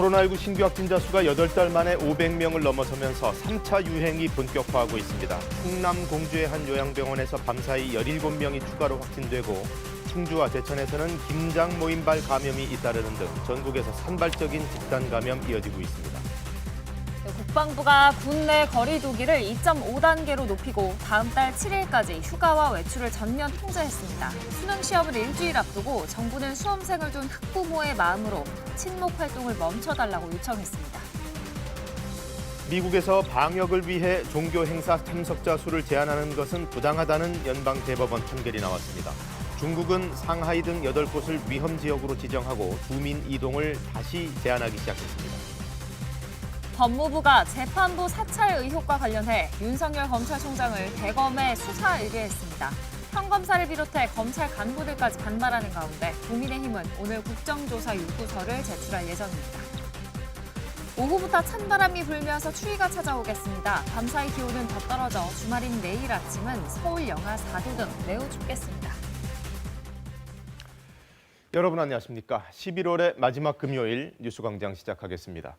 코로나19 신규 확진자 수가 8달 만에 500명을 넘어서면서 3차 유행이 본격화하고 있습니다. 충남 공주의 한 요양병원에서 밤사이 17명이 추가로 확진되고 충주와 대천에서는 김장 모임발 감염이 잇따르는 등 전국에서 산발적인 집단 감염 이어지고 있습니다. 국방부가 국내 거리 두기를 2.5단계로 높이고 다음 달 7일까지 휴가와 외출을 전면 통제했습니다. 수능 시험을 일주일 앞두고 정부는 수험생을 둔 학부모의 마음으로 친목 활동을 멈춰달라고 요청했습니다. 미국에서 방역을 위해 종교 행사 참석자 수를 제한하는 것은 부당하다는 연방대법원 판결이 나왔습니다. 중국은 상하이 등 8곳을 위험 지역으로 지정하고 주민 이동을 다시 제한하기 시작했습니다. 법무부가 재판부 사찰 의혹과 관련해 윤석열 검찰총장을 대검에 수사 의뢰했습니다. 현 검사를 비롯해 검찰 간부들까지 반발하는 가운데 국민의힘은 오늘 국정조사 요구서를 제출할 예정입니다. 오후부터 찬바람이 불면서 추위가 찾아오겠습니다. 밤사이 기온은 더 떨어져 주말인 내일 아침은 서울 영하 4도 등 매우 춥겠습니다. 여러분 안녕하십니까? 11월의 마지막 금요일 뉴스광장 시작하겠습니다.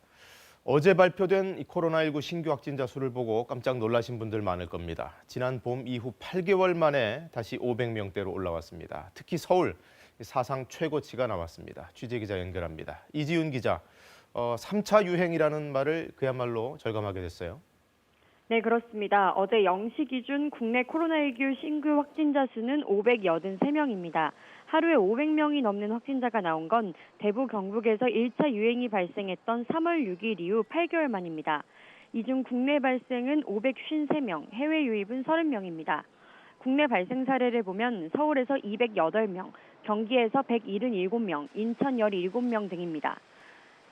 어제 발표된 코로나19 신규 확진자 수를 보고 깜짝 놀라신 분들 많을 겁니다. 지난 봄 이후 8개월 만에 다시 500명대로 올라왔습니다. 특히 서울 사상 최고치가 나왔습니다. 취재기자 연결합니다. 이지윤 기자, 3차 유행이라는 말을 그야말로 절감하게 됐어요. 네, 그렇습니다. 어제 0시 기준 국내 코로나19 신규 확진자 수는 583명입니다. 하루에 500명이 넘는 확진자가 나온 건 대구 경북에서 1차 유행이 발생했던 3월 6일 이후 8개월 만입니다. 이 중 국내 발생은 553명, 해외 유입은 30명입니다. 국내 발생 사례를 보면 서울에서 208명, 경기에서 177명, 인천 17명 등입니다.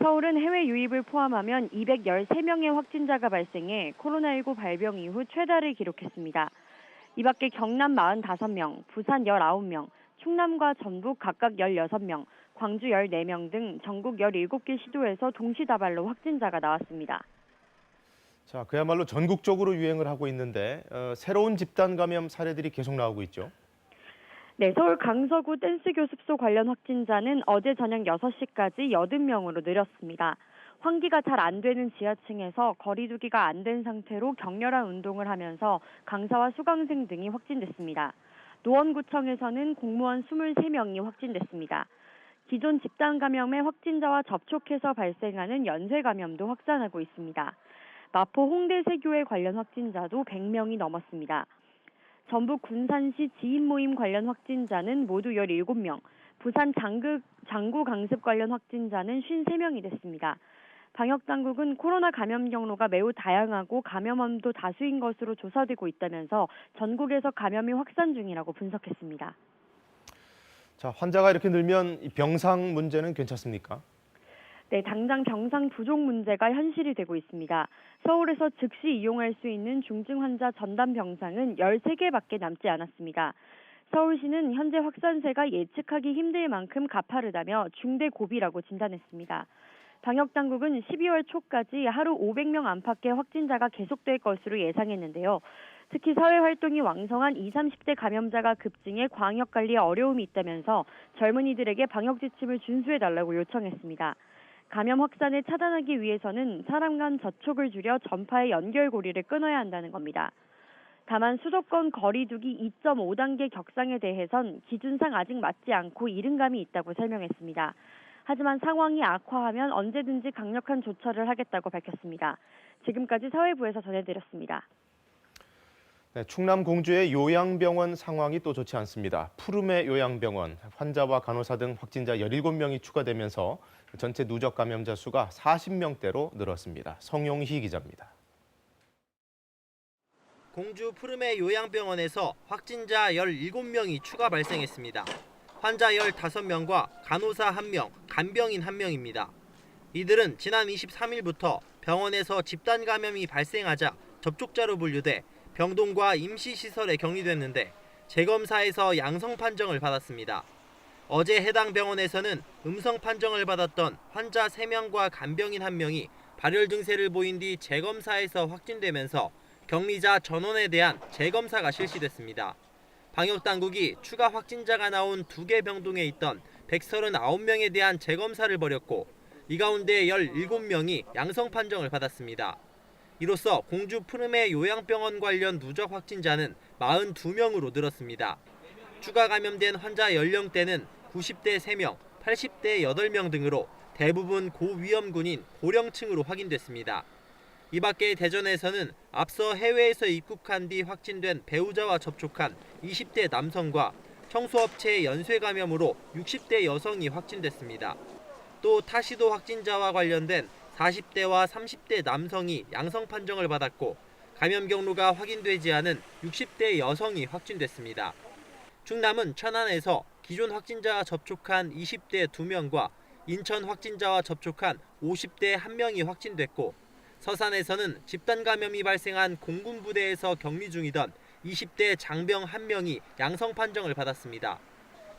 서울은 해외 유입을 포함하면 213명의 확진자가 발생해 코로나19 발병 이후 최다를 기록했습니다. 이 밖에 경남 45명, 부산 19명, 충남과 전북 각각 16명, 광주 14명 등 전국 17개 시도에서 동시다발로 확진자가 나왔습니다. 자, 그야말로 전국적으로 유행을 하고 있는데 새로운 집단 감염 사례들이 계속 나오고 있죠. 네, 서울 강서구 댄스 교습소 관련 확진자는 어제 저녁 6시까지 80명으로 늘었습니다. 환기가 잘 안 되는 지하층에서 거리 두기가 안 된 상태로 격렬한 운동을 하면서 강사와 수강생 등이 확진됐습니다. 노원구청에서는 공무원 23명이 확진됐습니다. 기존 집단 감염의 확진자와 접촉해서 발생하는 연쇄 감염도 확산하고 있습니다. 마포 홍대세교회 관련 확진자도 100명이 넘었습니다. 전북 군산시 지인 모임 관련 확진자는 모두 17명, 부산 장구 강습 관련 확진자는 53명이 됐습니다. 방역당국은 코로나 감염 경로가 매우 다양하고 감염원도 다수인 것으로 조사되고 있다면서 전국에서 감염이 확산 중이라고 분석했습니다. 자, 환자가 이렇게 늘면 이 병상 문제는 괜찮습니까? 네, 당장 병상 부족 문제가 현실이 되고 있습니다. 서울에서 즉시 이용할 수 있는 중증 환자 전담 병상은 13개밖에 남지 않았습니다. 서울시는 현재 확산세가 예측하기 힘들 만큼 가파르다며 중대 고비라고 진단했습니다. 방역당국은 12월 초까지 하루 500명 안팎의 확진자가 계속될 것으로 예상했는데요. 특히 사회활동이 왕성한 20, 30대 감염자가 급증해 광역관리에 어려움이 있다면서 젊은이들에게 방역지침을 준수해달라고 요청했습니다. 감염 확산을 차단하기 위해서는 사람 간 접촉을 줄여 전파의 연결고리를 끊어야 한다는 겁니다. 다만 수도권 거리 두기 2.5단계 격상에 대해선 기준상 아직 맞지 않고 이른감이 있다고 설명했습니다. 하지만 상황이 악화하면 언제든지 강력한 조처를 하겠다고 밝혔습니다. 지금까지 사회부에서 전해드렸습니다. 네, 충남 공주의 요양병원 상황이 또 좋지 않습니다. 푸르메 요양병원, 환자와 간호사 등 확진자 17명이 추가되면서 전체 누적 감염자 수가 40명대로 늘었습니다. 성용희 기자입니다. 공주 푸르메 요양병원에서 확진자 17명이 추가 발생했습니다. 환자 15명과 간호사 1명, 간병인 1명입니다. 이들은 지난 23일부터 병원에서 집단 감염이 발생하자 접촉자로 분류돼 병동과 임시시설에 격리됐는데 재검사에서 양성 판정을 받았습니다. 어제 해당 병원에서는 음성 판정을 받았던 환자 3명과 간병인 1명이 발열 증세를 보인 뒤 재검사에서 확진되면서 격리자 전원에 대한 재검사가 실시됐습니다. 방역당국이 추가 확진자가 나온 2개 병동에 있던 139명에 대한 재검사를 벌였고 이 가운데 17명이 양성 판정을 받았습니다. 이로써 공주 푸르메 요양병원 관련 누적 확진자는 42명으로 늘었습니다. 추가 감염된 환자 연령대는 90대 3명, 80대 8명 등으로 대부분 고위험군인 고령층으로 확인됐습니다. 이 밖에 대전에서는 앞서 해외에서 입국한 뒤 확진된 배우자와 접촉한 20대 남성과 청소업체 연쇄 감염으로 60대 여성이 확진됐습니다. 또 타시도 확진자와 관련된 40대와 30대 남성이 양성 판정을 받았고 감염 경로가 확인되지 않은 60대 여성이 확진됐습니다. 충남은 천안에서 기존 확진자와 접촉한 20대 2명과 인천 확진자와 접촉한 50대 1명이 확진됐고 서산에서는 집단 감염이 발생한 공군부대에서 격리 중이던 20대 장병 1명이 양성 판정을 받았습니다.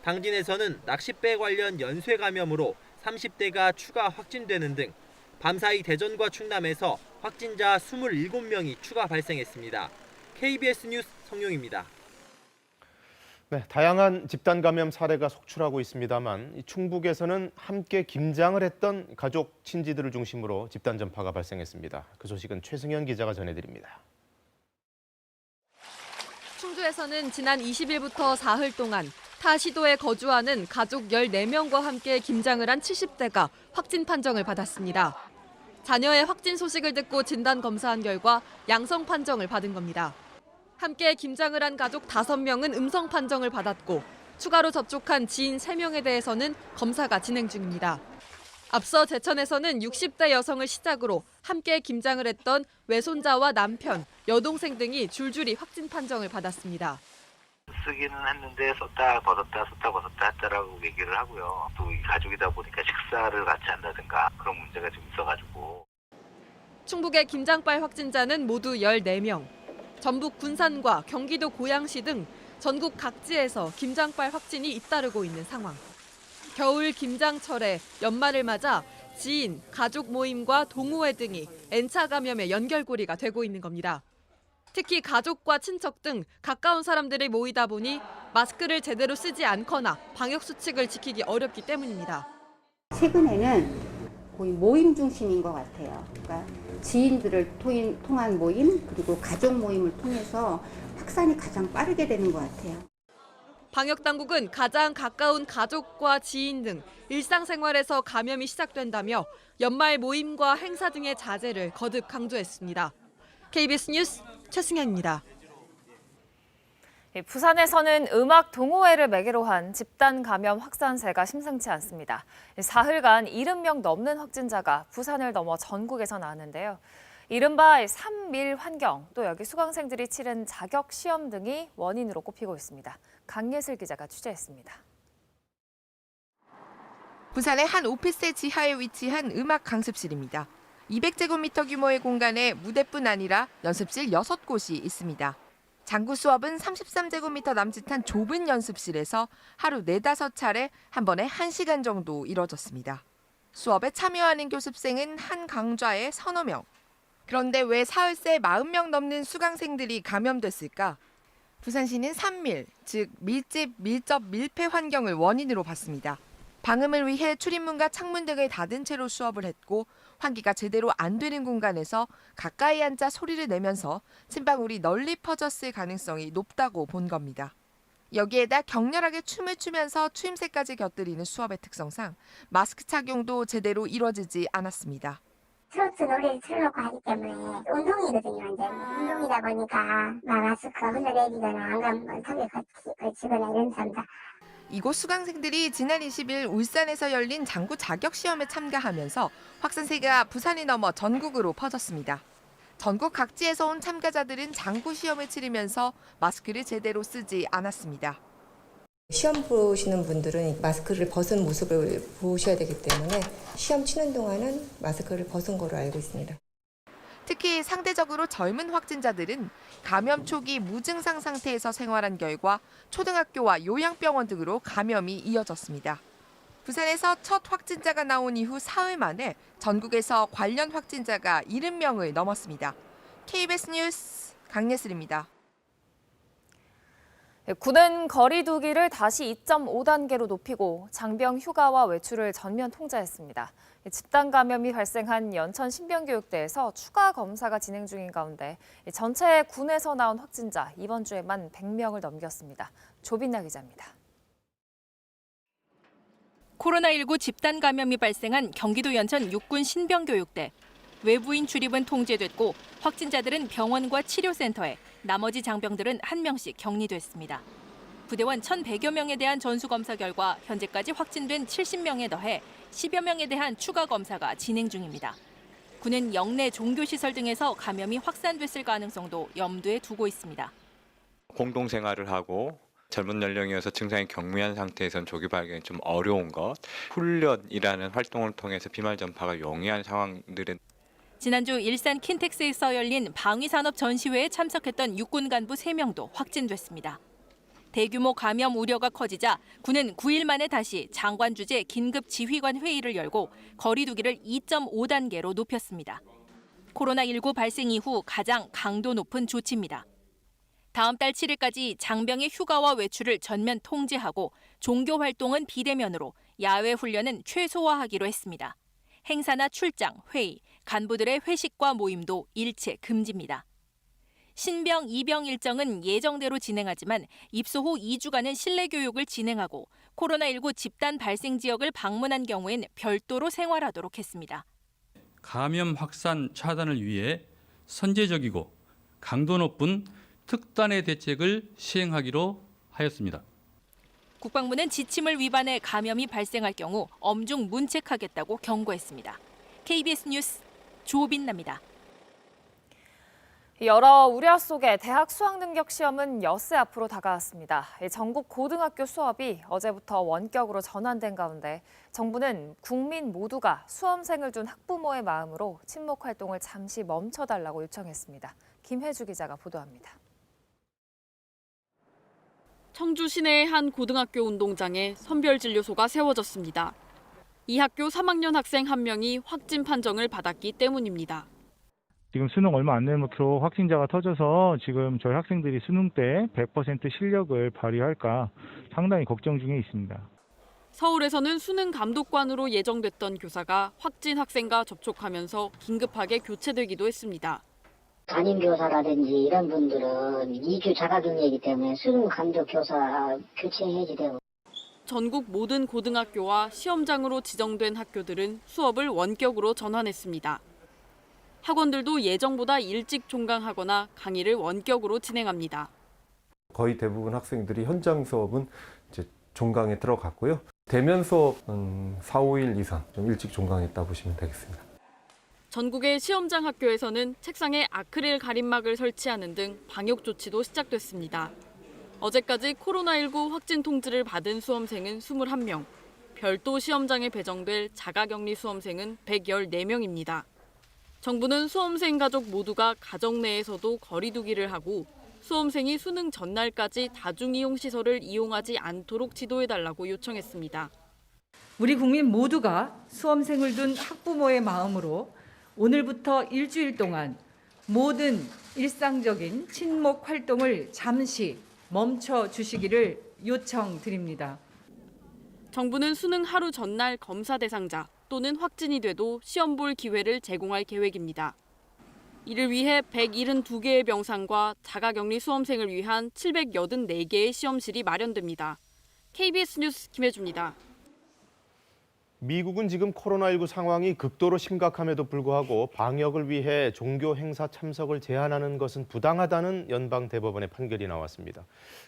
당진에서는 낚싯배 관련 연쇄 감염으로 30대가 추가 확진되는 등 밤사이 대전과 충남에서 확진자 27명이 추가 발생했습니다. KBS 뉴스 성용입니다. 네, 다양한 집단 감염 사례가 속출하고 있습니다만 이 충북에서는 함께 김장을 했던 가족, 친지들을 중심으로 집단 전파가 발생했습니다. 그 소식은 최승현 기자가 전해드립니다. 충주에서는 지난 20일부터 사흘 동안 타 시도에 거주하는 가족 14명과 함께 김장을 한 70대가 확진 판정을 받았습니다. 자녀의 확진 소식을 듣고 진단 검사한 결과 양성 판정을 받은 겁니다. 함께 김장을 한 가족 5명은 음성 판정을 받았고 추가로 접촉한 지인 3명에 대해서는 검사가 진행 중입니다. 앞서 제천에서는 60대 여성을 시작으로 함께 김장을 했던 외손자와 남편, 여동생 등이 줄줄이 확진 판정을 받았습니다. 쓰기는 했는데 썼다 벗었다 썼다 벗었다 했다라고 얘기를 하고요. 또 가족이다 보니까 식사를 같이 한다든가 그런 문제가 좀 있어가지고. 충북의 김장발 확진자는 모두 14명. 전북 군산과 경기도 고양시 등 전국 각지에서 김장발 확진이 잇따르고 있는 상황. 겨울 김장철에 연말을 맞아 지인, 가족 모임과 동호회 등이 N차 감염의 연결고리가 되고 있는 겁니다. 특히 가족과 친척 등 가까운 사람들이 모이다 보니 마스크를 제대로 쓰지 않거나 방역 수칙을 지키기 어렵기 때문입니다. 최근에는 거의 모임 중심인 것 같아요. 그러니까 지인들을 통한 모임 그리고 가족 모임을 통해서 확산이 가장 빠르게 되는 것 같아요. 방역 당국은 가장 가까운 가족과 지인 등 일상생활에서 감염이 시작된다며 연말 모임과 행사 등의 자제를 거듭 강조했습니다. KBS 뉴스 최승현입니다. 부산에서는 음악 동호회를 매개로 한 집단 감염 확산세가 심상치 않습니다. 사흘간 70명 넘는 확진자가 부산을 넘어 전국에서 나왔는데요. 이른바 삼밀 환경, 또 여기 수강생들이 치른 자격 시험 등이 원인으로 꼽히고 있습니다. 강예슬 기자가 취재했습니다. 부산의 한 오피스텔 지하에 위치한 음악 강습실입니다. 200제곱미터 규모의 공간에 무대뿐 아니라 연습실 6곳이 있습니다. 장구 수업은 33제곱미터 남짓한 좁은 연습실에서 하루 4-5차례 한 번에 1시간 정도 이뤄졌습니다. 수업에 참여하는 교습생은 한 강좌에 서너 명. 그런데 왜 사흘 새 40명 넘는 수강생들이 감염됐을까? 부산시는 삼밀, 즉 밀집, 밀접, 밀폐 환경을 원인으로 봤습니다. 방음을 위해 출입문과 창문 등을 닫은 채로 수업을 했고 환기가 제대로 안 되는 공간에서 가까이 앉아 소리를 내면서 침방울이 널리 퍼졌을 가능성이 높다고 본 겁니다. 여기에다 격렬하게 춤을 추면서 추임새까지 곁들이는 수업의 특성상 마스크 착용도 제대로 이루어지지 않았습니다. 트로트 노래를 틀어놓고 하기 때문에 운동이거든요. 완전 운동이다 보니까 마스크가 흘러내리거나 안감 턱에 걸치거나 이런 사람들. 이곳 수강생들이 지난 20일 울산에서 열린 장구 자격 시험에 참가하면서 확산세가 부산이 넘어 전국으로 퍼졌습니다. 전국 각지에서 온 참가자들은 장구 시험을 치르면서 마스크를 제대로 쓰지 않았습니다. 시험 보시는 분들은 마스크를 벗은 모습을 보셔야 되기 때문에 시험 치는 동안은 마스크를 벗은 거로 알고 있습니다. 특히 상대적으로 젊은 확진자들은 감염 초기 무증상 상태에서 생활한 결과 초등학교와 요양병원 등으로 감염이 이어졌습니다. 부산에서 첫 확진자가 나온 이후 사흘 만에 전국에서 관련 확진자가 70명을 넘었습니다. KBS 뉴스 강예슬입니다. 군은 거리 두기를 다시 2.5단계로 높이고 장병 휴가와 외출을 전면 통제했습니다. 집단 감염이 발생한 연천 신병교육대에서 추가 검사가 진행 중인 가운데 전체 군에서 나온 확진자 이번 주에만 100명을 넘겼습니다. 조빈나 기자입니다. 코로나19 집단 감염이 발생한 경기도 연천 육군 신병교육대. 외부인 출입은 통제됐고 확진자들은 병원과 치료센터에, 나머지 장병들은 1명씩 격리됐습니다. 부대원 1,100여 명에 대한 전수검사 결과 현재까지 확진된 70명에 더해 10여 명에 대한 추가 검사가 진행 중입니다. 군은 영내 종교시설 등에서 감염이 확산됐을 가능성도 염두에 두고 있습니다. 공동생활을 하고 젊은 연령이어서 증상이 경미한 상태에서는 조기 발견이 좀 어려운 것, 훈련이라는 활동을 통해서 비말 전파가 용이한 상황들은 지난주 일산 킨텍스에서 열린 방위산업 전시회에 참석했던 육군 간부 3명도 확진됐습니다. 대규모 감염 우려가 커지자 군은 9일 만에 다시 장관 주재 긴급 지휘관 회의를 열고 거리 두기를 2.5단계로 높였습니다. 코로나19 발생 이후 가장 강도 높은 조치입니다. 다음 달 7일까지 장병의 휴가와 외출을 전면 통제하고 종교 활동은 비대면으로, 야외 훈련은 최소화하기로 했습니다. 행사나 출장, 회의, 간부들의 회식과 모임도 일체 금지입니다. 신병, 이병 일정은 예정대로 진행하지만 입소 후 2주간은 실내 교육을 진행하고 코로나19 집단 발생 지역을 방문한 경우엔 별도로 생활하도록 했습니다. 감염 확산 차단을 위해 선제적이고 강도 높은 특단의 대책을 시행하기로 하였습니다. 국방부는 지침을 위반해 감염이 발생할 경우 엄중 문책하겠다고 경고했습니다. KBS 뉴스 조빈나입니다. 여러 우려 속에 대학 수학능력 시험은 엿새 앞으로 다가왔습니다. 전국 고등학교 수업이 어제부터 원격으로 전환된 가운데 정부는 국민 모두가 수험생을 둔 학부모의 마음으로 친목 활동을 잠시 멈춰달라고 요청했습니다. 김혜주 기자가 보도합니다. 청주 시내의 한 고등학교 운동장에 선별진료소가 세워졌습니다. 이 학교 3학년 학생 1명이 확진 판정을 받았기 때문입니다. 지금 수능 얼마 안 남아서 확진자가 터져서 지금 저희 학생들이 수능 때 100% 실력을 발휘할까 상당히 걱정 중에 있습니다. 서울에서는 수능 감독관으로 예정됐던 교사가 확진 학생과 접촉하면서 긴급하게 교체되기도 했습니다. 담임교사라든지 이런 분들은 2주 자가격리이기 때문에 수능 감독 교사 교체 해지되고. 전국 모든 고등학교와 시험장으로 지정된 학교들은 수업을 원격으로 전환했습니다. 학원들도 예정보다 일찍 종강하거나 강의를 원격으로 진행합니다. 거의 대부분 학생들이 현장 수업은 이제 종강에 들어갔고요. 대면 수업은 4, 5일 이상 좀 일찍 종강했다 보시면 되겠습니다. 전국의 시험장 학교에서는 책상에 아크릴 가림막을 설치하는 등 방역 조치도 시작됐습니다. 어제까지 코로나19 확진 통지를 받은 수험생은 21명, 별도 시험장에 배정될 자가격리 수험생은 114명입니다. 정부는 수험생 가족 모두가 가정 내에서도 거리 두기를 하고 수험생이 수능 전날까지 다중이용 시설을 이용하지 않도록 지도해달라고 요청했습니다. 우리 국민 모두가 수험생을 둔 학부모의 마음으로 오늘부터 일주일 동안 모든 일상적인 친목 활동을 잠시 멈춰 주시기를 요청드립니다. 정부는 수능 하루 전날 검사 대상자 또는 확진이 돼도 시험 볼 기회를 제공할 계획입니다. 이를 위해 172개의 병상과 자가격리 수험생을 위한 784개의 시험실이 마련됩니다. KBS 뉴스 김혜주입니다. 미국은 지금 코로나19 상황이 극도로 심각함에도 불구하고 방역을 위해 종교 행사 참석을 제한하는 것은 부당하다는 연방 대법원의 판결이 나왔습니다.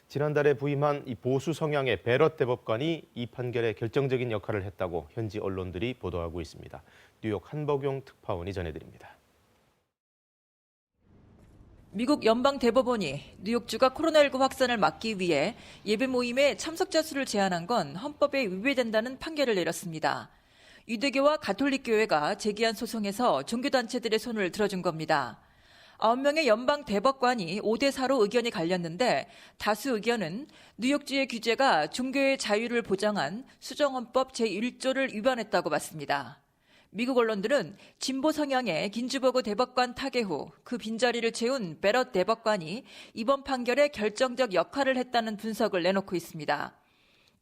지난달에 부임한 이 보수 성향의 베럿 대법관이 이 판결에 결정적인 역할을 했다고 현지 언론들이 보도하고 있습니다. 뉴욕 한복용 특파원이 전해드립니다. 미국 연방 대법원이 뉴욕주가 코로나19 확산을 막기 위해 예배 모임에 참석자 수를 제한한 건 헌법에 위배된다는 판결을 내렸습니다. 유대교와 가톨릭교회가 제기한 소송에서 종교단체들의 손을 들어준 겁니다. 9명의 연방 대법관이 5대4로 의견이 갈렸는데 다수 의견은 뉴욕주의 규제가 종교의 자유를 보장한 수정헌법 제1조를 위반했다고 봤습니다. 미국 언론들은 진보 성향의 긴즈버그 대법관 타계 후 그 빈자리를 채운 베럿 대법관이 이번 판결에 결정적 역할을 했다는 분석을 내놓고 있습니다.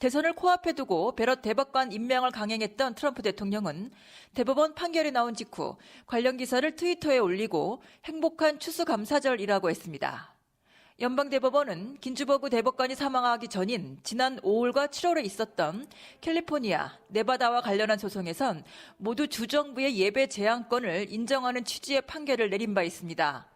대선을 코앞에 두고 베럿 대법관 임명을 강행했던 트럼프 대통령은 대법원 판결이 나온 직후 관련 기사를 트위터에 올리고 행복한 추수감사절이라고 했습니다. 연방대법원은 긴즈버그 대법관이 사망하기 전인 지난 5월과 7월에 있었던 캘리포니아, 네바다와 관련한 소송에선 모두 주정부의 예배 제한권을 인정하는 취지의 판결을 내린 바 있습니다.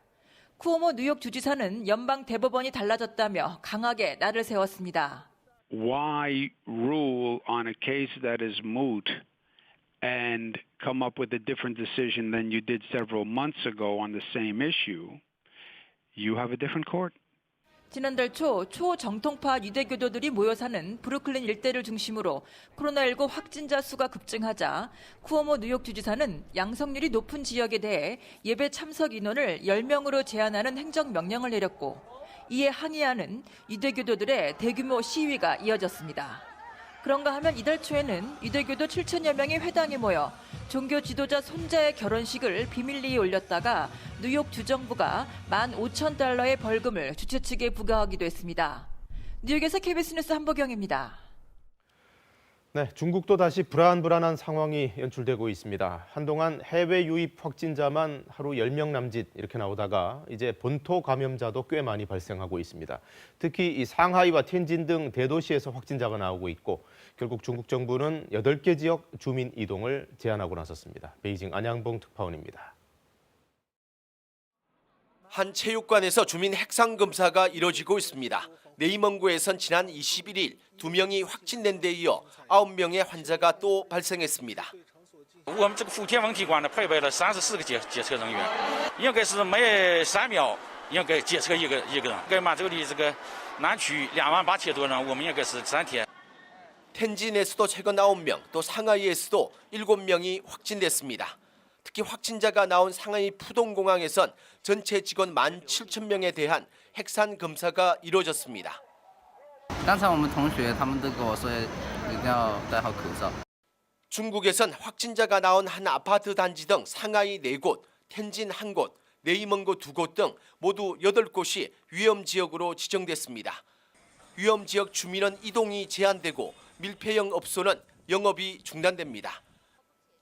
쿠오모 뉴욕 주지사는 연방대법원이 달라졌다며 강하게 날을 세웠습니다. Why rule on a case that is moot and come up with a different decision than you did several months ago on the same issue? You have a different court. 지난달 초 초정통파 유대교도들이 모여 사는 브루클린 일대를 중심으로 코로나19 확진자 수가 급증하자 쿠오모 뉴욕 주지사는 양성률이 높은 지역에 대해 예배 참석 인원을 10명으로 제한하는 행정명령을 내렸고 이에 항의하는 유대교도들의 대규모 시위가 이어졌습니다. 그런가 하면 이달 초에는 유대교도 7천여 명이 회당에 모여 종교 지도자 손자의 결혼식을 비밀리에 올렸다가 뉴욕 주정부가 $15,000의 벌금을 주최 측에 부과하기도 했습니다. 뉴욕에서 KBS 뉴스 한보경입니다. 네, 중국도 다시 불안한 상황이 연출되고 있습니다. 한동안 해외 유입 확진자만 하루 10명 남짓 이렇게 나오다가 이제 본토 감염자도 꽤 많이 발생하고 있습니다. 특히 이 상하이와 텐진 등 대도시에서 확진자가 나오고 있고 결국 중국 정부는 8개 지역 주민 이동을 제한하고 나섰습니다. 베이징 안양봉 특파원입니다. 한 체육관에서 주민 핵상 검사가 이뤄지고 있습니다. 네이먼구에선 지난 21일 2명이 확진된 데 이어 9명의 환자가 또 발생했습니다. 我们这个福田问题馆呢，配备了34个检测人员，应该是每3秒应该检测一个人。该满洲的这个南区28000多人，我们应该是3天。 텐진에서도 최근 9명, 또 상하이에서도 7명이 확진됐습니다. 특히 확진자가 나온 상하이 푸동공항에선 전체 직원 17,000명에 대한 핵산 검사가 이루어졌습니다. 刚才我们同学他们都跟我说一定要戴好口罩。 중국에선 확진자가 나온 한 아파트 단지 등 상하이 4곳, 텐진 1곳, 네이먼구 2곳 등 모두 8곳이 위험 지역으로 지정됐습니다. 위험 지역 주민은 이동이 제한되고 밀폐형 업소는 영업이 중단됩니다.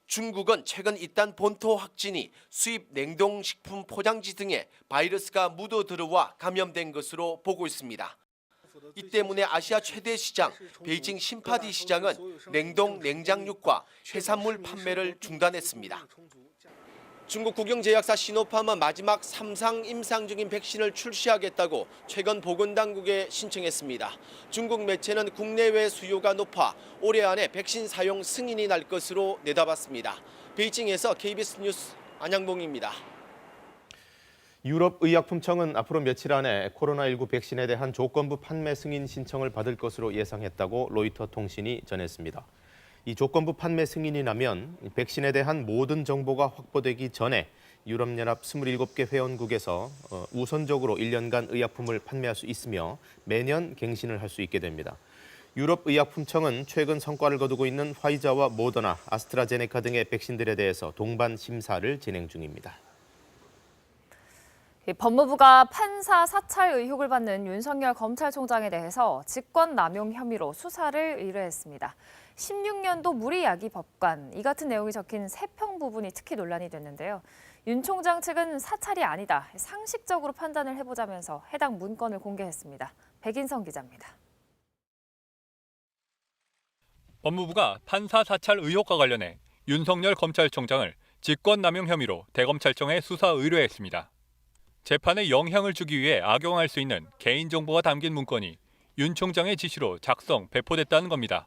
중국은 최근 잇단 본토 확진이 수입 냉동식품 포장지 등에 바이러스가 묻어 들어와 감염된 것으로 보고 있습니다. 이 때문에 아시아 최대 시장 베이징 신파디 시장은 냉동 냉장육과 해산물 판매를 중단했습니다. 중국 국영제약사 시노팜은 마지막 3상 임상 중인 백신을 출시하겠다고 최근 보건당국에 신청했습니다. 중국 매체는 국내외 수요가 높아 올해 안에 백신 사용 승인이 날 것으로 내다봤습니다. 베이징에서 KBS 뉴스 안양봉입니다. 유럽의약품청은 앞으로 며칠 안에 코로나19 백신에 대한 조건부 판매 승인 신청을 받을 것으로 예상했다고 로이터 통신이 전했습니다. 이 조건부 판매 승인이 나면 백신에 대한 모든 정보가 확보되기 전에 유럽연합 27개 회원국에서 우선적으로 1년간 의약품을 판매할 수 있으며 매년 갱신을 할 수 있게 됩니다. 유럽의약품청은 최근 성과를 거두고 있는 화이자와 모더나, 아스트라제네카 등의 백신들에 대해서 동반 심사를 진행 중입니다. 법무부가 판사 사찰 의혹을 받는 윤석열 검찰총장에 대해서 직권남용 혐의로 수사를 의뢰했습니다. 16년도 무리야기 법관, 이 같은 내용이 적힌 세평 부분이 특히 논란이 됐는데요. 윤 총장 측은 사찰이 아니다, 상식적으로 판단을 해보자면서 해당 문건을 공개했습니다. 백인성 기자입니다. 법무부가 판사 사찰 의혹과 관련해 윤석열 검찰총장을 직권남용 혐의로 대검찰청에 수사 의뢰했습니다. 재판에 영향을 주기 위해 악용할 수 있는 개인정보가 담긴 문건이 윤 총장의 지시로 작성, 배포됐다는 겁니다.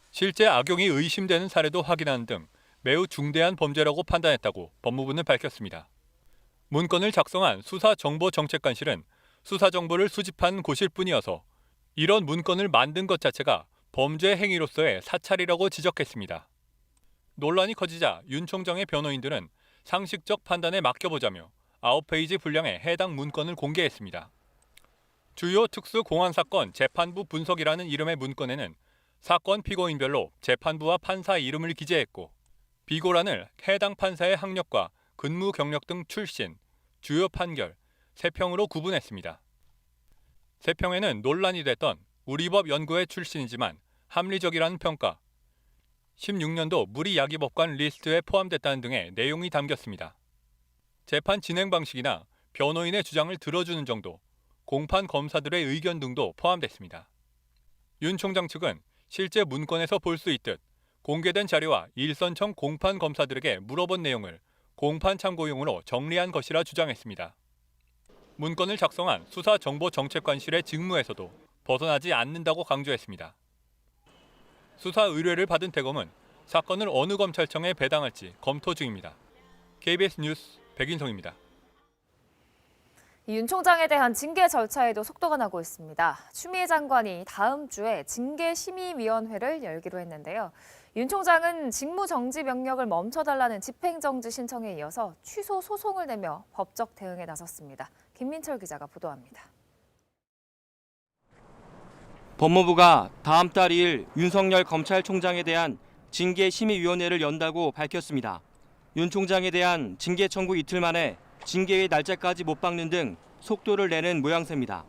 실제 악용이 의심되는 사례도 확인하는 등 매우 중대한 범죄라고 판단했다고 법무부는 밝혔습니다. 문건을 작성한 수사정보정책관실은 수사 정보를 수집한 곳일 뿐이어서 이런 문건을 만든 것 자체가 범죄 행위로서의 사찰이라고 지적했습니다. 논란이 커지자 윤 총장의 변호인들은 상식적 판단에 맡겨보자며 9페이지 분량의 해당 문건을 공개했습니다. 주요 특수공안사건 재판부 분석이라는 이름의 문건에는 사건 피고인별로 재판부와 판사 이름을 기재했고 비고란을 해당 판사의 학력과 근무 경력 등 출신, 주요 판결, 세평으로 구분했습니다. 세평에는 논란이 됐던 우리법 연구회 출신이지만 합리적이라는 평가, 16년도 무리야기법관 리스트에 포함됐다는 등의 내용이 담겼습니다. 재판 진행 방식이나 변호인의 주장을 들어주는 정도, 공판 검사들의 의견 등도 포함됐습니다. 윤 총장 측은 실제 문건에서 볼 수 있듯 공개된 자료와 일선청 공판 검사들에게 물어본 내용을 공판 참고용으로 정리한 것이라 주장했습니다. 문건을 작성한 수사정보정책관실의 직무에서도 벗어나지 않는다고 강조했습니다. 수사 의뢰를 받은 대검은 사건을 어느 검찰청에 배당할지 검토 중입니다. KBS 뉴스 백인성입니다. 윤 총장에 대한 징계 절차에도 속도가 나고 있습니다. 추미애 장관이 다음 주에 징계심의위원회를 열기로 했는데요. 윤 총장은 직무정지 명령을 멈춰달라는 집행정지 신청에 이어서 취소 소송을 내며 법적 대응에 나섰습니다. 김민철 기자가 보도합니다. 법무부가 다음 달 2일 윤석열 검찰총장에 대한 징계심의위원회를 연다고 밝혔습니다. 윤 총장에 대한 징계 청구 이틀 만에 징계의 날짜까지 못 박는 등 속도를 내는 모양새입니다.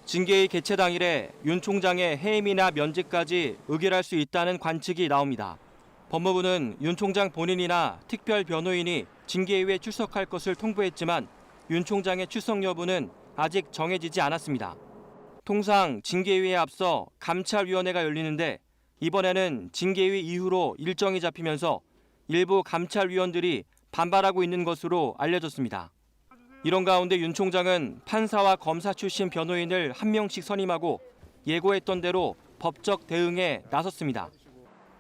징계의 개최 당일에 윤 총장의 해임이나 면직까지 의결할 수 있다는 관측이 나옵니다. 법무부는 윤 총장 본인이나 특별 변호인이 징계위에 출석할 것을 통보했지만 윤 총장의 출석 여부는 아직 정해지지 않았습니다. 통상 징계위에 앞서 감찰위원회가 열리는데 이번에는 징계위 이후로 일정이 잡히면서 일부 감찰위원들이 반발하고 있는 것으로 알려졌습니다. 이런 가운데 윤 총장은 판사와 검사 출신 변호인을 한 명씩 선임하고 예고했던 대로 법적 대응에 나섰습니다.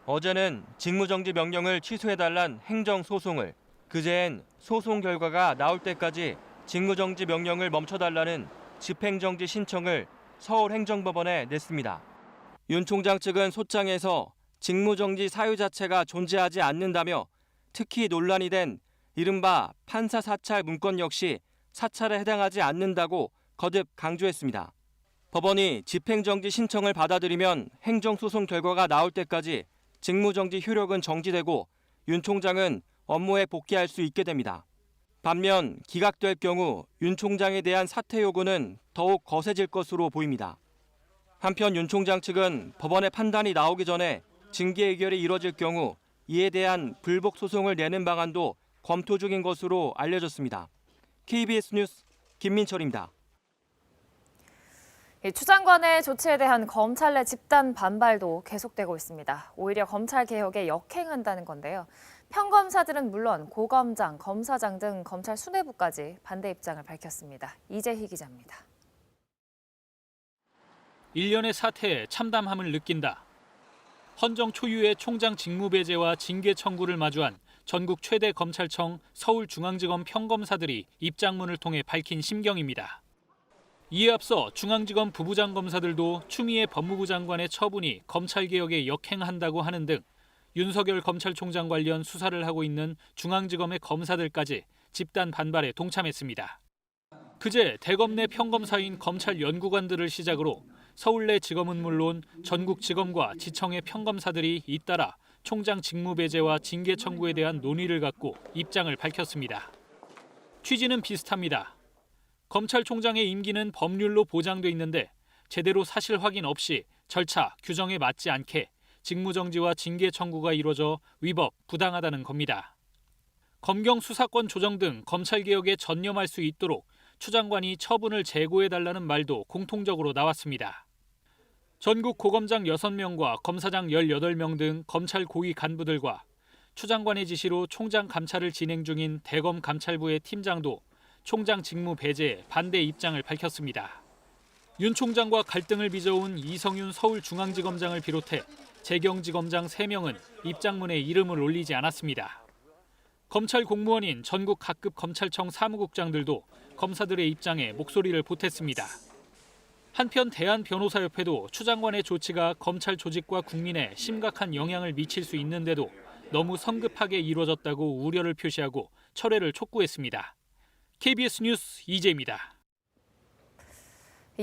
어제는 직무정지 명령을 취소해달란 행정소송을, 그제엔 소송 결과가 나올 때까지 직무정지 명령을 멈춰달라는 집행정지 신청을 서울행정법원에 냈습니다. 윤 총장 측은 소장에서 직무정지 사유 자체가 존재하지 않는다며 특히 논란이 된 이른바 판사 사찰 문건 역시 사찰에 해당하지 않는다고 거듭 강조했습니다. 법원이 집행정지 신청을 받아들이면 행정소송 결과가 나올 때까지 직무정지 효력은 정지되고 윤 총장은 업무에 복귀할 수 있게 됩니다. 반면 기각될 경우 윤 총장에 대한 사퇴 요구는 더욱 거세질 것으로 보입니다. 한편 윤 총장 측은 법원의 판단이 나오기 전에 징계 의결이 이뤄질 경우 이에 대한 불복 소송을 내는 방안도 검토 중인 것으로 알려졌습니다. KBS 뉴스 김민철입니다. 추 장관의 조치에 대한 검찰 내 집단 반발도 계속되고 있습니다. 오히려 검찰 개혁에 역행한다는 건데요. 평검사들은 물론 고검장, 검사장 등 검찰 수뇌부까지 반대 입장을 밝혔습니다. 이재희 기자입니다. 1년의 사태에 참담함을 느낀다. 헌정 초유의 총장 직무 배제와 징계 청구를 마주한 전국 최대 검찰청 서울중앙지검 평검사들이 입장문을 통해 밝힌 심경입니다. 이에 앞서 중앙지검 부부장 검사들도 추미애 법무부 장관의 처분이 검찰개혁에 역행한다고 하는 등 윤석열 검찰총장 관련 수사를 하고 있는 중앙지검의 검사들까지 집단 반발에 동참했습니다. 그제 대검 내 평검사인 검찰 연구관들을 시작으로 서울 내 지검은 물론 전국 지검과 지청의 평검사들이 잇따라 총장 직무 배제와 징계 청구에 대한 논의를 갖고 입장을 밝혔습니다. 취지는 비슷합니다. 검찰총장의 임기는 법률로 보장돼 있는데 제대로 사실 확인 없이 절차, 규정에 맞지 않게 직무정지와 징계 청구가 이루어져 위법, 부당하다는 겁니다. 검경 수사권 조정 등 검찰개혁에 전념할 수 있도록 추 장관이 처분을 재고해달라는 말도 공통적으로 나왔습니다. 전국 고검장 6명과 검사장 18명 등 검찰 고위 간부들과 추 장관의 지시로 총장 감찰을 진행 중인 대검 감찰부의 팀장도 총장 직무 배제에 반대 입장을 밝혔습니다. 윤 총장과 갈등을 빚어온 이성윤 서울중앙지검장을 비롯해 재경지검장 3명은 입장문에 이름을 올리지 않았습니다. 검찰 공무원인 전국 각급 검찰청 사무국장들도 검사들의 입장에 목소리를 보탰습니다. 한편 대한변호사협회도 추 장관의 조치가 검찰 조직과 국민에 심각한 영향을 미칠 수 있는데도 너무 성급하게 이루어졌다고 우려를 표시하고 철회를 촉구했습니다. KBS 뉴스 이재입니다.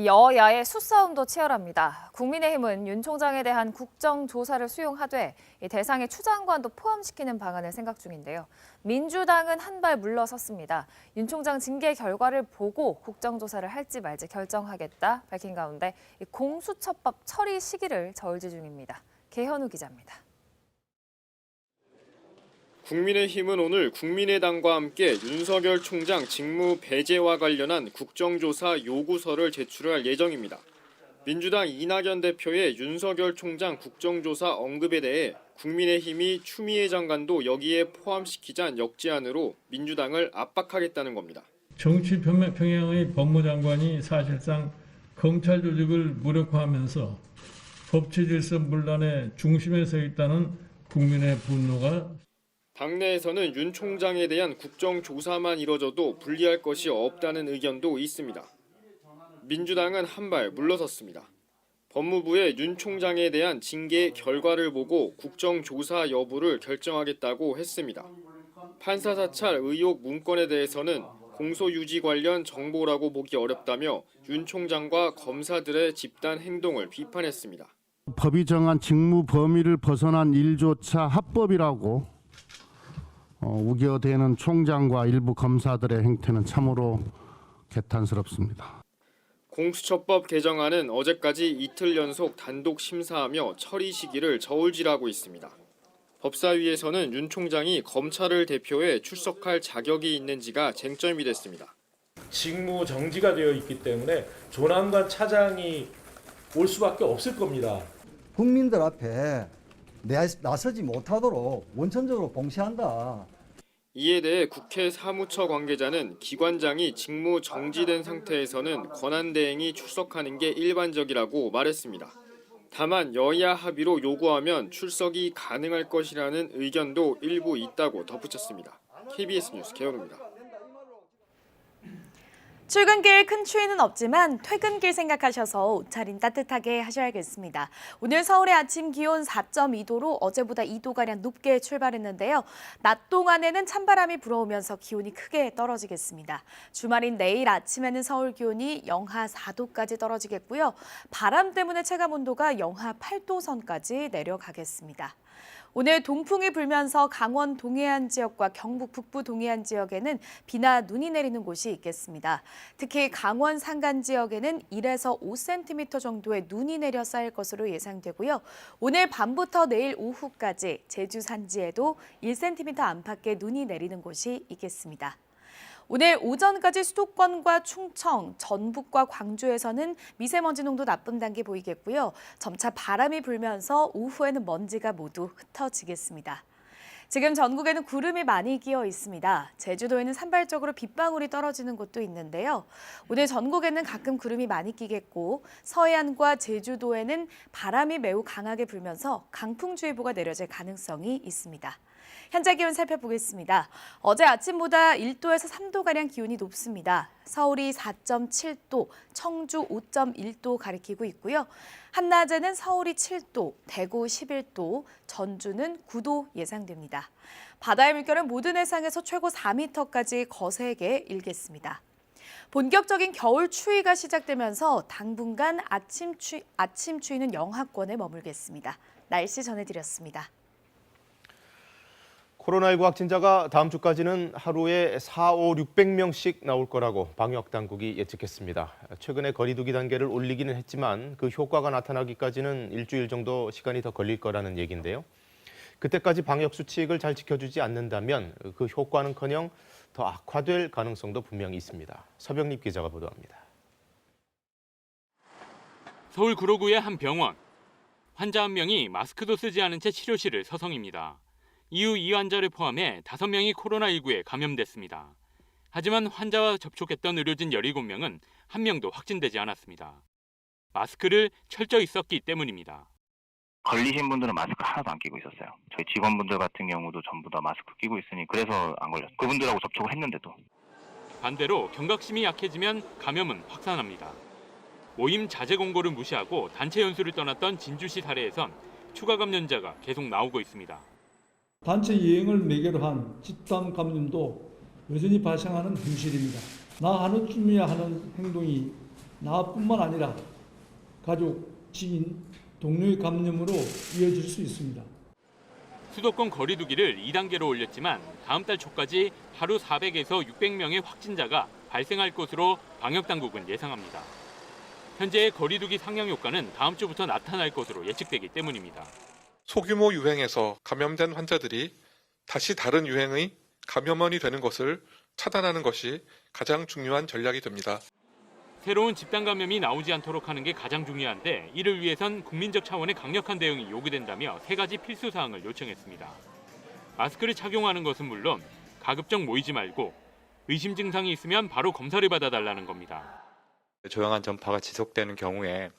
여야의 수싸움도 치열합니다. 국민의힘은 윤 총장에 대한 국정조사를 수용하되 대상에 추 장관도 포함시키는 방안을 생각 중인데요. 민주당은 한 발 물러섰습니다. 윤 총장 징계 결과를 보고 국정조사를 할지 말지 결정하겠다 밝힌 가운데 공수처법 처리 시기를 저울질 중입니다. 개현우 기자입니다. 국민의힘은 오늘 국민의당과 함께 윤석열 총장 직무 배제와 관련한 국정조사 요구서를 제출할 예정입니다. 민주당 이낙연 대표의 윤석열 총장 국정조사 언급에 대해 국민의힘이 추미애 장관도 여기에 포함시키자는 역제안으로 민주당을 압박하겠다는 겁니다. 정치 평양의 법무장관이 사실상 검찰 조직을 무력화하면서 법치 질서 문란의 중심에 서 있다는 국민의 분노가 당내에서는 윤 총장에 대한 국정조사만 이뤄져도 불리할 것이 없다는 의견도 있습니다. 민주당은 한 발 물러섰습니다. 법무부의 윤 총장에 대한 징계 결과를 보고 국정조사 여부를 결정하겠다고 했습니다. 판사 사찰 의혹 문건에 대해서는 공소유지 관련 정보라고 보기 어렵다며 윤 총장과 검사들의 집단 행동을 비판했습니다. 법이 정한 직무 범위를 벗어난 일조차 합법이라고 우겨대는 총장과 일부 검사들의 행태는 참으로 개탄스럽습니다. 공수처법 개정안은 어제까지 이틀 연속 단독 심사하며 처리 시기를 저울질하고 있습니다. 법사위에서는 윤 총장이 검찰을 대표해 출석할 자격이 있는지가 쟁점이 됐습니다. 직무 정지가 되어 있기 때문에 조남관 차장이 올 수밖에 없을 겁니다. 국민들 앞에 나서지 못하도록 원천적으로 봉쇄한다. 이에 대해 국회 사무처 관계자는 기관장이 직무 정지된 상태에서는 권한대행이 출석하는 게 일반적이라고 말했습니다. 다만 여야 합의로 요구하면 출석이 가능할 것이라는 의견도 일부 있다고 덧붙였습니다. KBS 뉴스 개현우입니다. 출근길 큰 추위는 없지만 퇴근길 생각하셔서 옷차림 따뜻하게 하셔야겠습니다. 오늘 서울의 아침 기온 4.2도로 어제보다 2도가량 높게 출발했는데요. 낮 동안에는 찬바람이 불어오면서 기온이 크게 떨어지겠습니다. 주말인 내일 아침에는 서울 기온이 영하 4도까지 떨어지겠고요. 바람 때문에 체감온도가 영하 8도 선까지 내려가겠습니다. 오늘 동풍이 불면서 강원 동해안 지역과 경북 북부 동해안 지역에는 비나 눈이 내리는 곳이 있겠습니다. 특히 강원 산간 지역에는 1에서 5cm 정도의 눈이 내려 쌓일 것으로 예상되고요. 오늘 밤부터 내일 오후까지 제주 산지에도 1cm 안팎의 눈이 내리는 곳이 있겠습니다. 오늘 오전까지 수도권과 충청, 전북과 광주에서는 미세먼지 농도 나쁨 단계 보이겠고요. 점차 바람이 불면서 오후에는 먼지가 모두 흩어지겠습니다. 지금 전국에는 구름이 많이 끼어 있습니다. 제주도에는 산발적으로 빗방울이 떨어지는 곳도 있는데요. 오늘 전국에는 가끔 구름이 많이 끼겠고 서해안과 제주도에는 바람이 매우 강하게 불면서 강풍주의보가 내려질 가능성이 있습니다. 현재 기온 살펴보겠습니다. 어제 아침보다 1도에서 3도가량 기온이 높습니다. 서울이 4.7도, 청주 5.1도 가리키고 있고요. 한낮에는 서울이 7도, 대구 11도, 전주는 9도 예상됩니다. 바다의 물결은 모든 해상에서 최고 4m까지 거세게 일겠습니다. 본격적인 겨울 추위가 시작되면서 당분간 아침 추위는 영하권에 머물겠습니다. 날씨 전해드렸습니다. 코로나19 확진자가 다음 주까지는 하루에 600명씩 나올 거라고 방역당국이 예측했습니다. 최근에 거리두기 단계를 올리기는 했지만 그 효과가 나타나기까지는 일주일 정도 시간이 더 걸릴 거라는 얘기인데요. 그때까지 방역 수칙을 잘 지켜주지 않는다면 그 효과는커녕 더 악화될 가능성도 분명히 있습니다. 서병립 기자가 보도합니다. 서울 구로구의 한 병원. 환자 한 명이 마스크도 쓰지 않은 채 치료실을 서성입니다. 이후 이 환자를 포함해 5명이 코로나19에 감염됐습니다. 하지만 환자와 접촉했던 의료진 17명은 한 명도 확진되지 않았습니다. 마스크를 철저히 썼기 때문입니다. 걸리신 분들은 마스크 하나도 안 끼고 있었어요. 저희 직원분들 같은 경우도 전부 다 마스크 끼고 있으니 그래서 안 걸렸어요. 그분들하고 접촉을 했는데도. 반대로 경각심이 약해지면 감염은 확산합니다. 모임 자제 공고를 무시하고 단체 연수를 떠났던 진주시 사례에선 추가 감염자가 계속 나오고 있습니다. 단체 여행을 매개로 한 집단 감염도 여전히 발생하는 현실입니다. 나 하루쯤이야 하는 행동이 나뿐만 아니라 가족, 지인, 동료의 감염으로 이어질 수 있습니다. 수도권 거리두기를 2단계로 올렸지만 다음 달 초까지 하루 400에서 600명의 확진자가 발생할 것으로 방역당국은 예상합니다. 현재의 거리두기 상향 효과는 다음 주부터 나타날 것으로 예측되기 때문입니다. 소규모 유행에서 감염된 환자들이 다시 다른 유행의 감염원이 되는 것을 차단하는 것이 가장 중요한 전략이 됩니다. 새로운 집단 감염이 나오지 않도록 하는 게 가장 중요한데 이를 위해선 국민적 차원의 강력한 대응이 요구된다며 3가지 필수 사항을 요청했습니다. 마스크를 착용하는 것은 물론 가급적 모이지 말고 의심 증상이 있으면 바로 검사를 받아달라는 겁니다. 조용한 전파가 지속되는 경우에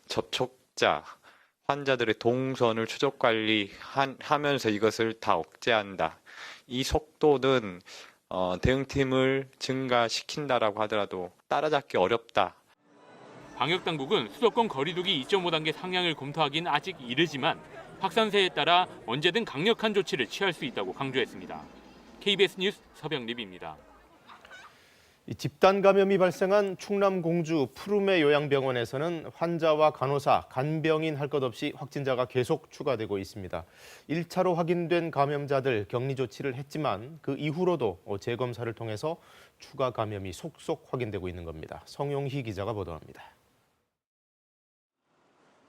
접촉자, 환자들의 동선을 추적 관리하면서 이것을 다 억제한다. 이 속도는 대응팀을 증가시킨다라고 하더라도 따라잡기 어렵다. 방역당국은 수도권 거리두기 2.5단계 상향을 검토하긴 아직 이르지만 확산세에 따라 언제든 강력한 조치를 취할 수 있다고 강조했습니다. KBS 뉴스 서병립입니다. 집단 감염이 발생한 충남 공주 푸르메 요양병원에서는 환자와 간호사, 간병인 할 것 없이 확진자가 계속 추가되고 있습니다. 1차로 확인된 감염자들 격리 조치를 했지만 그 이후로도 재검사를 통해서 추가 감염이 속속 확인되고 있는 겁니다. 성용희 기자가 보도합니다.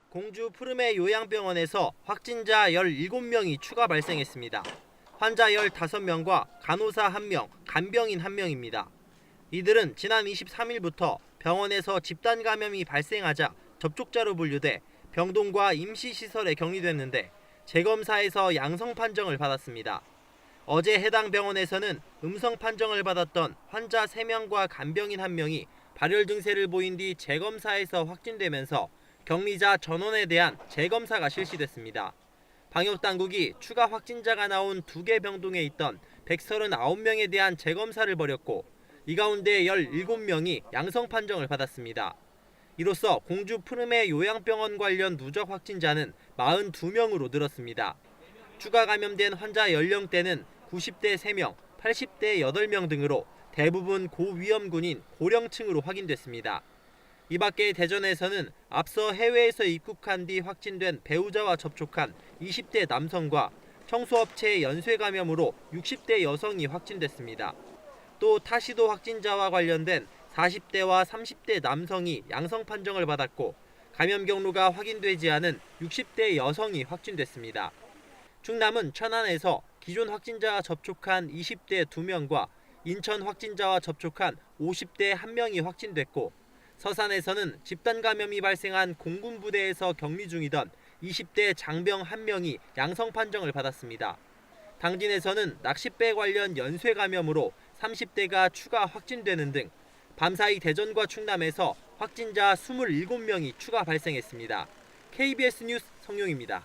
공주 푸르메 요양병원에서 확진자 17명이 추가 발생했습니다. 환자 15명과 간호사 1명, 간병인 1명입니다. 이들은 지난 23일부터 병원에서 집단 감염이 발생하자 접촉자로 분류돼 병동과 임시시설에 격리됐는데 재검사에서 양성 판정을 받았습니다. 어제 해당 병원에서는 음성 판정을 받았던 환자 3명과 간병인 1명이 발열 증세를 보인 뒤 재검사에서 확진되면서 격리자 전원에 대한 재검사가 실시됐습니다. 방역당국이 추가 확진자가 나온 2개 병동에 있던 139명에 대한 재검사를 벌였고 이 가운데 17명이 양성 판정을 받았습니다. 이로써 공주 푸르메 요양병원 관련 누적 확진자는 42명으로 늘었습니다. 추가 감염된 환자 연령대는 90대 3명, 80대 8명 등으로 대부분 고위험군인 고령층으로 확인됐습니다. 이 밖에 대전에서는 앞서 해외에서 입국한 뒤 확진된 배우자와 접촉한 20대 남성과 청소업체 연쇄 감염으로 60대 여성이 확진됐습니다. 또 타시도 확진자와 관련된 40대와 30대 남성이 양성 판정을 받았고 감염 경로가 확인되지 않은 60대 여성이 확진됐습니다. 충남은 천안에서 기존 확진자와 접촉한 20대 2명과 인천 확진자와 접촉한 50대 1명이 확진됐고 서산에서는 집단 감염이 발생한 공군부대에서 격리 중이던 20대 장병 1명이 양성 판정을 받았습니다. 당진에서는 낚싯배 관련 연쇄 감염으로 30대가 추가 확진되는 등 밤사이 대전과 충남에서 확진자 27명이 추가 발생했습니다. KBS 뉴스 성용입니다.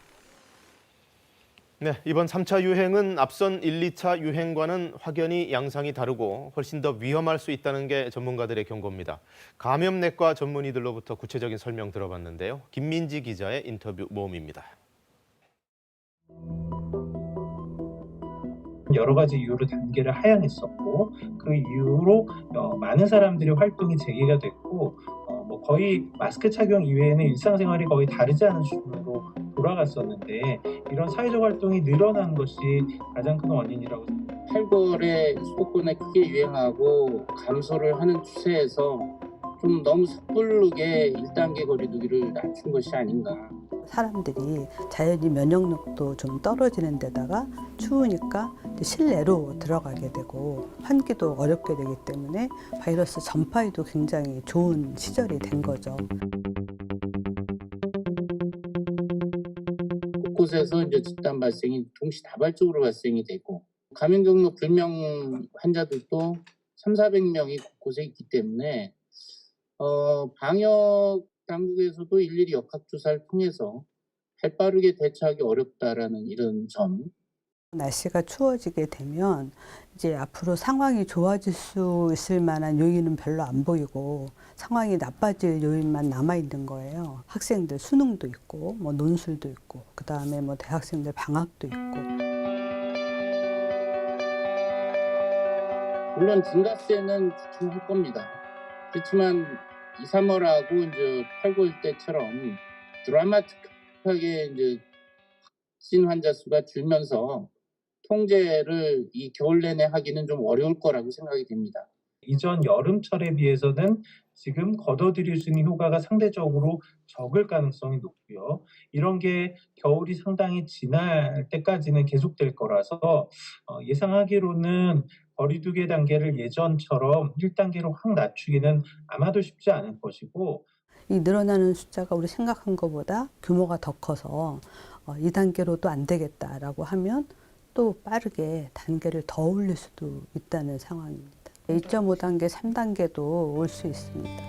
네, 이번 3차 유행은 앞선 1, 2차 유행과는 확연히 양상이 다르고 훨씬 더 위험할 수 있다는 게 전문가들의 경고입니다. 감염내과 전문의들로부터 구체적인 설명 들어봤는데요. 김민지 기자의 인터뷰 모음입니다. 여러 가지 이유로 단계를 하향했었고 그 이후로 많은 사람들의 활동이 재개가 됐고 거의 마스크 착용 이외에는 일상생활이 거의 다르지 않은 수준으로 돌아갔었는데 이런 사회적 활동이 늘어난 것이 가장 큰 원인이라고 생각합니다. 8월에 수도권에 크게 유행하고 감소를 하는 추세에서 좀 너무 섣부르게 1단계 거리두기를 낮춘 것이 아닌가. 사람들이 자연히 면역력도 좀 떨어지는 데다가 추우니까 실내로 들어가게 되고 환기도 어렵게 되기 때문에 바이러스 전파에도 굉장히 좋은 시절이 된 거죠. 곳곳에서 이제 집단 발생이 동시다발적으로 발생이 되고 감염 경로 불명 환자들도 300~400명이 곳곳에 있기 때문에 방역 당국에서도 일일이 역학조사를 통해서 발빠르게 대처하기 어렵다라는 이런 점. 날씨가 추워지게 되면 이제 앞으로 상황이 좋아질 수 있을 만한 요인은 별로 안 보이고 상황이 나빠질 요인만 남아 있는 거예요. 학생들 수능도 있고 뭐 논술도 있고 그다음에 뭐 대학생들 방학도 있고. 물론 증가세는 주춤할 겁니다. 그렇지만 2, 3월하고 이제 8, 9월 때처럼 드라마틱하게 이제 확진 환자 수가 줄면서 통제를 이 겨울 내내 하기는 좀 어려울 거라고 생각이 됩니다. 이전 여름철에 비해서는 지금 걷어들일 수 있는 효과가 상대적으로 적을 가능성이 높고요. 이런 게 겨울이 상당히 지날 때까지는 계속될 거라서 예상하기로는 거리두기 단계를 예전처럼 1단계로 확 낮추기는 아마도 쉽지 않을 것이고, 이 늘어나는 숫자가 우리 생각한 것보다 규모가 더 커서 2단계로도 안 되겠다라고 하면 또 빠르게 단계를 더 올릴 수도 있다는 상황입니다. 2.5단계, 3단계도 올 수 있습니다.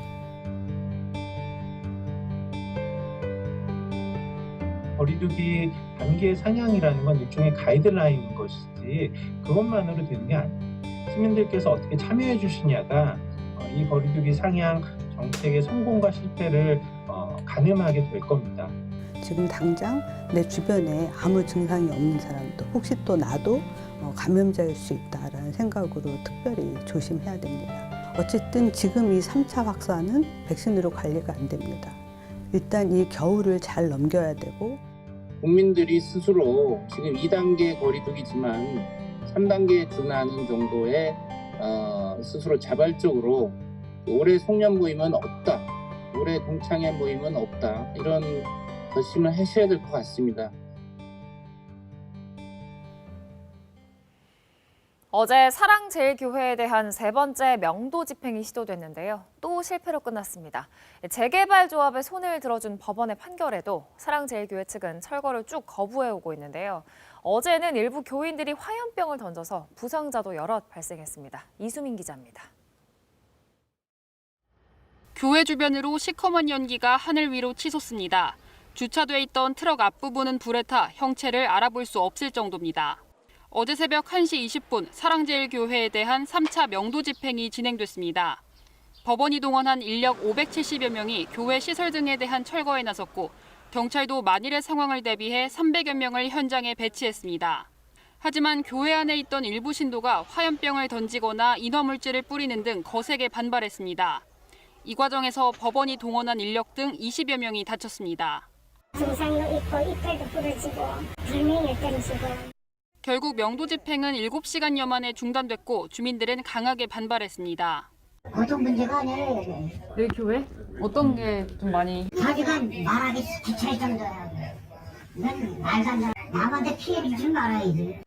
거리두기 단계 상향이라는 건 일종의 가이드라인인 것이지 그것만으로 되는 게 아니에요. 시민들께서 어떻게 참여해 주시냐가 이 거리두기 상향 정책의 성공과 실패를 가늠하게 될 겁니다. 지금 당장 내 주변에 아무 증상이 없는 사람도 혹시 또 나도 감염자일 수 있다라는 생각으로 특별히 조심해야 됩니다. 어쨌든 지금 이 3차 확산은 백신으로 관리가 안 됩니다. 일단 이 겨울을 잘 넘겨야 되고, 국민들이 스스로 지금 2단계 거리두기지만 3단계에 준하는 정도의 스스로 자발적으로 올해 송년 모임은 없다, 올해 동창회 모임은 없다, 이런 결심을 하셔야 될 것 같습니다. 어제 사랑제일교회에 대한 3번째 명도 집행이 시도됐는데요. 또 실패로 끝났습니다. 재개발조합의 손을 들어준 법원의 판결에도 사랑제일교회 측은 철거를 쭉 거부해오고 있는데요. 어제는 일부 교인들이 화염병을 던져서 부상자도 여럿 발생했습니다. 이수민 기자입니다. 교회 주변으로 시커먼 연기가 하늘 위로 치솟습니다. 주차돼 있던 트럭 앞부분은 불에 타 형체를 알아볼 수 없을 정도입니다. 어제 새벽 1시 20분 사랑제일교회에 대한 3차 명도 집행이 진행됐습니다. 법원이 동원한 인력 570여 명이 교회 시설 등에 대한 철거에 나섰고 경찰도 만일의 상황을 대비해 300여 명을 현장에 배치했습니다. 하지만 교회 안에 있던 일부 신도가 화염병을 던지거나 인화물질을 뿌리는 등 거세게 반발했습니다. 이 과정에서 법원이 동원한 인력 등 20여 명이 다쳤습니다. 증상도 있고 이빨도 부러지고 불명을 던지고. 결국 명도 집행은 7시간여 만에 중단됐고 주민들은 강하게 반발했습니다. 보통 문제가 아니에요. 내 교회? 어떤 게 좀 많이? 자기가 말하기 귀찮을 정도야. 넌 말도 안 돼. 남한테 피해를 주지 말아야지.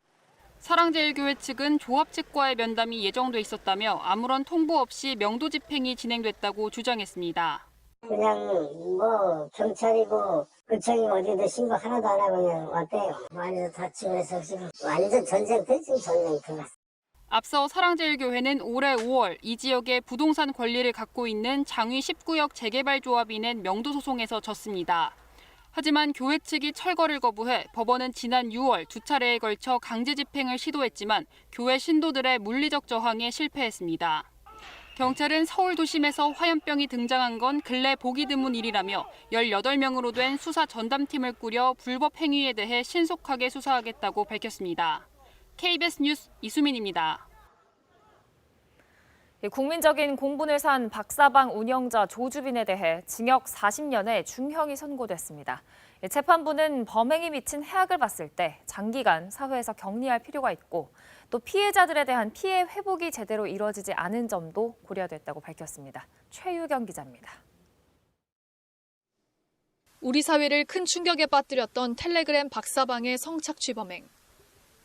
사랑제일교회 측은 조합 측과의 면담이 예정돼 있었다며 아무런 통보 없이 명도 집행이 진행됐다고 주장했습니다. 그냥 뭐 경찰이고 구청이 어디든 신고 하나도 안 하고 그냥 왔대요. 많이 다치고 해서 지금 완전 전쟁터 지금 전쟁터. 앞서 사랑제일교회는 올해 5월 이 지역의 부동산 권리를 갖고 있는 장위 19역 재개발조합이 낸 명도 소송에서 졌습니다. 하지만 교회 측이 철거를 거부해 법원은 지난 6월 2차례에 걸쳐 강제 집행을 시도했지만 교회 신도들의 물리적 저항에 실패했습니다. 경찰은 서울 도심에서 화염병이 등장한 건 근래 보기 드문 일이라며 18명으로 된 수사 전담팀을 꾸려 불법 행위에 대해 신속하게 수사하겠다고 밝혔습니다. KBS 뉴스 이수민입니다. 국민적인 공분을 산 박사방 운영자 조주빈에 대해 징역 40년의 중형이 선고됐습니다. 재판부는 범행이 미친 해악을 봤을 때 장기간 사회에서 격리할 필요가 있고 또 피해자들에 대한 피해 회복이 제대로 이루어지지 않은 점도 고려됐다고 밝혔습니다. 최유경 기자입니다. 우리 사회를 큰 충격에 빠뜨렸던 텔레그램 박사방의 성착취 범행.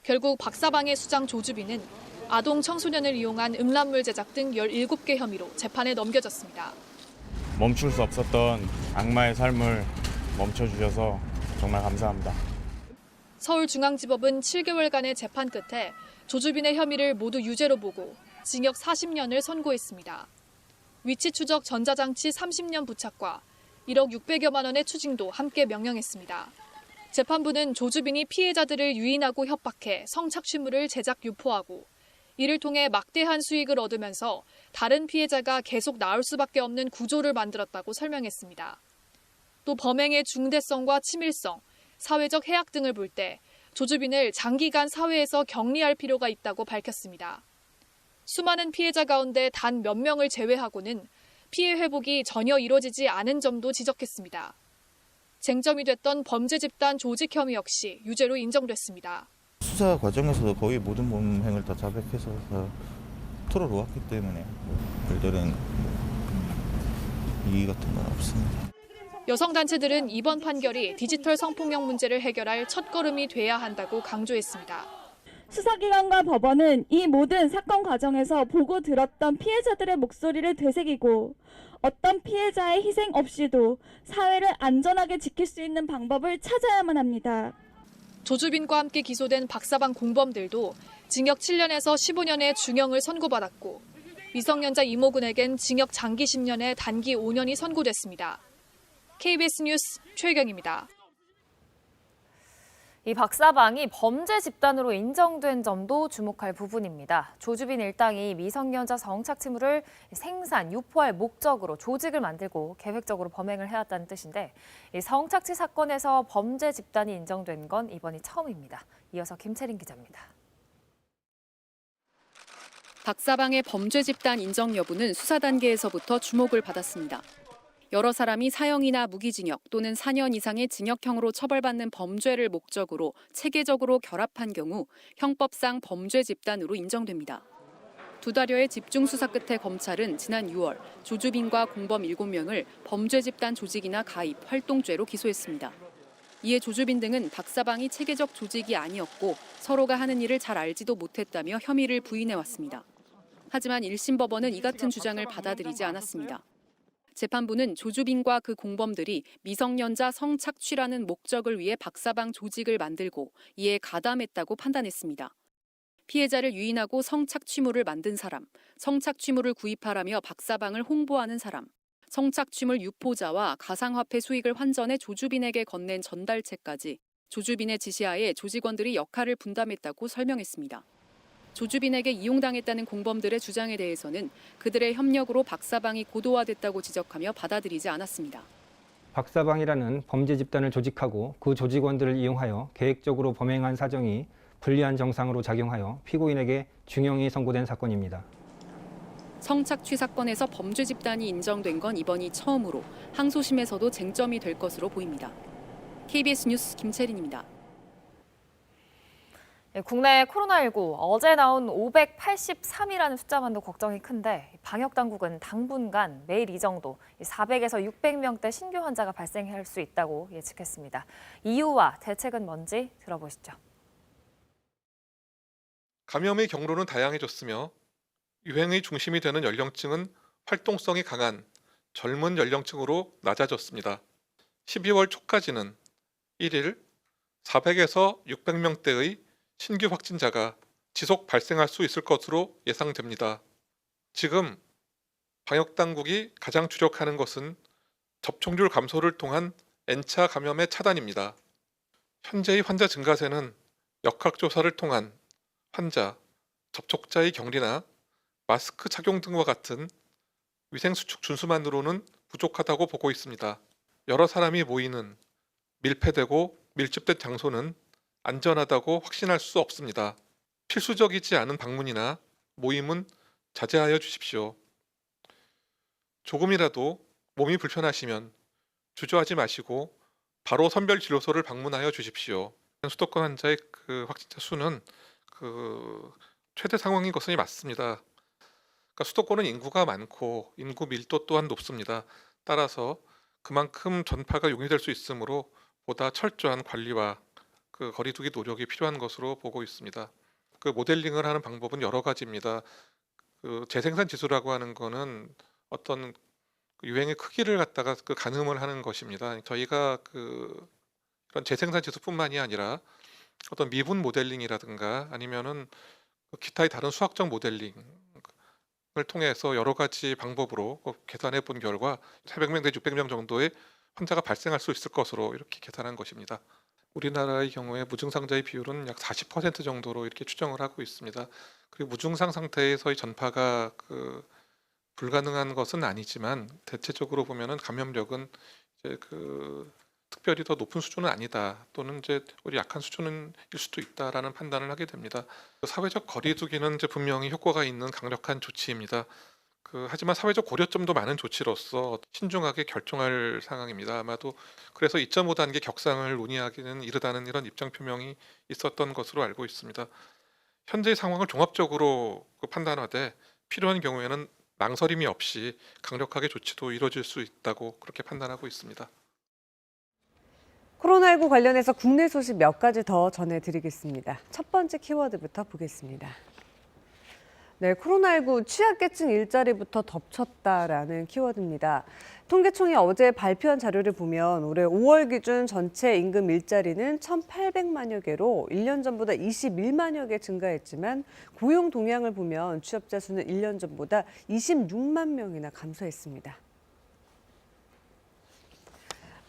결국 박사방의 수장 조주빈은 아동 청소년을 이용한 음란물 제작 등 17개 혐의로 재판에 넘겨졌습니다. 멈출 수 없었던 악마의 삶을 멈춰주셔서 정말 감사합니다. 서울중앙지법은 7개월간의 재판 끝에 조주빈의 혐의를 모두 유죄로 보고 징역 40년을 선고했습니다. 위치 추적 전자장치 30년 부착과 1억 600여만 원의 추징도 함께 명령했습니다. 재판부는 조주빈이 피해자들을 유인하고 협박해 성착취물을 제작 유포하고 이를 통해 막대한 수익을 얻으면서 다른 피해자가 계속 나올 수밖에 없는 구조를 만들었다고 설명했습니다. 또 범행의 중대성과 치밀성, 사회적 해악 등을 볼 때 조주빈을 장기간 사회에서 격리할 필요가 있다고 밝혔습니다. 수많은 피해자 가운데 단 몇 명을 제외하고는 피해 회복이 전혀 이뤄지지 않은 점도 지적했습니다. 쟁점이 됐던 범죄 집단 조직 혐의 역시 유죄로 인정됐습니다. 수사 과정에서 거의 모든 범행을 다 자백해서 다 털어놓았기 때문에 별다른 이의 같은 건 없습니다. 여성단체들은 이번 판결이 디지털 성폭력 문제를 해결할 첫걸음이 돼야 한다고 강조했습니다. 수사기관과 법원은 이 모든 사건 과정에서 보고 들었던 피해자들의 목소리를 되새기고 어떤 피해자의 희생 없이도 사회를 안전하게 지킬 수 있는 방법을 찾아야만 합니다. 조주빈과 함께 기소된 박사방 공범들도 징역 7년에서 15년의 중형을 선고받았고 미성년자 이모군에겐 징역 장기 10년에 단기 5년이 선고됐습니다. KBS 뉴스 최경입니다. 이 박사방이 범죄 집단으로 인정된 점도 주목할 부분입니다. 조주빈 일당이 미성년자 성착취물을 생산, 유포할 목적으로 조직을 만들고 계획적으로 범행을 해왔다는 뜻인데 이 성착취 사건에서 범죄 집단이 인정된 건 이번이 처음입니다. 이어서 김채린 기자입니다. 박사방의 범죄 집단 인정 여부는 수사 단계에서부터 주목을 받았습니다. 여러 사람이 사형이나 무기징역 또는 4년 이상의 징역형으로 처벌받는 범죄를 목적으로 체계적으로 결합한 경우 형법상 범죄 집단으로 인정됩니다. 2달여의 집중 수사 끝에 검찰은 지난 6월 조주빈과 공범 7명을 범죄 집단 조직이나 가입, 활동죄로 기소했습니다. 이에 조주빈 등은 박사방이 체계적 조직이 아니었고 서로가 하는 일을 잘 알지도 못했다며 혐의를 부인해왔습니다. 하지만 1심 법원은 이 같은 주장을 받아들이지 않았습니다. 재판부는 조주빈과 그 공범들이 미성년자 성착취라는 목적을 위해 박사방 조직을 만들고 이에 가담했다고 판단했습니다. 피해자를 유인하고 성착취물을 만든 사람, 성착취물을 구입하라며 박사방을 홍보하는 사람, 성착취물 유포자와 가상화폐 수익을 환전해 조주빈에게 건넨 전달체까지 조주빈의 지시하에 조직원들이 역할을 분담했다고 설명했습니다. 조주빈에게 이용당했다는 공범들의 주장에 대해서는 그들의 협력으로 박사방이 고도화됐다고 지적하며 받아들이지 않았습니다. 박사방이라는 범죄 집단을 조직하고 그 조직원들을 이용하여 계획적으로 범행한 사정이 불리한 정상으로 작용하여 피고인에게 중형이 선고된 사건입니다. 성착취 사건에서 범죄 집단이 인정된 건 이번이 처음으로 항소심에서도 쟁점이 될 것으로 보입니다. KBS 뉴스 김채린입니다. 국내 코로나19 어제 나온 583이라는 숫자만도 걱정이 큰데 방역당국은 당분간 매일 이 정도 400에서 600명대 신규 환자가 발생할 수 있다고 예측했습니다. 이유와 대책은 뭔지 들어보시죠. 감염의 경로는 다양해졌으며 유행의 중심이 되는 연령층은 활동성이 강한 젊은 연령층으로 낮아졌습니다. 12월 초까지는 1일 400에서 600명대의 신규 확진자가 지속 발생할 수 있을 것으로 예상됩니다. 지금 방역당국이 가장 주력하는 것은 접촉률 감소를 통한 N차 감염의 차단입니다. 현재의 환자 증가세는 역학조사를 통한 환자, 접촉자의 격리나 마스크 착용 등과 같은 위생수칙 준수만으로는 부족하다고 보고 있습니다. 여러 사람이 모이는 밀폐되고 밀집된 장소는 안전하다고 확신할 수 없습니다. 필수적이지 않은 방문이나 모임은 자제하여 주십시오. 조금이라도 몸이 불편하시면 주저하지 마시고 바로 선별진료소를 방문하여 주십시오. 수도권 환자의 확진자 수는 최대 상황인 것은 맞습니다. 그러니까 수도권은 인구가 많고 인구 밀도 또한 높습니다. 따라서 그만큼 전파가 용이될 수 있으므로 보다 철저한 관리와 거리두기 노력이 필요한 것으로 보고 있습니다. 모델링을 하는 방법은 여러 가지입니다. 재생산 지수라고 하는 거는 어떤 유행의 크기를 갖다가 가늠을 하는 것입니다. 저희가 이런 재생산 지수뿐만이 아니라 어떤 미분 모델링이라든가 아니면은 기타의 다른 수학적 모델링을 통해서 여러 가지 방법으로 계산해 본 결과 400명 내지 600명 정도의 환자가 발생할 수 있을 것으로 이렇게 계산한 것입니다. 우리나라의 경우에 무증상자의 비율은 약 40% 정도로 이렇게 추정을 하고 있습니다. 그리고 무증상 상태에서의 전파가 불가능한 것은 아니지만 대체적으로 보면은 감염력은 이제 특별히 더 높은 수준은 아니다 또는 이제 오히려 약한 수준일 수도 있다라는 판단을 하게 됩니다. 사회적 거리두기는 이제 분명히 효과가 있는 강력한 조치입니다. 하지만 사회적 고려점도 많은 조치로서 신중하게 결정할 상황입니다. 아마도 그래서 2.5단계 격상을 논의하기는 이르다는 이런 입장 표명이 있었던 것으로 알고 있습니다. 현재 상황을 종합적으로 판단하되 필요한 경우에는 망설임이 없이 강력하게 조치도 이뤄질 수 있다고 그렇게 판단하고 있습니다. 코로나19 관련해서 국내 소식 몇 가지 더 전해드리겠습니다. 첫 번째 키워드부터 보겠습니다. 네, 코로나19 취약계층 일자리부터 덮쳤다라는 키워드입니다. 통계청이 어제 발표한 자료를 보면 올해 5월 기준 전체 임금 일자리는 1,800만여 개로 1년 전보다 21만여 개 증가했지만 고용 동향을 보면 취업자 수는 1년 전보다 26만 명이나 감소했습니다.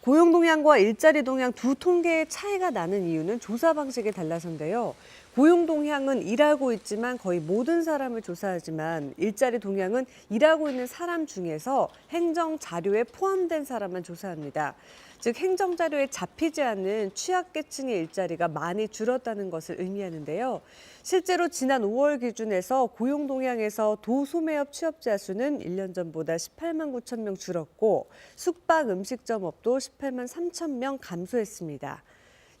고용 동향과 일자리 동향 두 통계의 차이가 나는 이유는 조사 방식이 달라서인데요. 고용 동향은 일하고 있지만 거의 모든 사람을 조사하지만 일자리 동향은 일하고 있는 사람 중에서 행정 자료에 포함된 사람만 조사합니다. 즉 행정 자료에 잡히지 않는 취약계층의 일자리가 많이 줄었다는 것을 의미하는데요. 실제로 지난 5월 기준에서 고용 동향에서 도소매업 취업자 수는 1년 전보다 18만 9천 명 줄었고 숙박 음식점업도 18만 3천 명 감소했습니다.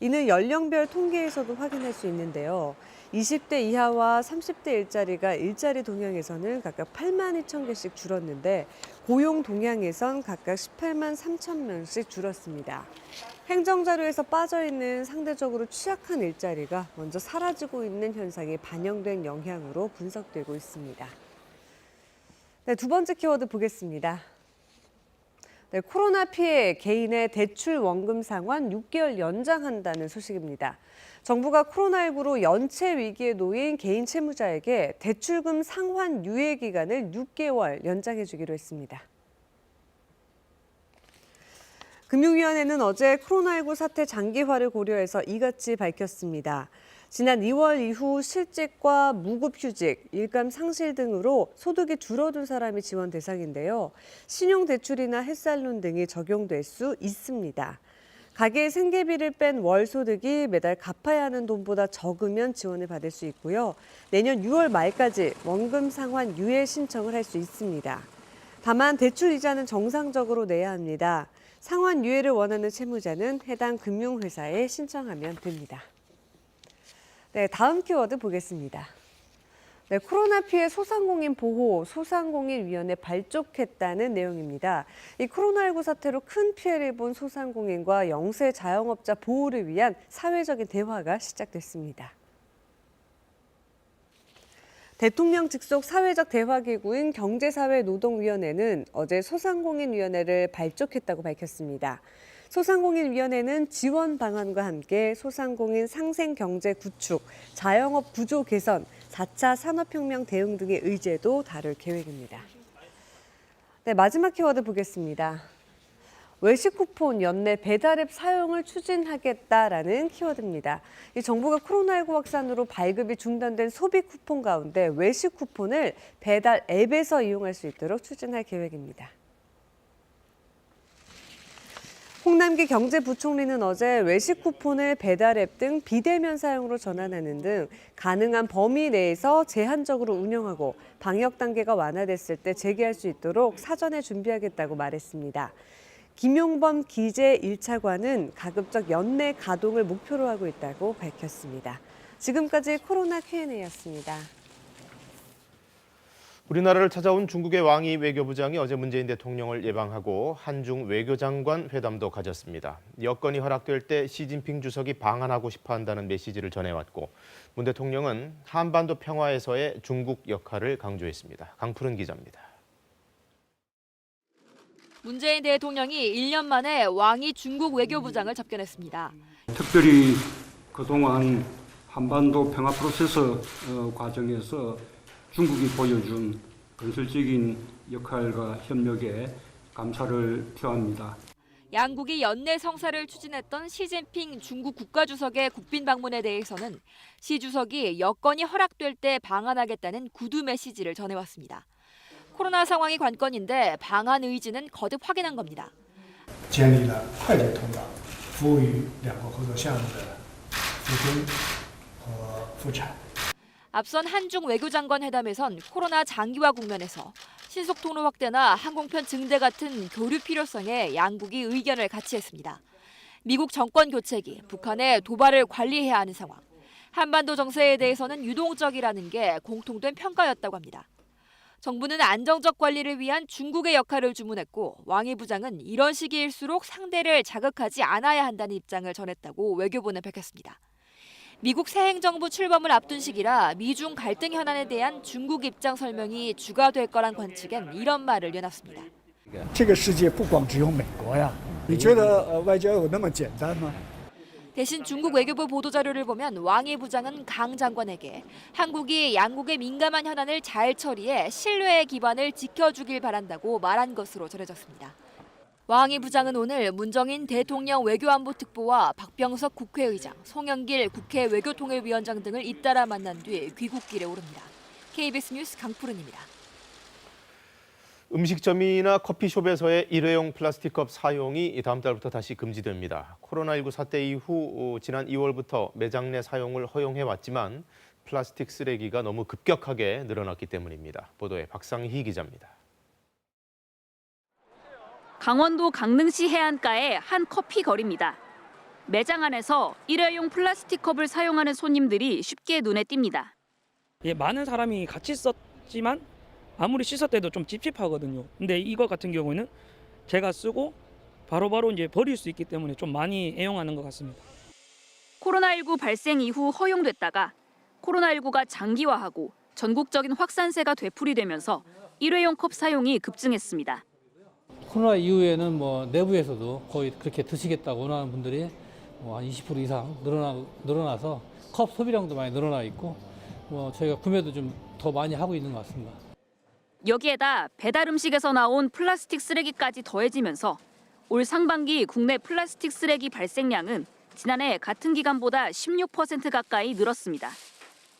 이는 연령별 통계에서도 확인할 수 있는데요. 20대 이하와 30대 일자리가 일자리 동향에서는 각각 8만 2천 개씩 줄었는데 고용 동향에선 각각 18만 3천 명씩 줄었습니다. 행정자료에서 빠져있는 상대적으로 취약한 일자리가 먼저 사라지고 있는 현상이 반영된 영향으로 분석되고 있습니다. 네, 두 번째 키워드 보겠습니다. 네, 코로나 피해 개인의 대출 원금 상환 6개월 연장한다는 소식입니다. 정부가 코로나19로 연체 위기에 놓인 개인 채무자에게 대출금 상환 유예 기간을 6개월 연장해 주기로 했습니다. 금융위원회는 어제 코로나19 사태 장기화를 고려해서 이같이 밝혔습니다. 지난 2월 이후 실직과 무급휴직, 일감 상실 등으로 소득이 줄어든 사람이 지원 대상인데요. 신용대출이나 햇살론 등이 적용될 수 있습니다. 가계의 생계비를 뺀 월 소득이 매달 갚아야 하는 돈보다 적으면 지원을 받을 수 있고요. 내년 6월 말까지 원금 상환 유예 신청을 할 수 있습니다. 다만 대출 이자는 정상적으로 내야 합니다. 상환 유예를 원하는 채무자는 해당 금융회사에 신청하면 됩니다. 네, 다음 키워드 보겠습니다. 네, 코로나 피해 소상공인 보호 소상공인위원회 발족했다는 내용입니다. 이 코로나19 사태로 큰 피해를 본 소상공인과 영세 자영업자 보호를 위한 사회적인 대화가 시작됐습니다. 대통령 직속 사회적 대화기구인 경제사회노동위원회는 어제 소상공인위원회를 발족했다고 밝혔습니다. 소상공인위원회는 지원 방안과 함께 소상공인 상생경제 구축, 자영업 구조 개선, 4차 산업혁명 대응 등의 의제도 다룰 계획입니다. 네, 마지막 키워드 보겠습니다. 외식 쿠폰 연내 배달앱 사용을 추진하겠다라는 키워드입니다. 이 정부가 코로나19 확산으로 발급이 중단된 소비 쿠폰 가운데 외식 쿠폰을 배달 앱에서 이용할 수 있도록 추진할 계획입니다. 홍남기 경제부총리는 어제 외식 쿠폰을 배달앱 등 비대면 사용으로 전환하는 등 가능한 범위 내에서 제한적으로 운영하고 방역 단계가 완화됐을 때 재개할 수 있도록 사전에 준비하겠다고 말했습니다. 김용범 기재 1차관은 가급적 연내 가동을 목표로 하고 있다고 밝혔습니다. 지금까지 코로나 Q&A였습니다. 우리나라를 찾아온 중국의 왕이 외교부장이 어제 문재인 대통령을 예방하고 한중 외교장관 회담도 가졌습니다. 여건이 허락될 때 시진핑 주석이 방한하고 싶어 한다는 메시지를 전해왔고 문 대통령은 한반도 평화에서의 중국 역할을 강조했습니다. 강푸른 기자입니다. 문재인 대통령이 1년 만에 왕이 중국 외교부장을 접견했습니다. 특별히 그동안 한반도 평화 프로세스 과정에서 중국이 보여준 건설적인 역할과 협력에 감사를 표합니다. 양국이 연내 성사를 추진했던 시진핑 중국 국가주석의 국빈 방문에 대해서는 시 주석이 여건이 허락될 때 방한하겠다는 구두 메시지를 전해왔습니다. 코로나 상황이 관건인데 방한 의지는 거듭 확인한 겁니다. 建立了快捷通道，服务于两国合作项目的复工和复产。 앞선 한중 외교장관 회담에선 코로나 장기화 국면에서 신속 통로 확대나 항공편 증대 같은 교류 필요성에 양국이 의견을 같이 했습니다. 미국 정권 교체기, 북한의 도발을 관리해야 하는 상황. 한반도 정세에 대해서는 유동적이라는 게 공통된 평가였다고 합니다. 정부는 안정적 관리를 위한 중국의 역할을 주문했고 왕이 부장은 이런 시기일수록 상대를 자극하지 않아야 한다는 입장을 전했다고 외교부는 밝혔습니다. 미국 새 행정부 출범을 앞둔 시기라 미중 갈등 현안에 대한 중국 입장 설명이 주가 될 거란 관측엔 이런 말을 내놨습니다. 这个世界不光只有美国呀，你觉得外交有那么简单吗？ 대신 중국 외교부 보도자료를 보면 왕이 부장은 강 장관에게 한국이 양국의 민감한 현안을 잘 처리해 신뢰의 기반을 지켜주길 바란다고 말한 것으로 전해졌습니다. 왕이 부장은 오늘 문정인 대통령 외교안보특보와 박병석 국회의장, 송영길 국회 외교통일위원장 등을 잇따라 만난 뒤 귀국길에 오릅니다. KBS 뉴스 강푸른입니다. 음식점이나 커피숍에서의 일회용 플라스틱컵 사용이 다음 달부터 다시 금지됩니다. 코로나19 사태 이후 지난 2월부터 매장 내 사용을 허용해왔지만 플라스틱 쓰레기가 너무 급격하게 늘어났기 때문입니다. 보도에 박상희 기자입니다. 강원도 강릉시 해안가의 한 커피 거리입니다. 매장 안에서 일회용 플라스틱 컵을 사용하는 손님들이 쉽게 눈에 띕니다. 예, 많은 사람이 같이 썼지만 아무리 씻었대도 좀 찝찝하거든요. 근데 이거 같은 경우는 제가 쓰고 바로바로 이제 버릴 수 있기 때문에 좀 많이 애용하는 것 같습니다. 코로나19 발생 이후 허용됐다가 코로나19가 장기화하고 전국적인 확산세가 되풀이되면서 일회용 컵 사용이 급증했습니다. 코로나 이후에는 내부에서도 거의 그렇게 드시겠다고 원하는 분들이 한 20% 이상 늘어나서 컵 소비량도 많이 늘어나 있고 저희가 구매도 좀 더 많이 하고 있는 것 같습니다. 여기에다 배달 음식에서 나온 플라스틱 쓰레기까지 더해지면서 올 상반기 국내 플라스틱 쓰레기 발생량은 지난해 같은 기간보다 16% 가까이 늘었습니다.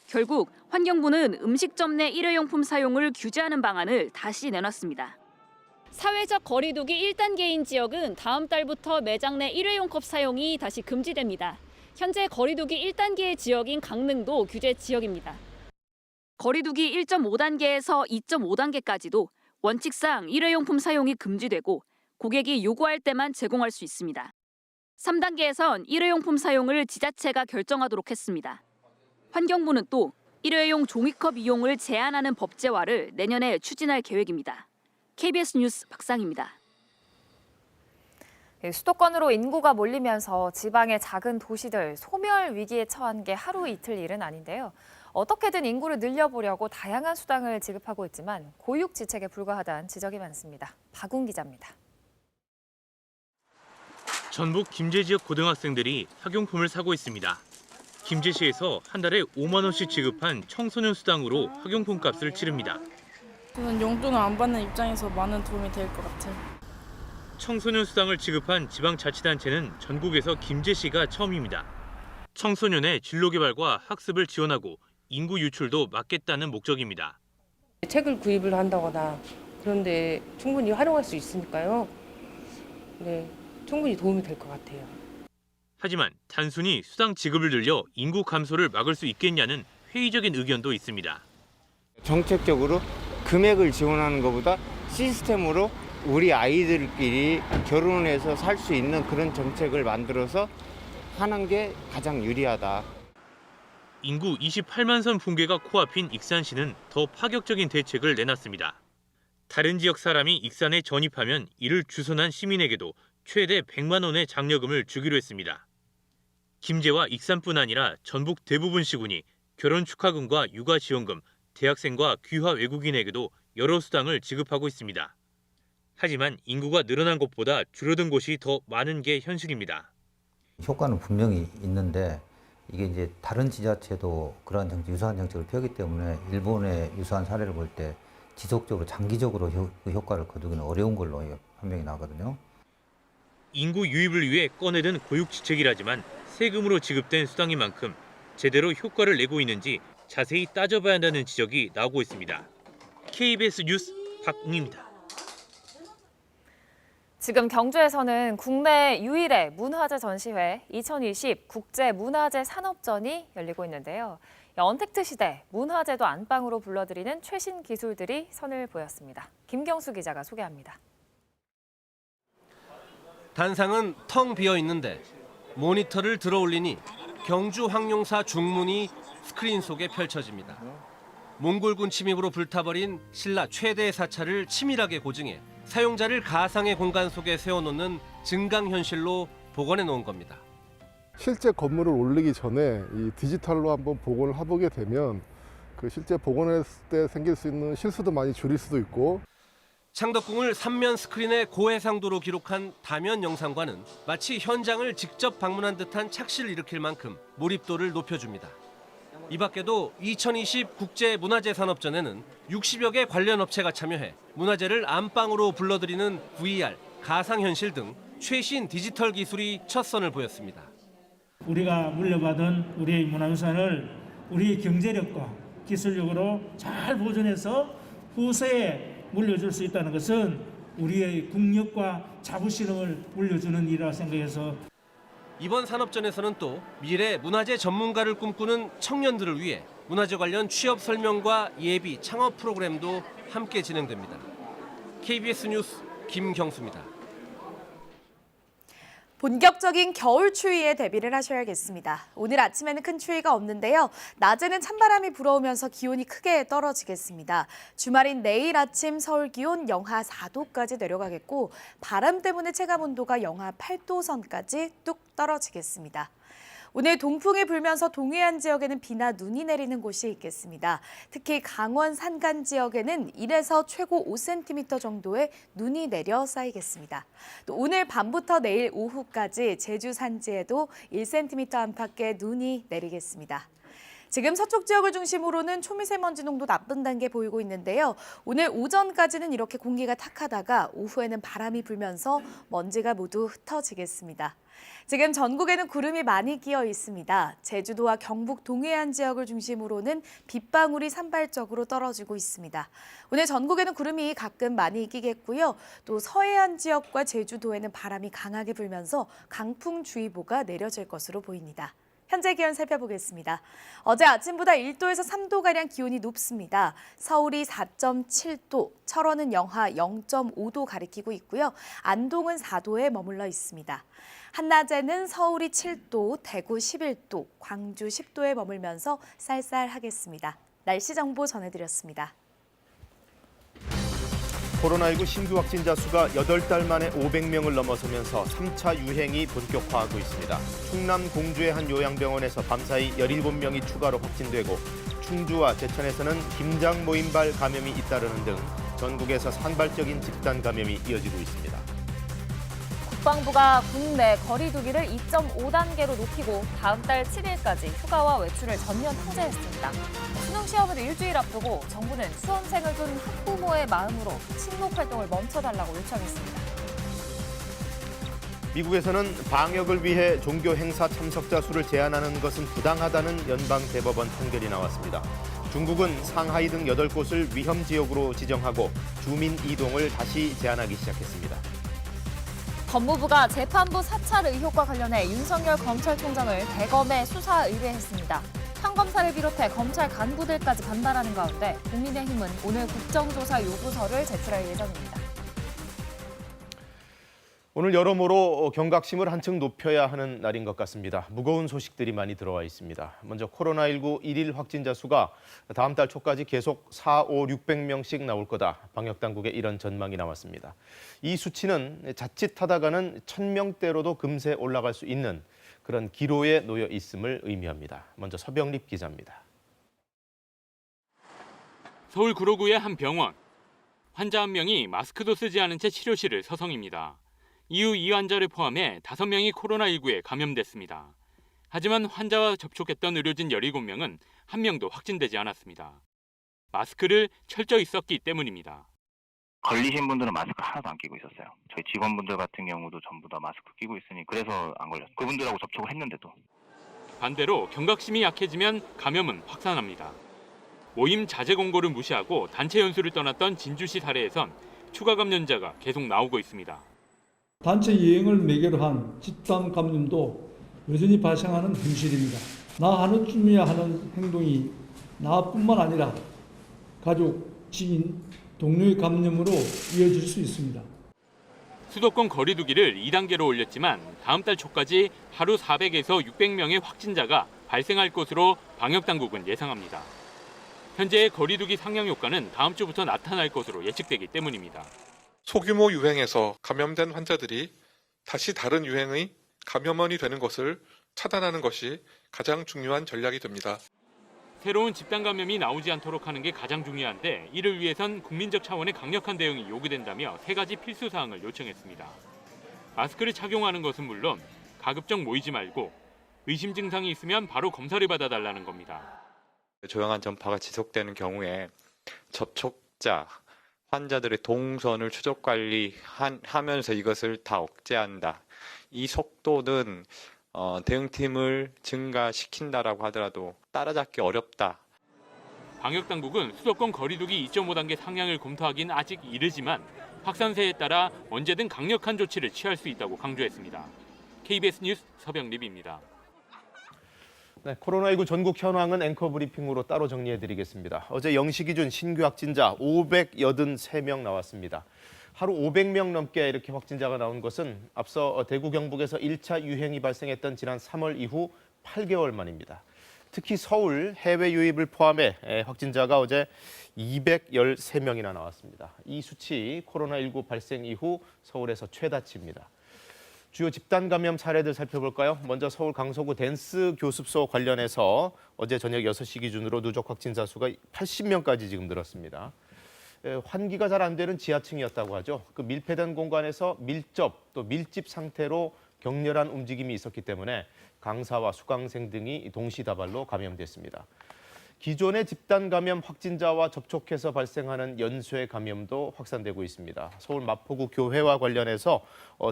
결국 환경부는 음식점 내 일회용품 사용을 규제하는 방안을 다시 내놨습니다. 사회적 거리두기 1단계인 지역은 다음 달부터 매장 내 일회용 컵 사용이 다시 금지됩니다. 현재 거리두기 1단계의 지역인 강릉도 규제 지역입니다. 거리두기 1.5단계에서 2.5단계까지도 원칙상 일회용품 사용이 금지되고 고객이 요구할 때만 제공할 수 있습니다. 3단계에선 일회용품 사용을 지자체가 결정하도록 했습니다. 환경부는 또 일회용 종이컵 이용을 제한하는 법제화를 내년에 추진할 계획입니다. KBS 뉴스 박상희입니다. 수도권으로 인구가 몰리면서 지방의 작은 도시들 소멸 위기에 처한 게 하루 이틀 일은 아닌데요. 어떻게든 인구를 늘려보려고 다양한 수당을 지급하고 있지만 고육지책에 불과하다는 지적이 많습니다. 박웅 기자입니다. 전북 김제 지역 고등학생들이 학용품을 사고 있습니다. 김제시에서 한 달에 5만 원씩 지급한 청소년 수당으로 학용품 값을 치릅니다. 저는 용돈을 안 받는 입장에서 많은 도움이 될 것 같아요. 청소년 수당을 지급한 지방자치단체는 전국에서 김제시가 처음입니다. 청소년의 진로 개발과 학습을 지원하고 인구 유출도 막겠다는 목적입니다. 책을 구입을 한다거나 그런데 충분히 활용할 수 있으니까요. 네, 충분히 도움이 될 것 같아요. 하지만 단순히 수당 지급을 늘려 인구 감소를 막을 수 있겠냐는 회의적인 의견도 있습니다. 정책적으로 금액을 지원하는 것보다 시스템으로 우리 아이들끼리 결혼해서 살 수 있는 그런 정책을 만들어서 하는 게 가장 유리하다. 인구 28만 선 붕괴가 코앞인 익산시는 더 파격적인 대책을 내놨습니다. 다른 지역 사람이 익산에 전입하면 이를 주선한 시민에게도 최대 100만 원의 장려금을 주기로 했습니다. 김제와 익산뿐 아니라 전북 대부분 시군이 결혼 축하금과 육아 지원금, 대학생과 귀화 외국인에게도 여러 수당을 지급하고 있습니다. 하지만 인구가 늘어난 것보다 줄어든 곳이 더 많은 게 현실입니다. 효과는 분명히 있는데 이게 이제 다른 지자체도 그러한 정책, 유사한 정책을 펴기 때문에 일본의 유사한 사례를 볼 때 지속적으로 장기적으로 그 효과를 거두기는 어려운 걸로 판명이 나거든요. 인구 유입을 위해 꺼내든 고육지책이라지만 세금으로 지급된 수당인 만큼 제대로 효과를 내고 있는지 자세히 따져봐야 한다는 지적이 나오고 있습니다. KBS 뉴스 박웅입니다. 지금 경주에서는 국내 유일의 문화재 전시회 2020 국제문화재 산업전이 열리고 있는데요. 언택트 시대, 문화재도 안방으로 불러들이는 최신 기술들이 선을 보였습니다. 김경수 기자가 소개합니다. 단상은 텅 비어 있는데 모니터를 들어 올리니 경주 황룡사 중문이 스크린 속에 펼쳐집니다. 몽골군 침입으로 불타버린 신라 최대의 사찰을 치밀하게 고증해 사용자를 가상의 공간 속에 세워놓는 증강현실로 복원해 놓은 겁니다. 실제 건물을 올리기 전에 이 디지털로 한번 복원을 해보게 되면 그 실제 복원했을 때 생길 수 있는 실수도 많이 줄일 수도 있고, 창덕궁을 3면 스크린의 고해상도로 기록한 다면 영상과는 마치 현장을 직접 방문한 듯한 착시를 일으킬 만큼 몰입도를 높여줍니다. 이 밖에도 2020 국제문화재산업전에는 60여 개 관련 업체가 참여해 문화재를 안방으로 불러들이는 VR, 가상현실 등 최신 디지털 기술이 첫 선을 보였습니다. 우리가 물려받은 우리의 문화유산을 우리의 경제력과 기술력으로 잘 보존해서 후세에 물려줄 수 있다는 것은 우리의 국력과 자부심을 물려주는 일이라 생각해서 이번 산업전에서는 또 미래 문화재 전문가를 꿈꾸는 청년들을 위해 문화재 관련 취업 설명과 예비 창업 프로그램도 함께 진행됩니다. KBS 뉴스 김경수입니다. 본격적인 겨울 추위에 대비를 하셔야겠습니다. 오늘 아침에는 큰 추위가 없는데요. 낮에는 찬바람이 불어오면서 기온이 크게 떨어지겠습니다. 주말인 내일 아침 서울 기온 영하 4도까지 내려가겠고, 바람 때문에 체감온도가 영하 8도 선까지 뚝 떨어지겠습니다. 오늘 동풍이 불면서 동해안 지역에는 비나 눈이 내리는 곳이 있겠습니다. 특히 강원 산간 지역에는 1에서 최고 5cm 정도의 눈이 내려 쌓이겠습니다. 또 오늘 밤부터 내일 오후까지 제주 산지에도 1cm 안팎의 눈이 내리겠습니다. 지금 서쪽 지역을 중심으로는 초미세먼지 농도 나쁜 단계 보이고 있는데요. 오늘 오전까지는 이렇게 공기가 탁하다가 오후에는 바람이 불면서 먼지가 모두 흩어지겠습니다. 지금 전국에는 구름이 많이 끼어 있습니다. 제주도와 경북 동해안 지역을 중심으로는 빗방울이 산발적으로 떨어지고 있습니다. 오늘 전국에는 구름이 가끔 많이 끼겠고요. 또 서해안 지역과 제주도에는 바람이 강하게 불면서 강풍주의보가 내려질 것으로 보입니다. 현재 기온 살펴보겠습니다. 어제 아침보다 1도에서 3도가량 기온이 높습니다. 서울이 4.7도, 철원은 영하 0.5도 가리키고 있고요. 안동은 4도에 머물러 있습니다. 한낮에는 서울이 7도, 대구 11도, 광주 10도에 머물면서 쌀쌀하겠습니다. 날씨 정보 전해드렸습니다. 코로나19 신규 확진자 수가 8달 만에 500명을 넘어서면서 3차 유행이 본격화하고 있습니다. 충남 공주의 한 요양병원에서 밤사이 17명이 추가로 확진되고, 충주와 제천에서는 김장 모임발 감염이 잇따르는 등 전국에서 산발적인 집단 감염이 이어지고 있습니다. 국방부가 국내 거리 두기를 2.5단계로 높이고 다음 달 7일까지 휴가와 외출을 전면 통제했습니다. 수능 시험을 일주일 앞두고 정부는 수험생을 둔 학부모의 마음으로 친목 활동을 멈춰달라고 요청했습니다. 미국에서는 방역을 위해 종교 행사 참석자 수를 제한하는 것은 부당하다는 연방 대법원 판결이 나왔습니다. 중국은 상하이 등 8곳을 위험 지역으로 지정하고 주민 이동을 다시 제한하기 시작했습니다. 법무부가 재판부 사찰 의혹과 관련해 윤석열 검찰총장을 대검에 수사 의뢰했습니다. 판검사를 비롯해 검찰 간부들까지 반발하는 가운데 국민의힘은 오늘 국정조사 요구서를 제출할 예정입니다. 오늘 여러모로 경각심을 한층 높여야 하는 날인 것 같습니다. 무거운 소식들이 많이 들어와 있습니다. 먼저 코로나19 일일 확진자 수가 다음 달 초까지 계속 4, 5, 600명씩 나올 거다. 방역당국의 이런 전망이 나왔습니다. 이 수치는 자칫하다가는 1000명대로도 금세 올라갈 수 있는 그런 기로에 놓여 있음을 의미합니다. 먼저 서병립 기자입니다. 서울 구로구의 한 병원. 환자 한 명이 마스크도 쓰지 않은 채 치료실을 서성입니다. 이후 이 환자를 포함해 5명이 코로나19에 감염됐습니다. 하지만 환자와 접촉했던 의료진 17명은 한 명도 확진되지 않았습니다. 마스크를 철저히 썼기 때문입니다. 걸리신 분들은 마스크 하나도 안 끼고 있었어요. 저희 직원분들 같은 경우도 전부 다 마스크 끼고 있으니 그래서 안 걸렸어요. 그분들하고 접촉을 했는데도. 반대로 경각심이 약해지면 감염은 확산합니다. 모임 자제 공고를 무시하고 단체 연수를 떠났던 진주시 사례에선 추가 감염자가 계속 나오고 있습니다. 단체 여행을 매개로 한 집단 감염도 여전히 발생하는 현실입니다. 나 하나쯤이야 하는 행동이 나뿐만 아니라 가족, 지인, 동료의 감염으로 이어질 수 있습니다. 수도권 거리두기를 2단계로 올렸지만 다음 달 초까지 하루 400에서 600명의 확진자가 발생할 것으로 방역당국은 예상합니다. 현재의 거리두기 상향 효과는 다음 주부터 나타날 것으로 예측되기 때문입니다. 소규모 유행에서 감염된 환자들이 다시 다른 유행의 감염원이 되는 것을 차단하는 것이 가장 중요한 전략이 됩니다. 새로운 집단 감염이 나오지 않도록 하는 게 가장 중요한데 이를 위해선 국민적 차원의 강력한 대응이 요구된다며 3가지 필수 사항을 요청했습니다. 마스크를 착용하는 것은 물론 가급적 모이지 말고 의심 증상이 있으면 바로 검사를 받아달라는 겁니다. 조용한 전파가 지속되는 경우에 접촉자, 환자들의 동선을 추적 관리하면서 이것을 다 억제한다. 이 속도는 대응팀을 증가시킨다라고 하더라도 따라잡기 어렵다. 방역당국은 수도권 거리두기 2.5단계 상향을 검토하기는 아직 이르지만 확산세에 따라 언제든 강력한 조치를 취할 수 있다고 강조했습니다. KBS 뉴스 서병립입니다. 네, 코로나19 전국 현황은 앵커 브리핑으로 따로 정리해드리겠습니다. 어제 0시 기준 신규 확진자 583명 나왔습니다. 하루 500명 넘게 이렇게 확진자가 나온 것은 앞서 대구 경북에서 1차 유행이 발생했던 지난 3월 이후 8개월 만입니다. 특히 서울 해외 유입을 포함해 확진자가 어제 213명이나 나왔습니다. 이 수치 코로나19 발생 이후 서울에서 최다치입니다. 주요 집단 감염 사례들 살펴볼까요? 먼저 서울 강서구 댄스 교습소 관련해서 어제 저녁 6시 기준으로 누적 확진자 수가 80명까지 지금 늘었습니다. 환기가 잘 안 되는 지하층이었다고 하죠. 그 밀폐된 공간에서 밀접 또 밀집 상태로 격렬한 움직임이 있었기 때문에 강사와 수강생 등이 동시다발로 감염됐습니다. 기존의 집단 감염 확진자와 접촉해서 발생하는 연쇄 감염도 확산되고 있습니다. 서울 마포구 교회와 관련해서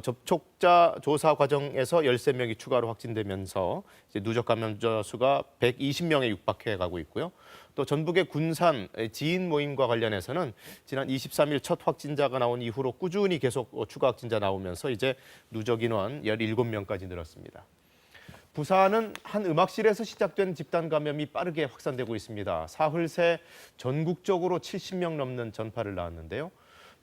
접촉자 조사 과정에서 13명이 추가로 확진되면서 이제 누적 감염자 수가 120명에 육박해 가고 있고요. 또 전북의 군산 지인 모임과 관련해서는 지난 23일 첫 확진자가 나온 이후로 꾸준히 계속 추가 확진자 나오면서 이제 누적 인원 17명까지 늘었습니다. 부산은 한 음악실에서 시작된 집단 감염이 빠르게 확산되고 있습니다. 사흘 새 전국적으로 70명 넘는 전파를 낳았는데요.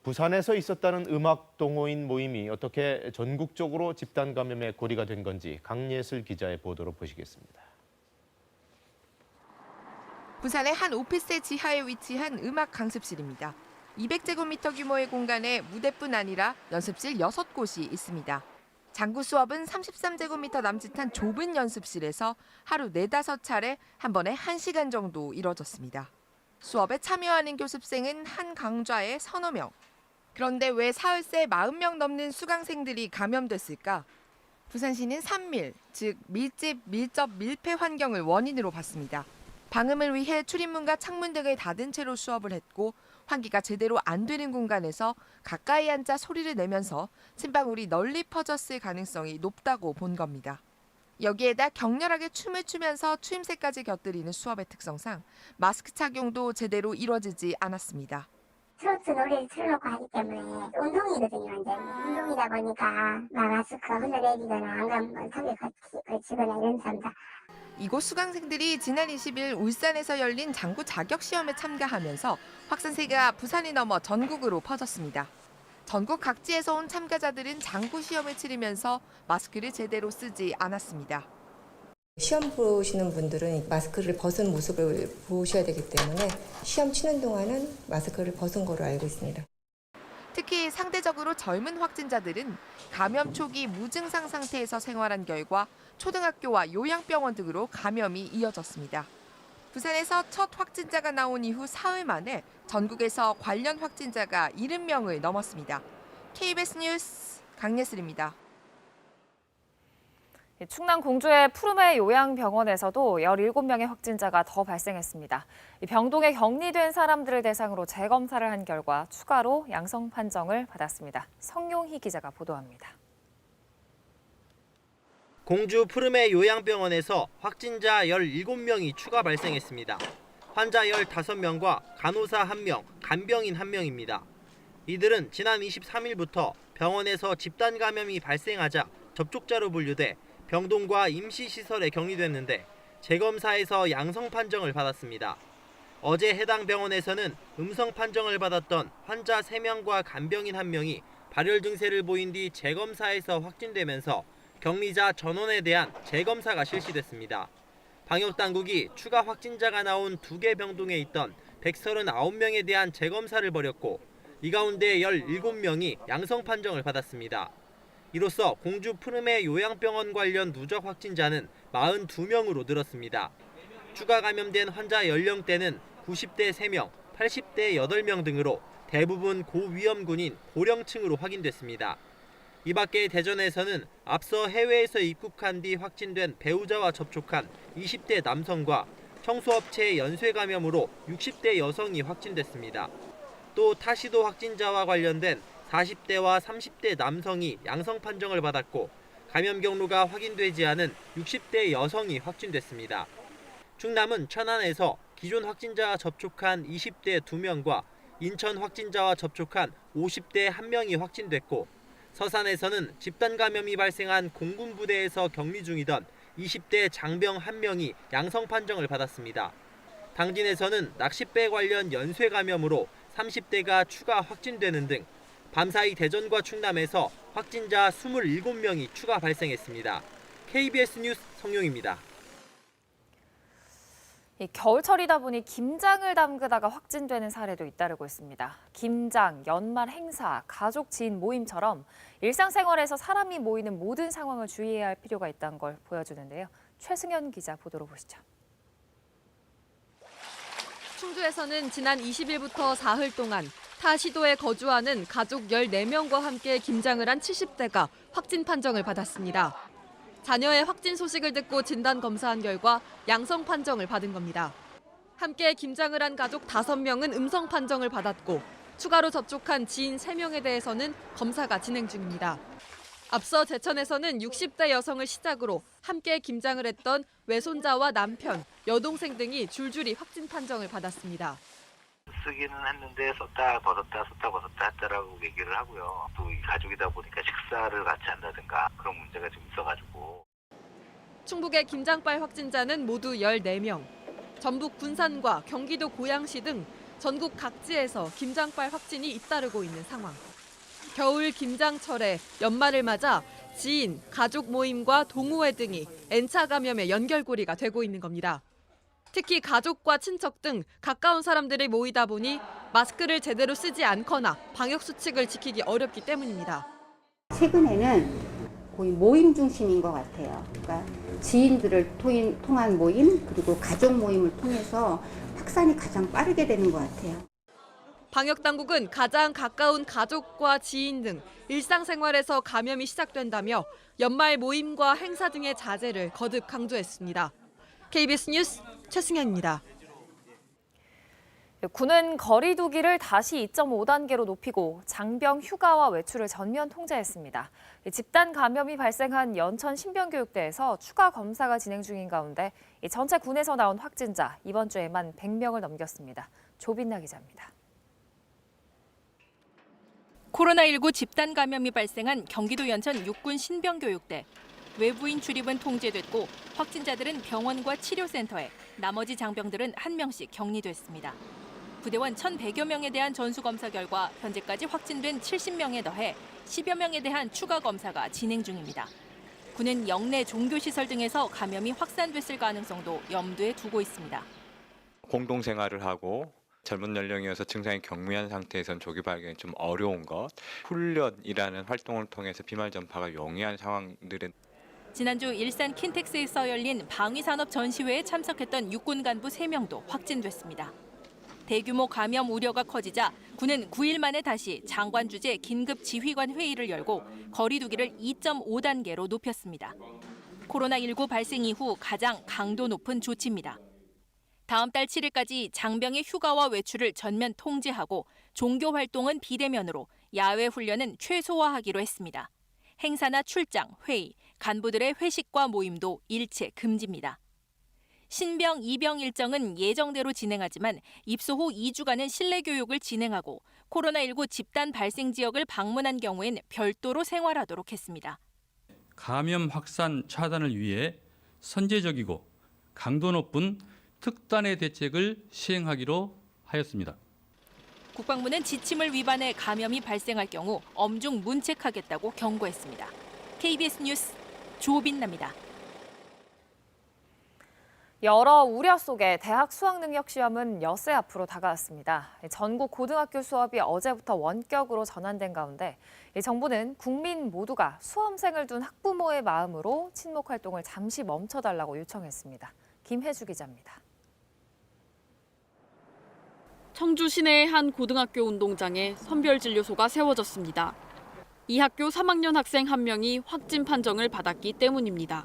부산에서 있었다는 음악 동호인 모임이 어떻게 전국적으로 집단 감염의 고리가 된 건지 강예슬 기자의 보도로 보시겠습니다. 부산의 한 오피스의 지하에 위치한 음악 강습실입니다. 200제곱미터 규모의 공간에 무대뿐 아니라 연습실 6곳이 있습니다. 장구 수업은 33제곱미터 남짓한 좁은 연습실에서 하루 4-5차례 한 번에 1시간 정도 이뤄졌습니다. 수업에 참여하는 교습생은 한 강좌에 서너 명. 그런데 왜 사흘 새 40명 넘는 수강생들이 감염됐을까? 부산시는 산밀, 즉 밀집, 밀접, 밀폐 환경을 원인으로 봤습니다. 방음을 위해 출입문과 창문 등을 닫은 채로 수업을 했고 환기가 제대로 안 되는 공간에서 가까이 앉아 소리를 내면서 침방울이 널리 퍼졌을 가능성이 높다고 본 겁니다. 여기에다 격렬하게 춤을 추면서 추임새까지 곁들이는 수업의 특성상 마스크 착용도 제대로 이루어지지 않았습니다. 트로트 노래를 틀어놓고 하기 때문에 운동이거든요. 완전 운동이다 보니까 마스크 흘러내리거나 안감 턱에 걸치거나 이런 사람들. 이곳 수강생들이 지난 20일 울산에서 열린 장구 자격시험에 참가하면서 확산세가 부산이 넘어 전국으로 퍼졌습니다. 전국 각지에서 온 참가자들은 장구 시험을 치르면서 마스크를 제대로 쓰지 않았습니다. 시험 보시는 분들은 마스크를 벗은 모습을 보셔야 되기 때문에 시험 치는 동안은 마스크를 벗은 거로 알고 있습니다. 특히 상대적으로 젊은 확진자들은 감염 초기 무증상 상태에서 생활한 결과 초등학교와 요양병원 등으로 감염이 이어졌습니다. 부산에서 첫 확진자가 나온 이후 사흘 만에 전국에서 관련 확진자가 70명을 넘었습니다. KBS 뉴스 강예슬입니다. 충남 공주의 푸르메 요양병원에서도 17명의 확진자가 더 발생했습니다. 병동에 격리된 사람들을 대상으로 재검사를 한 결과 추가로 양성 판정을 받았습니다. 성용희 기자가 보도합니다. 공주 푸르메 요양병원에서 확진자 17명이 추가 발생했습니다. 환자 15명과 간호사 1명, 간병인 1명입니다. 이들은 지난 23일부터 병원에서 집단 감염이 발생하자 접촉자로 분류돼 병동과 임시시설에 격리됐는데 재검사에서 양성 판정을 받았습니다. 어제 해당 병원에서는 음성 판정을 받았던 환자 3명과 간병인 1명이 발열 증세를 보인 뒤 재검사에서 확진되면서 격리자 전원에 대한 재검사가 실시됐습니다. 방역당국이 추가 확진자가 나온 2개 병동에 있던 139명에 대한 재검사를 벌였고 이 가운데 17명이 양성 판정을 받았습니다. 이로써 공주 푸르메 요양병원 관련 누적 확진자는 42명으로 늘었습니다. 추가 감염된 환자 연령대는 90대 3명, 80대 8명 등으로 대부분 고위험군인 고령층으로 확인됐습니다. 이 밖에 대전에서는 앞서 해외에서 입국한 뒤 확진된 배우자와 접촉한 20대 남성과 청소업체 연쇄 감염으로 60대 여성이 확진됐습니다. 또 타시도 확진자와 관련된 40대와 30대 남성이 양성 판정을 받았고 감염 경로가 확인되지 않은 60대 여성이 확진됐습니다. 충남은 천안에서 기존 확진자와 접촉한 20대 2명과 인천 확진자와 접촉한 50대 1명이 확진됐고 서산에서는 집단 감염이 발생한 공군 부대에서 격리 중이던 20대 장병 1명이 양성 판정을 받았습니다. 당진에서는 낚싯배 관련 연쇄 감염으로 30대가 추가 확진되는 등 밤사이 대전과 충남에서 확진자 27명이 추가 발생했습니다. KBS 뉴스 성용입니다. 겨울철이다 보니 김장을 담그다가 확진되는 사례도 잇따르고 있습니다. 김장, 연말 행사, 가족 지인 모임처럼 일상생활에서 사람이 모이는 모든 상황을 주의해야 할 필요가 있다는 걸 보여주는데요. 최승현 기자 보도록 보시죠. 충주에서는 지난 20일부터 사흘 동안 타 시도에 거주하는 가족 14명과 함께 김장을 한 70대가 확진 판정을 받았습니다. 자녀의 확진 소식을 듣고 진단 검사한 결과 양성 판정을 받은 겁니다. 함께 김장을 한 가족 5명은 음성 판정을 받았고 추가로 접촉한 지인 3명에 대해서는 검사가 진행 중입니다. 앞서 제천에서는 60대 여성을 시작으로 함께 김장을 했던 외손자와 남편, 여동생 등이 줄줄이 확진 판정을 받았습니다. 쓰기는 했는데 썼다 벗었다 썼다 벗었다 했다라고 얘기를 하고요. 또 가족이다 보니까 식사를 같이 한다든가 그런 문제가 좀 있어가지고. 충북의 김장발 확진자는 모두 14명. 전북 군산과 경기도 고양시 등 전국 각지에서 김장발 확진이 잇따르고 있는 상황. 겨울 김장철에 연말을 맞아 지인, 가족 모임과 동호회 등이 N차 감염의 연결고리가 되고 있는 겁니다. 특히 가족과 친척 등 가까운 사람들이 모이다 보니 마스크를 제대로 쓰지 않거나 방역 수칙을 지키기 어렵기 때문입니다. 최근에는 거의 모임 중심인 것 같아요. 그러니까 지인들을 통한 모임 그리고 가족 모임을 통해서 확산이 가장 빠르게 되는 것 같아요. 방역 당국은 가장 가까운 가족과 지인 등 일상생활에서 감염이 시작된다며 연말 모임과 행사 등의 자제를 거듭 강조했습니다. KBS 뉴스 최승현입니다. 군은 거리 두기를 다시 2.5단계로 높이고 장병 휴가와 외출을 전면 통제했습니다. 집단 감염이 발생한 연천 신병교육대에서 추가 검사가 진행 중인 가운데 전체 군에서 나온 확진자 이번 주에만 100명을 넘겼습니다. 조빈나 기자입니다. 코로나19 집단 감염이 발생한 경기도 연천 육군 신병교육대. 외부인 출입은 통제됐고 확진자들은 병원과 치료센터에, 나머지 장병들은 1명씩 격리됐습니다. 부대원 1,100여 명에 대한 전수검사 결과 현재까지 확진된 70명에 더해 10여 명에 대한 추가 검사가 진행 중입니다. 군은 영내 종교시설 등에서 감염이 확산됐을 가능성도 염두에 두고 있습니다. 공동생활을 하고 젊은 연령이어서 증상이 경미한 상태에선 조기 발견이 좀 어려운 것, 훈련이라는 활동을 통해서 비말 전파가 용이한 상황들은 지난주 일산 킨텍스에서 열린 방위산업 전시회에 참석했던 육군 간부 3명도 확진됐습니다. 대규모 감염 우려가 커지자 군은 9일 만에 다시 장관 주재 긴급 지휘관 회의를 열고 거리 두기를 2.5단계로 높였습니다. 코로나19 발생 이후 가장 강도 높은 조치입니다. 다음 달 7일까지 장병의 휴가와 외출을 전면 통제하고 종교 활동은 비대면으로, 야외 훈련은 최소화하기로 했습니다. 행사나 출장, 회의, 간부들의 회식과 모임도 일체 금지입니다. 신병, 이병 일정은 예정대로 진행하지만 입소 후 2주간은 실내 교육을 진행하고 코로나19 집단 발생 지역을 방문한 경우엔 별도로 생활하도록 했습니다. 감염 확산 차단을 위해 선제적이고 강도 높은 특단의 대책을 시행하기로 하였습니다. 국방부는 지침을 위반해 감염이 발생할 경우 엄중 문책하겠다고 경고했습니다. KBS 뉴스 조빈나입니다. 여러 우려 속에 대학 수학능력시험은 엿새 앞으로 다가왔습니다. 전국 고등학교 수업이 어제부터 원격으로 전환된 가운데 정부는 국민 모두가 수험생을 둔 학부모의 마음으로 친목 활동을 잠시 멈춰달라고 요청했습니다. 김혜주 기자입니다. 청주 시내의 한 고등학교 운동장에 선별진료소가 세워졌습니다. 이 학교 3학년 학생 한 명이 확진 판정을 받았기 때문입니다.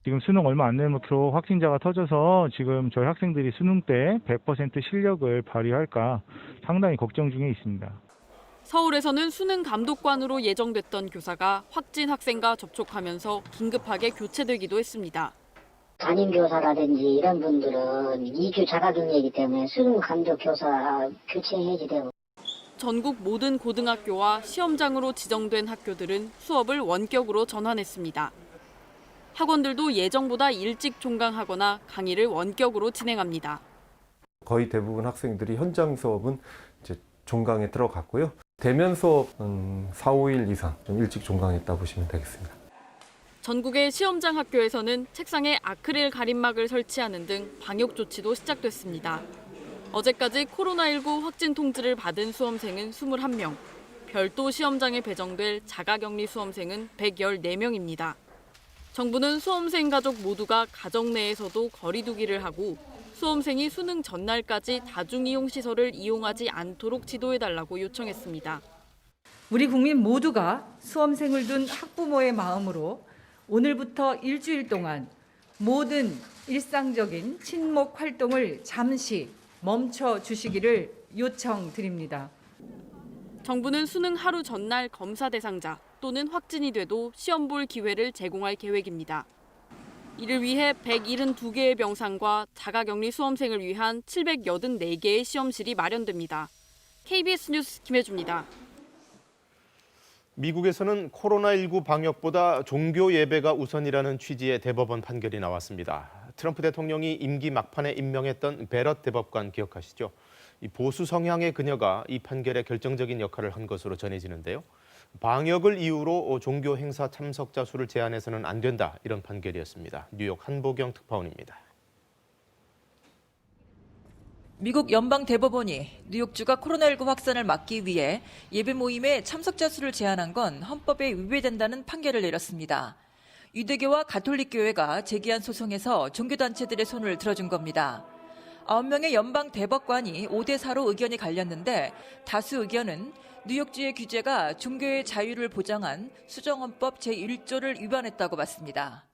지금 수능 얼마 안 남았고 확진자가 터져서 지금 저희 학생들이 수능 때 100% 실력을 발휘할까 상당히 걱정 중에 있습니다. 서울에서는 수능 감독관으로 예정됐던 교사가 확진 학생과 접촉하면서 긴급하게 교체되기도 했습니다. 담임교사라든지 이런 분들은 2주 자가격리이기 때문에 수능 감독 교사 교체 해지되고. 전국 모든 고등학교와 시험장으로 지정된 학교들은 수업을 원격으로 전환했습니다. 학원들도 예정보다 일찍 종강하거나 강의를 원격으로 진행합니다. 거의 대부분 학생들이 현장 수업은 이제 종강에 들어갔고요. 대면 수업은 4, 5일 이상 좀 일찍 종강했다 보시면 되겠습니다. 전국의 시험장 학교에서는 책상에 아크릴 가림막을 설치하는 등 방역 조치도 시작됐습니다. 어제까지 코로나19 확진 통지를 받은 수험생은 21명, 별도 시험장에 배정될 자가격리 수험생은 114명입니다. 정부는 수험생 가족 모두가 가정 내에서도 거리 두기를 하고 수험생이 수능 전날까지 다중이용 시설을 이용하지 않도록 지도해달라고 요청했습니다. 우리 국민 모두가 수험생을 둔 학부모의 마음으로 오늘부터 일주일 동안 모든 일상적인 친목 활동을 잠시 멈춰 주시기를 요청드립니다. 정부는 수능 하루 전날 검사 대상자 또는 확진이 돼도 시험 볼 기회를 제공할 계획입니다. 이를 위해 172개의 병상과 자가격리 수험생을 위한 784개의 시험실이 마련됩니다. KBS 뉴스 김혜주입니다. 미국에서는 코로나19 방역보다 종교 예배가 우선이라는 취지의 대법원 판결이 나왔습니다. 트럼프 대통령이 임기 막판에 임명했던 베럿 대법관 기억하시죠? 이 보수 성향의 그녀가 이 판결에 결정적인 역할을 한 것으로 전해지는데요. 방역을 이유로 종교 행사 참석자 수를 제한해서는 안 된다, 이런 판결이었습니다. 뉴욕 한보경 특파원입니다. 미국 연방대법원이 뉴욕주가 코로나19 확산을 막기 위해 예배 모임에 참석자 수를 제한한 건 헌법에 위배된다는 판결을 내렸습니다. 유대교와 가톨릭교회가 제기한 소송에서 종교단체들의 손을 들어준 겁니다. 9명의 연방대법관이 5대4로 의견이 갈렸는데 다수 의견은 뉴욕주의 규제가 종교의 자유를 보장한 수정헌법 제1조를 위반했다고 봤습니다.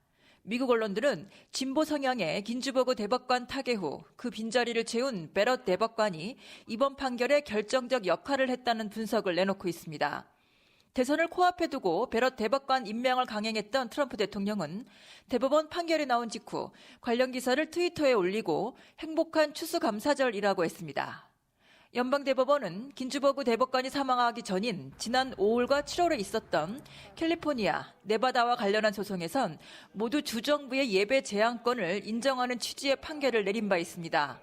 미국 언론들은 진보 성향의 긴즈버그 대법관 타계 후 그 빈자리를 채운 베럿 대법관이 이번 판결에 결정적 역할을 했다는 분석을 내놓고 있습니다. 대선을 코앞에 두고 베럿 대법관 임명을 강행했던 트럼프 대통령은 대법원 판결이 나온 직후 관련 기사를 트위터에 올리고 행복한 추수감사절이라고 했습니다. 연방대법원은 긴즈버그 대법관이 사망하기 전인 지난 5월과 7월에 있었던 캘리포니아, 네바다와 관련한 소송에선 모두 주정부의 예배 제한권을 인정하는 취지의 판결을 내린 바 있습니다.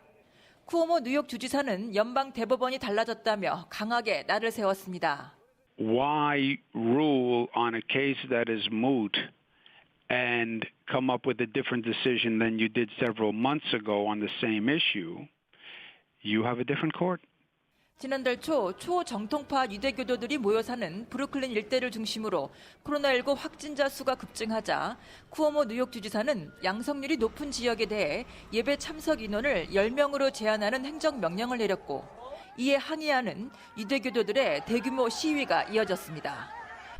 쿠오모 뉴욕 주지사는 연방대법원이 달라졌다며 강하게 날을 세웠습니다. Why rule on a case that is moot and come up with a different decision than you did several months ago on the same issue? You have a different court. 지난달 초 초정통파 유대교도들이 모여 사는 브루클린 일대를 중심으로 코로나19 확진자 수가 급증하자 쿠오모 뉴욕 주지사는 양성률이 높은 지역에 대해 예배 참석 인원을 10명으로 제한하는 행정명령을 내렸고 이에 항의하는 유대교도들의 대규모 시위가 이어졌습니다.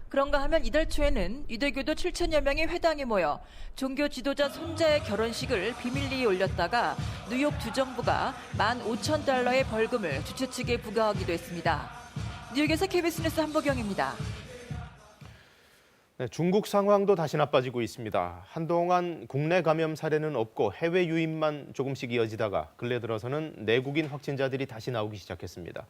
그런가 하면 이달 초에는 유대교도 7천여 명이 회당에 모여 종교 지도자 손자의 결혼식을 비밀리에 올렸다가 뉴욕 주정부가 $15,000의 벌금을 주최 측에 부과하기도 했습니다. 뉴욕에서 KBS 뉴스 한보경입니다. 네, 중국 상황도 다시 나빠지고 있습니다. 한동안 국내 감염 사례는 없고 해외 유입만 조금씩 이어지다가 근래 들어서는 내국인 확진자들이 다시 나오기 시작했습니다.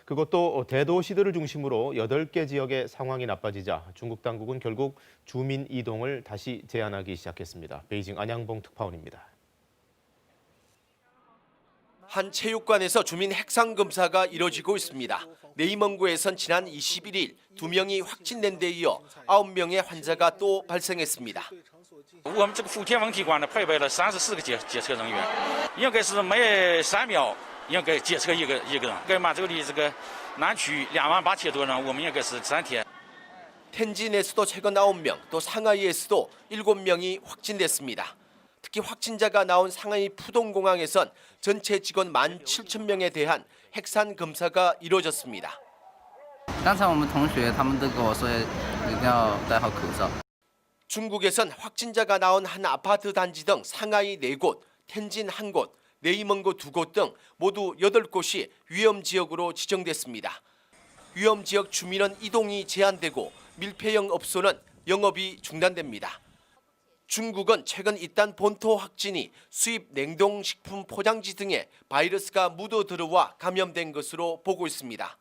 그것도 대도시들을 중심으로 8개 지역의 상황이 나빠지자 중국 당국은 결국 주민 이동을 다시 제한하기 시작했습니다. 베이징 안양봉 특파원입니다. 한 체육관에서 주민 핵상 검사가 이뤄지고 있습니다. 네이먼구에선 지난 21일 2명이 확진된 데 이어 9명의 환자가 또 발생했습니다. 我们这个福田问题馆呢，配备了34个检测人员，应该是每3秒应该检测一个人。该满洲的这个南区28000多人，我们应该是3天。 텐진에서도 최근 9명, 또 상하이에서도 7명이 확진됐습니다. 특히 확진자가 나온 상하이 푸동공항에선 전체 직원 17,000명에 대한 핵산 검사가 이루어졌습니다. 刚才我们同学他们都跟我说一定要戴好口罩。 중국에선 확진자가 나온 한 아파트 단지 등 상하이 4곳, 텐진 1곳, 네이먼구 2곳 등 모두 8곳이 위험 지역으로 지정됐습니다. 위험 지역 주민은 이동이 제한되고 밀폐형 업소는 영업이 중단됩니다. 중국은 최근 잇단 본토 확진이 수입 냉동식품 포장지 등에 바이러스가 묻어 들어와 감염된 것으로 보고 있습니다.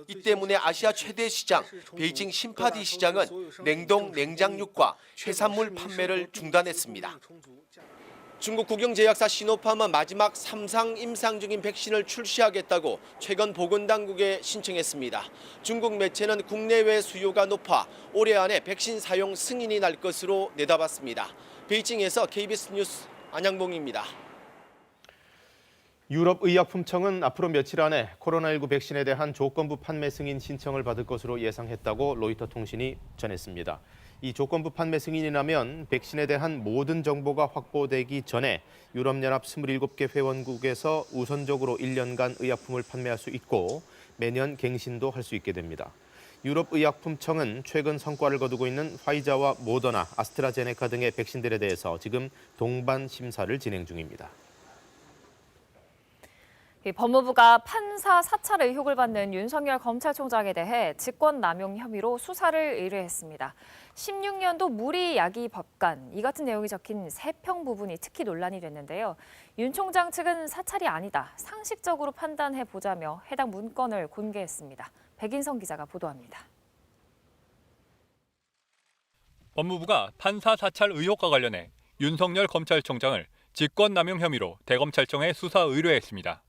이 때문에 아시아 최대 시장 베이징 신파디 시장은 냉동 냉장육과 해산물 판매를 중단했습니다. 중국 국영제약사 시노팜은 마지막 3상 임상 중인 백신을 출시하겠다고 최근 보건당국에 신청했습니다. 중국 매체는 국내외 수요가 높아 올해 안에 백신 사용 승인이 날 것으로 내다봤습니다. 베이징에서 KBS 뉴스 안양봉입니다. 유럽의약품청은 앞으로 며칠 안에 코로나19 백신에 대한 조건부 판매 승인 신청을 받을 것으로 예상했다고 로이터 통신이 전했습니다. 이 조건부 판매 승인이 나면 백신에 대한 모든 정보가 확보되기 전에 유럽연합 27개 회원국에서 우선적으로 1년간 의약품을 판매할 수 있고 매년 갱신도 할 수 있게 됩니다. 유럽의약품청은 최근 성과를 거두고 있는 화이자와 모더나, 아스트라제네카 등의 백신들에 대해서 지금 동반 심사를 진행 중입니다. 법무부가 판사 사찰 의혹을 받는 윤석열 검찰총장에 대해 직권남용 혐의로 수사를 의뢰했습니다. 16년도 무리야기 법관, 이 같은 내용이 적힌 세평 부분이 특히 논란이 됐는데요. 윤 총장 측은 사찰이 아니다, 상식적으로 판단해보자며 해당 문건을 공개했습니다. 백인성 기자가 보도합니다. 법무부가 판사 사찰 의혹과 관련해 윤석열 검찰총장을 직권남용 혐의로 대검찰청에 수사 의뢰했습니다.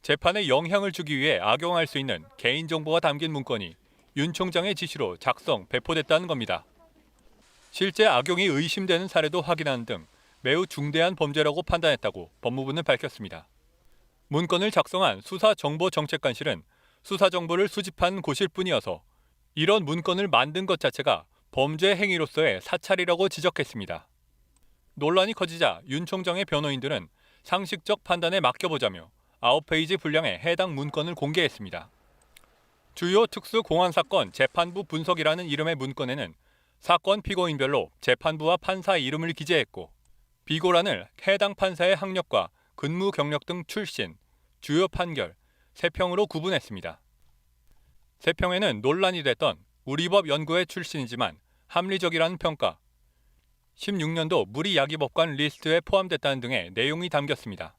재판에 영향을 주기 위해 악용할 수 있는 개인정보가 담긴 문건이 윤 총장의 지시로 작성, 배포됐다는 겁니다. 실제 악용이 의심되는 사례도 확인하는 등 매우 중대한 범죄라고 판단했다고 법무부는 밝혔습니다. 문건을 작성한 수사정보정책관실은 수사 정보를 수집한 곳일 뿐이어서 이런 문건을 만든 것 자체가 범죄 행위로서의 사찰이라고 지적했습니다. 논란이 커지자 윤 총장의 변호인들은 상식적 판단에 맡겨보자며 9페이지 분량의 해당 문건을 공개했습니다. 주요 특수공안사건 재판부 분석이라는 이름의 문건에는 사건 피고인별로 재판부와 판사 이름을 기재했고 비고란을 해당 판사의 학력과 근무 경력 등 출신, 주요 판결, 세평으로 구분했습니다. 세평에는 논란이 됐던 우리법 연구회 출신이지만 합리적이라는 평가, 16년도 무리야기법관 리스트에 포함됐다는 등의 내용이 담겼습니다.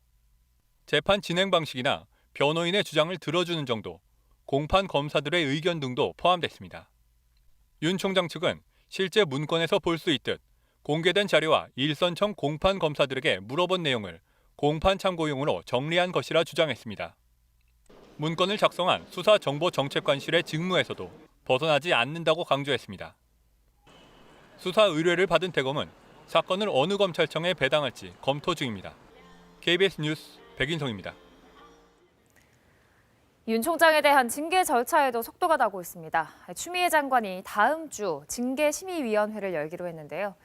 재판 진행 방식이나 변호인의 주장을 들어주는 정도, 공판 검사들의 의견 등도 포함됐습니다. 윤 총장 측은 실제 문건에서 볼 수 있듯 공개된 자료와 일선청 공판 검사들에게 물어본 내용을 공판 참고용으로 정리한 것이라 주장했습니다. 문건을 작성한 수사정보정책관실의 직무에서도 벗어나지 않는다고 강조했습니다. 수사 의뢰를 받은 대검은 사건을 어느 검찰청에 배당할지 검토 중입니다. KBS 뉴스 백인성입니다. 윤 총장에 대한 징계 절차에도 속도가 나고 있습니다. 추미애 장관이 다음 주 징계심의위원회를 열기로 했는데요.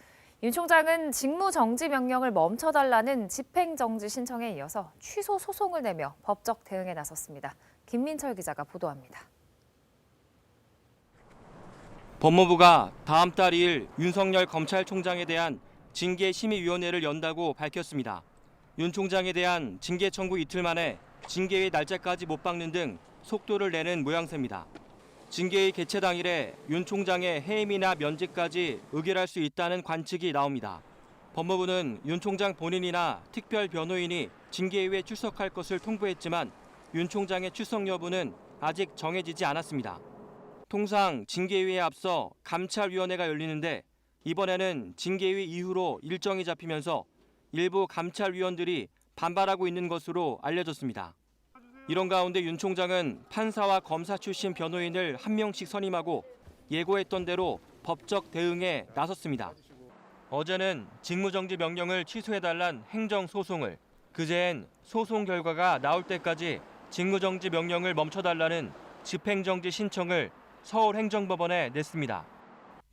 윤 총장은 직무정지 명령을 멈춰달라는 집행정지 신청에 이어서 취소 소송을 내며 법적 대응에 나섰습니다. 김민철 기자가 보도합니다. 법무부가 다음 달 2일 윤석열 검찰총장에 대한 징계심의위원회를 연다고 밝혔습니다. 윤 총장에 대한 징계 청구 이틀 만에 징계의 날짜까지 못 박는 등 속도를 내는 모양새입니다. 징계의 개최 당일에 윤 총장의 해임이나 면직까지 의결할 수 있다는 관측이 나옵니다. 법무부는 윤 총장 본인이나 특별 변호인이 징계위에 출석할 것을 통보했지만 윤 총장의 출석 여부는 아직 정해지지 않았습니다. 통상 징계위에 앞서 감찰위원회가 열리는데 이번에는 징계위 이후로 일정이 잡히면서 일부 감찰위원들이 반발하고 있는 것으로 알려졌습니다. 이런 가운데 윤 총장은 판사와 검사 출신 변호인을 한 명씩 선임하고 예고했던 대로 법적 대응에 나섰습니다. 어제는 직무정지 명령을 취소해달란 행정소송을, 그제엔 소송 결과가 나올 때까지 직무정지 명령을 멈춰달라는 집행정지 신청을 서울행정법원에 냈습니다.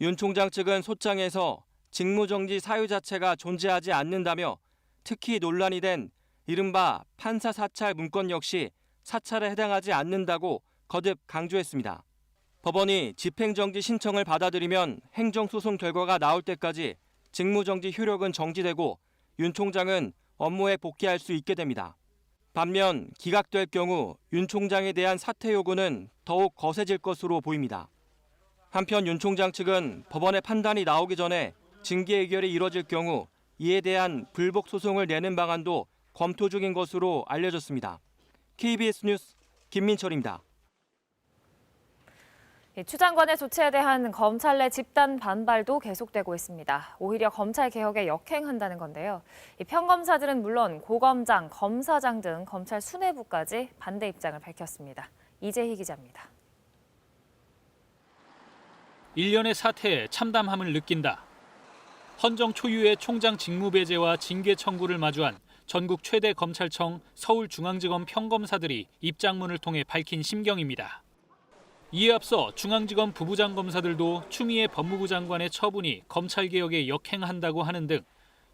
윤 총장 측은 소장에서 직무정지 사유 자체가 존재하지 않는다며 특히 논란이 된 이른바 판사 사찰 문건 역시 사찰에 해당하지 않는다고 거듭 강조했습니다. 법원이 집행정지 신청을 받아들이면 행정소송 결과가 나올 때까지 직무정지 효력은 정지되고 윤 총장은 업무에 복귀할 수 있게 됩니다. 반면 기각될 경우 윤 총장에 대한 사퇴 요구는 더욱 거세질 것으로 보입니다. 한편 윤 총장 측은 법원의 판단이 나오기 전에 징계 의결이 이뤄질 경우 이에 대한 불복 소송을 내는 방안도 검토 중인 것으로 알려졌습니다. KBS 뉴스 김민철입니다. 추 장관의 조치에 대한 검찰 내 집단 반발도 계속되고 있습니다. 오히려 검찰 개혁에 역행한다는 건데요. 평검사들은 물론 고검장, 검사장 등 검찰 수뇌부까지 반대 입장을 밝혔습니다. 이재희 기자입니다. 1년의 사태에 참담함을 느낀다. 헌정 초유의 총장 직무 배제와 징계 청구를 마주한 전국 최대 검찰청 서울중앙지검 평검사들이 입장문을 통해 밝힌 심경입니다. 이에 앞서 중앙지검 부부장 검사들도 추미애 법무부 장관의 처분이 검찰개혁에 역행한다고 하는 등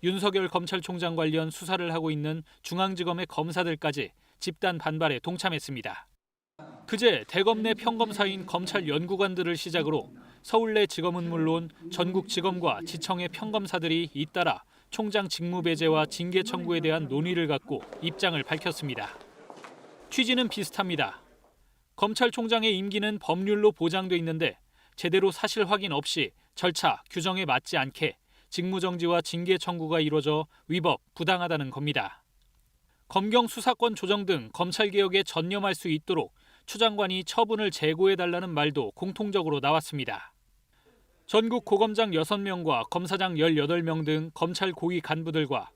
윤석열 검찰총장 관련 수사를 하고 있는 중앙지검의 검사들까지 집단 반발에 동참했습니다. 그제 대검 내 평검사인 검찰 연구관들을 시작으로 서울 내 지검은 물론 전국 지검과 지청의 평검사들이 잇따라 총장 직무 배제와 징계 청구에 대한 논의를 갖고 입장을 밝혔습니다. 취지는 비슷합니다. 검찰총장의 임기는 법률로 보장돼 있는데 제대로 사실 확인 없이 절차, 규정에 맞지 않게 직무정지와 징계 청구가 이루어져 위법, 부당하다는 겁니다. 검경 수사권 조정 등 검찰개혁에 전념할 수 있도록 추 장관이 처분을 재고해달라는 말도 공통적으로 나왔습니다. 전국 고검장 6명과 검사장 18명 등 검찰 고위 간부들과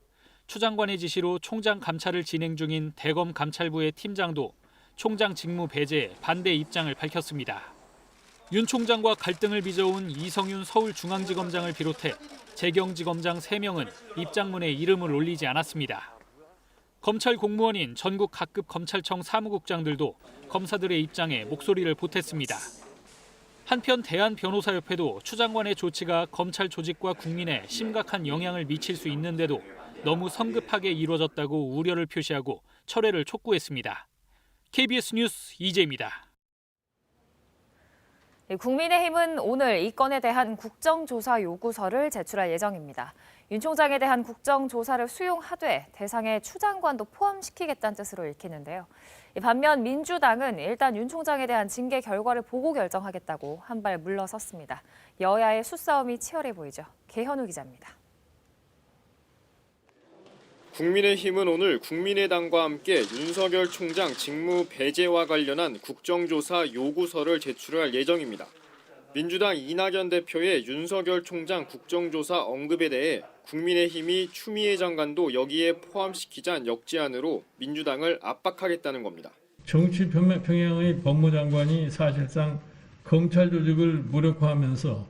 추 장관의 지시로 총장 감찰을 진행 중인 대검 감찰부의 팀장도 총장 직무 배제에 반대 입장을 밝혔습니다. 윤 총장과 갈등을 빚어온 이성윤 서울중앙지검장을 비롯해 재경지검장 3명은 입장문에 이름을 올리지 않았습니다. 검찰 공무원인 전국 각급 검찰청 사무국장들도 검사들의 입장에 목소리를 보탰습니다. 한편 대한변호사협회도 추 장관의 조치가 검찰 조직과 국민에 심각한 영향을 미칠 수 있는데도 너무 성급하게 이루어졌다고 우려를 표시하고 철회를 촉구했습니다. KBS 뉴스 이재입니다. 국민의힘은 오늘 이 건에 대한 국정조사 요구서를 제출할 예정입니다. 윤 총장에 대한 국정조사를 수용하되 대상에 추 장관도 포함시키겠다는 뜻으로 읽히는데요. 반면 민주당은 일단 윤 총장에 대한 징계 결과를 보고 결정하겠다고 한 발 물러섰습니다. 여야의 수싸움이 치열해 보이죠. 개현우 기자입니다. 국민의힘은 오늘 국민의당과 함께 윤석열 총장 직무 배제와 관련한 국정조사 요구서를 제출할 예정입니다. 민주당 이낙연 대표의 윤석열 총장 국정조사 언급에 대해 국민의힘이 추미애 장관도 여기에 포함시키자는 역제안으로 민주당을 압박하겠다는 겁니다. 정치 평양의 법무장관이 사실상 검찰 조직을 무력화하면서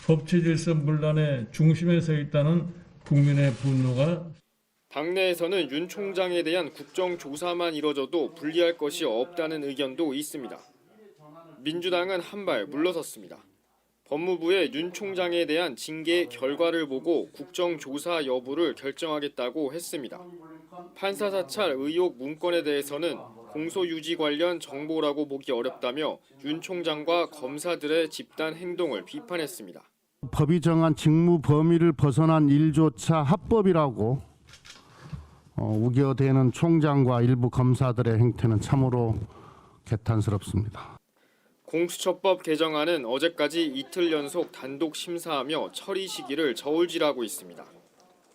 법치 질서 분란의 중심에 서 있다는 국민의 분노가 당내에서는 윤 총장에 대한 국정조사만 이뤄져도 불리할 것이 없다는 의견도 있습니다. 민주당은 한 발 물러섰습니다. 법무부의 윤 총장에 대한 징계 결과를 보고 국정조사 여부를 결정하겠다고 했습니다. 판사 사찰 의혹 문건에 대해서는 공소유지 관련 정보라고 보기 어렵다며 윤 총장과 검사들의 집단 행동을 비판했습니다. 법이 정한 직무 범위를 벗어난 일조차 합법이라고 우겨대는 총장과 일부 검사들의 행태는 참으로 개탄스럽습니다. 공수처법 개정안은 어제까지 이틀 연속 단독 심사하며 처리 시기를 저울질하고 있습니다.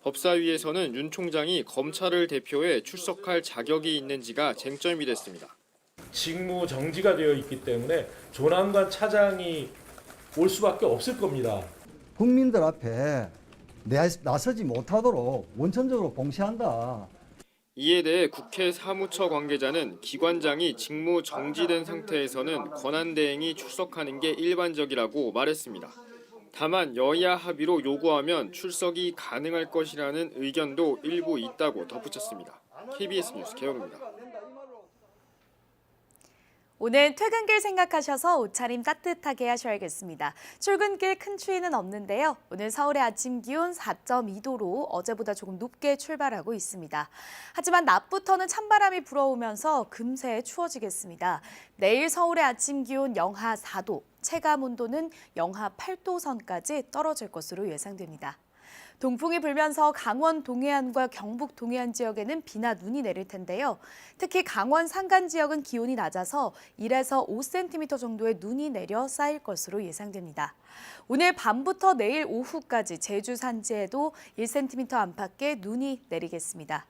법사위에서는 윤 총장이 검찰을 대표해 출석할 자격이 있는지가 쟁점이 됐습니다. 직무 정지가 되어 있기 때문에 조남관 차장이 올 수밖에 없을 겁니다. 국민들 앞에 나서지 못하도록 원천적으로 봉쇄한다. 이에 대해 국회 사무처 관계자는 기관장이 직무 정지된 상태에서는 권한대행이 출석하는 게 일반적이라고 말했습니다. 다만 여야 합의로 요구하면 출석이 가능할 것이라는 의견도 일부 있다고 덧붙였습니다. KBS 뉴스 개혁입니다. 오늘 퇴근길 생각하셔서 옷차림 따뜻하게 하셔야겠습니다. 출근길 큰 추위는 없는데요. 오늘 서울의 아침 기온 4.2도로 어제보다 조금 높게 출발하고 있습니다. 하지만 낮부터는 찬바람이 불어오면서 금세 추워지겠습니다. 내일 서울의 아침 기온 영하 4도, 체감 온도는 영하 8도 선까지 떨어질 것으로 예상됩니다. 동풍이 불면서 강원 동해안과 경북 동해안 지역에는 비나 눈이 내릴 텐데요. 특히 강원 산간 지역은 기온이 낮아서 1에서 5cm 정도의 눈이 내려 쌓일 것으로 예상됩니다. 오늘 밤부터 내일 오후까지 제주 산지에도 1cm 안팎의 눈이 내리겠습니다.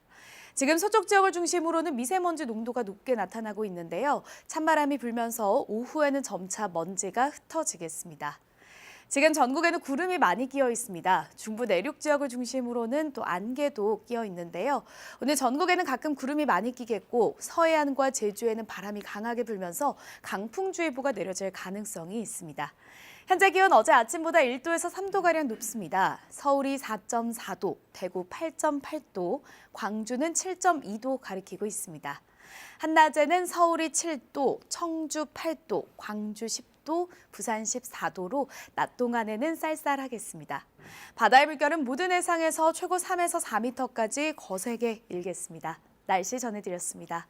지금 서쪽 지역을 중심으로는 미세먼지 농도가 높게 나타나고 있는데요. 찬바람이 불면서 오후에는 점차 먼지가 흩어지겠습니다. 지금 전국에는 구름이 많이 끼어 있습니다. 중부 내륙 지역을 중심으로는 또 안개도 끼어 있는데요. 오늘 전국에는 가끔 구름이 많이 끼겠고 서해안과 제주에는 바람이 강하게 불면서 강풍주의보가 내려질 가능성이 있습니다. 현재 기온 어제 아침보다 1도에서 3도가량 높습니다. 서울이 4.4도, 대구 8.8도, 광주는 7.2도 가리키고 있습니다. 한낮에는 서울이 7도, 청주 8도, 광주 10도, 부산 14도로 낮 동안에는 쌀쌀하겠습니다. 바다의 물결은 모든 해상에서 최고 3에서 4m까지 거세게 일겠습니다. 날씨 전해드렸습니다.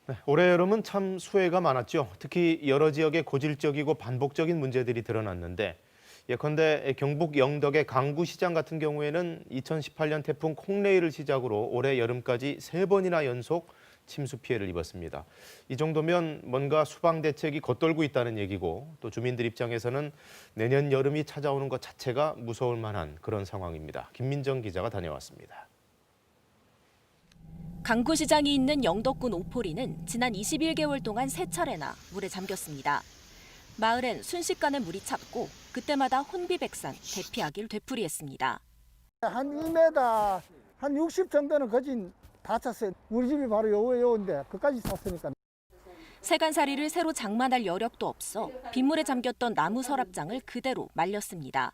네, 올해 여름은 참 수해가 많았죠. 특히 여러 지역에 고질적이고 반복적인 문제들이 드러났는데 예컨대 경북 영덕의 강구시장 같은 경우에는 2018년 태풍 콩레이를 시작으로 올해 여름까지 3번이나 연속 침수 피해를 입었습니다. 이 정도면 뭔가 수방 대책이 겉돌고 있다는 얘기고 또 주민들 입장에서는 내년 여름이 찾아오는 것 자체가 무서울 만한 그런 상황입니다. 김민정 기자가 다녀왔습니다. 강구시장이 있는 영덕군 오포리는 지난 21개월 동안 3차례나 물에 잠겼습니다. 마을엔 순식간에 물이 찼고 그때마다 혼비백산, 대피하길 되풀이했습니다. 한 2m, 한 60 정도는 거진 다 찼어요. 우리 집이 바로 요인데 그까지 찼으니까. 세간살이를 새로 장만할 여력도 없어 빗물에 잠겼던 나무 서랍장을 그대로 말렸습니다.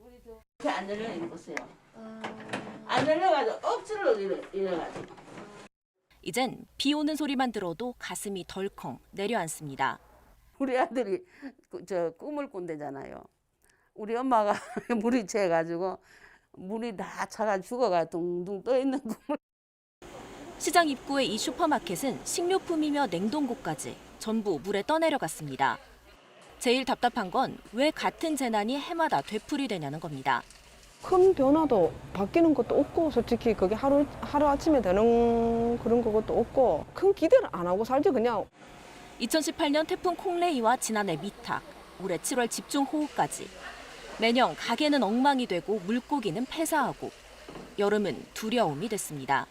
안 열려요, 보세요. 안 열려가지고 억지로 이래가지고. 이젠 비 오는 소리만 들어도 가슴이 덜컹 내려앉습니다. 우리 아들이 꿈을 꾼대잖아요. 우리 엄마가 물이 채가지고 물이 다 차가 죽어가 둥둥 떠 있는 꿈을. 시장 입구의 이 슈퍼마켓은 식료품이며 냉동고까지 전부 물에 떠내려갔습니다. 제일 답답한 건 왜 같은 재난이 해마다 되풀이되냐는 겁니다. 큰 변화도 바뀌는 것도 없고 솔직히 그게 하루 아침에 되는 그런 것도 없고 큰 기대를 안 하고 살죠 그냥. 2018년 태풍 콩레이와 지난해 미탁, 올해 7월 집중호우까지 매년 가게는 엉망이 되고 물고기는 폐사하고 여름은 두려움이 됐습니다.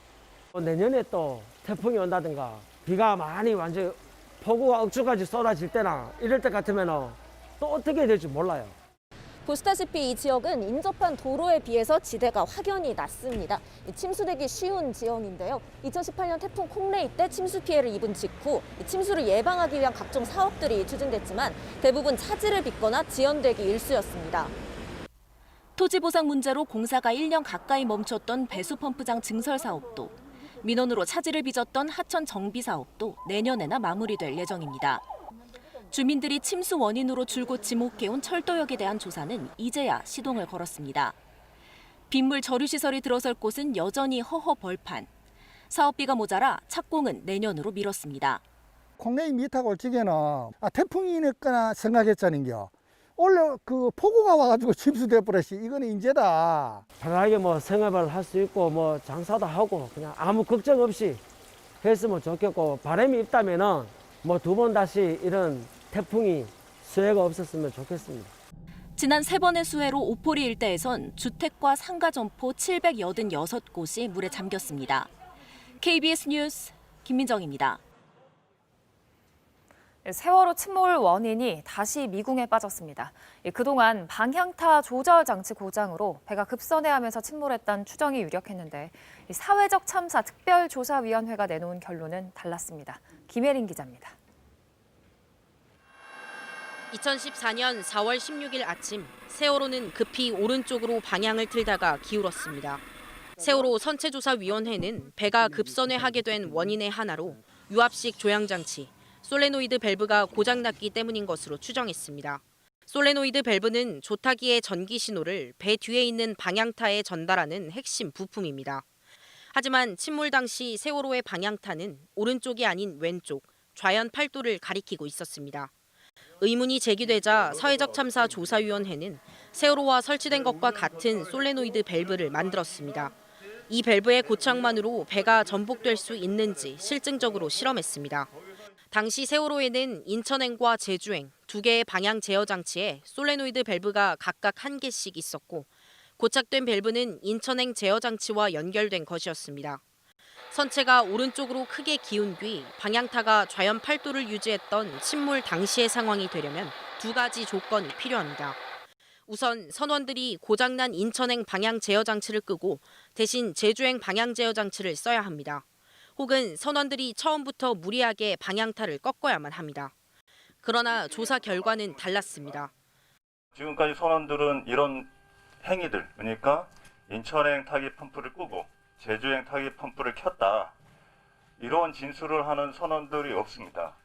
내년에 또 태풍이 온다든가 비가 많이 완전 폭우가 억수까지 쏟아질 때나 이럴 때 같으면 또 어떻게 될지 몰라요. 보시다시피 이 지역은 인접한 도로에 비해서 지대가 확연히 낮습니다. 침수되기 쉬운 지형인데요. 2018년 태풍 콩레이 때 침수 피해를 입은 직후 침수를 예방하기 위한 각종 사업들이 추진됐지만 대부분 차질을 빚거나 지연되기 일쑤였습니다. 토지 보상 문제로 공사가 1년 가까이 멈췄던 배수펌프장 증설 사업도 민원으로 차질을 빚었던 하천 정비 사업도 내년에나 마무리될 예정입니다. 주민들이 침수 원인으로 줄곧 지목해온 철도역에 대한 조사는 이제야 시동을 걸었습니다. 빗물 저류시설이 들어설 곳은 여전히 허허벌판. 사업비가 모자라 착공은 내년으로 미뤘습니다. 콩레이 미탁 올 적에는 태풍이니까 생각했잖아요. 원래 그 폭우가 와가지고 침수돼 버렸지. 이거는 인재다. 편하게 뭐 생활을 할 수 있고 뭐 장사도 하고 그냥 아무 걱정 없이 했으면 좋겠고 바람이 있다면은 뭐 2번 다시 이런 태풍이 수해가 없었으면 좋겠습니다. 지난 3번의 수해로 오포리 일대에선 주택과 상가 점포 786곳이 물에 잠겼습니다. KBS 뉴스 김민정입니다. 세월호 침몰 원인이 다시 미궁에 빠졌습니다. 그동안 방향타 조절 장치 고장으로 배가 급선회하면서 침몰했다는 추정이 유력했는데 사회적 참사 특별조사위원회가 내놓은 결론은 달랐습니다. 김혜린 기자입니다. 2014년 4월 16일 아침 세월호는 급히 오른쪽으로 방향을 틀다가 기울었습니다. 세월호 선체조사위원회는 배가 급선회하게 된 원인의 하나로 유압식 조향장치, 솔레노이드 밸브가 고장났기 때문인 것으로 추정했습니다. 솔레노이드 밸브는 조타기의 전기 신호를 배 뒤에 있는 방향타에 전달하는 핵심 부품입니다. 하지만 침몰 당시 세월호의 방향타는 오른쪽이 아닌 왼쪽, 좌연 8도를 가리키고 있었습니다. 의문이 제기되자 사회적 참사 조사위원회는 세월호와 설치된 것과 같은 솔레노이드 밸브를 만들었습니다. 이 밸브의 고착만으로 배가 전복될 수 있는지 실증적으로 실험했습니다. 당시 세월호에는 인천행과 제주행 두 개의 방향 제어 장치에 솔레노이드 밸브가 각각 1개씩 있었고 고착된 밸브는 인천행 제어 장치와 연결된 것이었습니다. 선체가 오른쪽으로 크게 기운 뒤 방향타가 좌연 8도를 유지했던 침몰 당시의 상황이 되려면 두 가지 조건이 필요합니다. 우선 선원들이 고장난 인천행 방향 제어 장치를 끄고 대신 제주행 방향 제어 장치를 써야 합니다. 혹은 선원들이 처음부터 무리하게 방향타를 꺾어야만 합니다. 그러나 조사 결과는 달랐습니다. 지금까지 선원들은 이런 행위들, 그러니까 인천행 타깃 펌프를 끄고 제주행 타깃 펌프를 켰다. 이런 진술을 하는 선원들이 없습니다.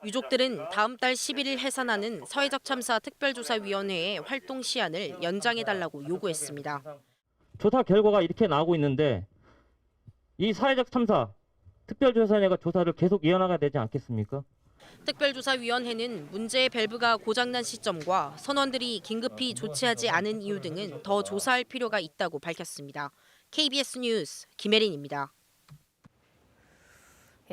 유족들은 다음 달 11일 해산하는 사회적 참사 특별조사위원회의 활동 시한을 연장해달라고 요구했습니다. 조사 결과가 이렇게 나오고 있는데 이 사회적 참사 특별조사위원회가 조사를 계속 이어나가야 되지 않겠습니까? 특별조사위원회는 문제의 밸브가 고장난 시점과 선원들이 긴급히 조치하지 않은 이유 등은 더 조사할 필요가 있다고 밝혔습니다. KBS 뉴스 김혜린입니다.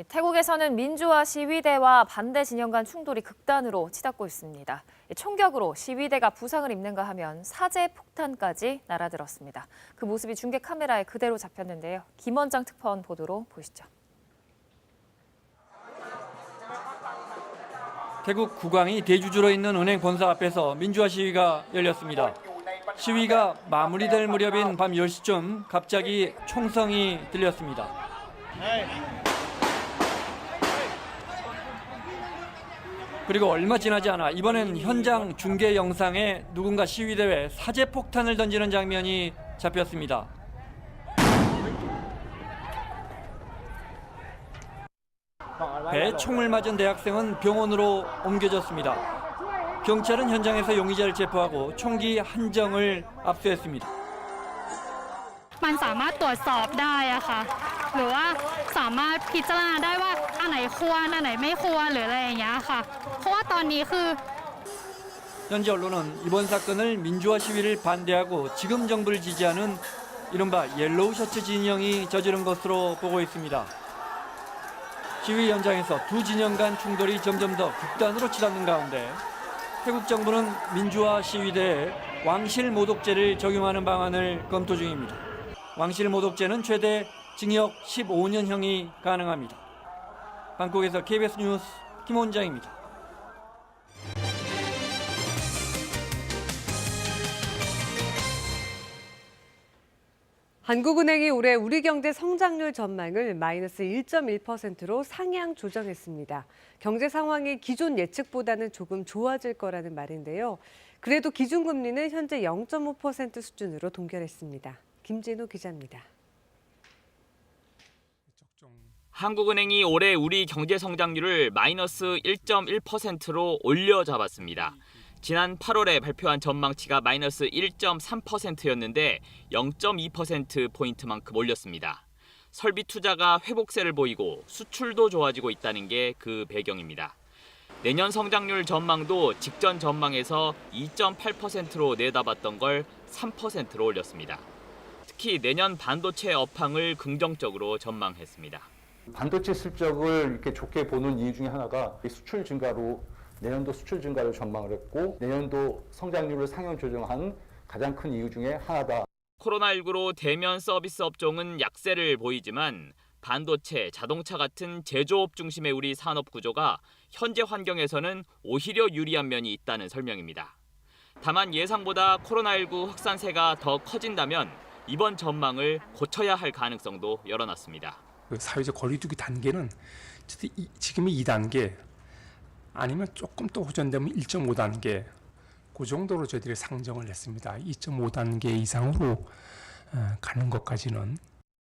태국에서는 민주화 시위대와 반대 진영 간 충돌이 극단으로 치닫고 있습니다. 총격으로 시위대가 부상을 입는가 하면 사제 폭탄까지 날아들었습니다. 그 모습이 중계 카메라에 그대로 잡혔는데요. 김원장 특파원 보도로 보시죠. 태국 국왕이 대주주로 있는 은행 본사 앞에서 민주화 시위가 열렸습니다. 시위가 마무리될 무렵인 밤 10시쯤 갑자기 총성이 들렸습니다. 그리고 얼마 지나지 않아 이번엔 현장 중계 영상에 누군가 시위대에 사제폭탄을 던지는 장면이 잡혔습니다. 배에 총을 맞은 대학생은 병원으로 옮겨졌습니다. 경찰은 현장에서 용의자를 체포하고 총기 한 정을 압수했습니다. มันสามารถตรวจสอบได้อะค่ะหรือว่าสามารถพิจารณาได้ว่าอันไหนควรอันไหนไม่ควรหรืออะไรอย่างเงี้ยค่ะเพราะว่าตอนนี้คือ 현지 언론은 이번 사건을 민주화 시위를 반대하고 지금 정부를 지지하는 이른바 옐로우 셔츠 진영이 저지른 것으로 보고 있습니다. 시위 현장에서 두 진영 간 충돌이 점점 더 극단으로 치닫는 가운데 태국 정부는 민주화 시위대에 왕실 모독죄를 적용하는 방안을 검토 중입니다. 왕실 모독죄는 최대 징역 15년형이 가능합니다. 방콕에서 KBS 뉴스 김원장입니다. 한국은행이 올해 우리 경제 성장률 전망을 마이너스 1.1%로 상향 조정했습니다. 경제 상황이 기존 예측보다는 조금 좋아질 거라는 말인데요. 그래도 기준금리는 현재 0.5% 수준으로 동결했습니다. 김진호 기자입니다. 한국은행이 올해 우리 경제 성장률을 마이너스 1.1%로 올려 잡았습니다. 지난 8월에 발표한 전망치가 마이너스 1.3%였는데 0.2%포인트만큼 올렸습니다. 설비 투자가 회복세를 보이고 수출도 좋아지고 있다는 게 그 배경입니다. 내년 성장률 전망도 직전 전망에서 2.8%로 내다봤던 걸 3%로 올렸습니다. 특히 내년 반도체 업황을 긍정적으로 전망했습니다. 반도체 실적을 이렇게 좋게 보는 이유 중에 하나가 수출 증가로 내년도 수출 증가를 전망을 했고 내년도 성장률을 상향 조정한 가장 큰 이유 중에 하나다. 코로나19로 대면 서비스 업종은 약세를 보이지만 반도체, 자동차 같은 제조업 중심의 우리 산업 구조가 현재 환경에서는 오히려 유리한 면이 있다는 설명입니다. 다만 예상보다 코로나19 확산세가 더 커진다면 이번 전망을 고쳐야 할 가능성도 열어놨습니다. 사회적 거리두기 단계는 지금이 2단계 아니면 조금 또 호전되면 1.5단계 그 정도로 저희들이 상정을 했습니다. 2.5단계 이상으로 가는 것까지는.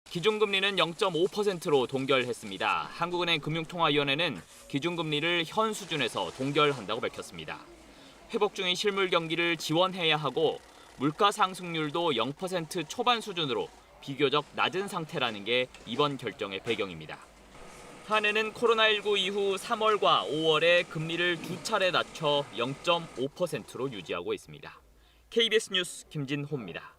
기준금리는 0.5%로 동결했습니다. 한국은행 금융통화위원회는 기준금리를 현 수준에서 동결한다고 밝혔습니다. 회복 중인 실물 경기를 지원해야 하고 물가 상승률도 0% 초반 수준으로 비교적 낮은 상태라는 게 이번 결정의 배경입니다. 한은은 코로나19 이후 3월과 5월에 금리를 두 차례 낮춰 0.5%로 유지하고 있습니다. KBS 뉴스 김진호입니다.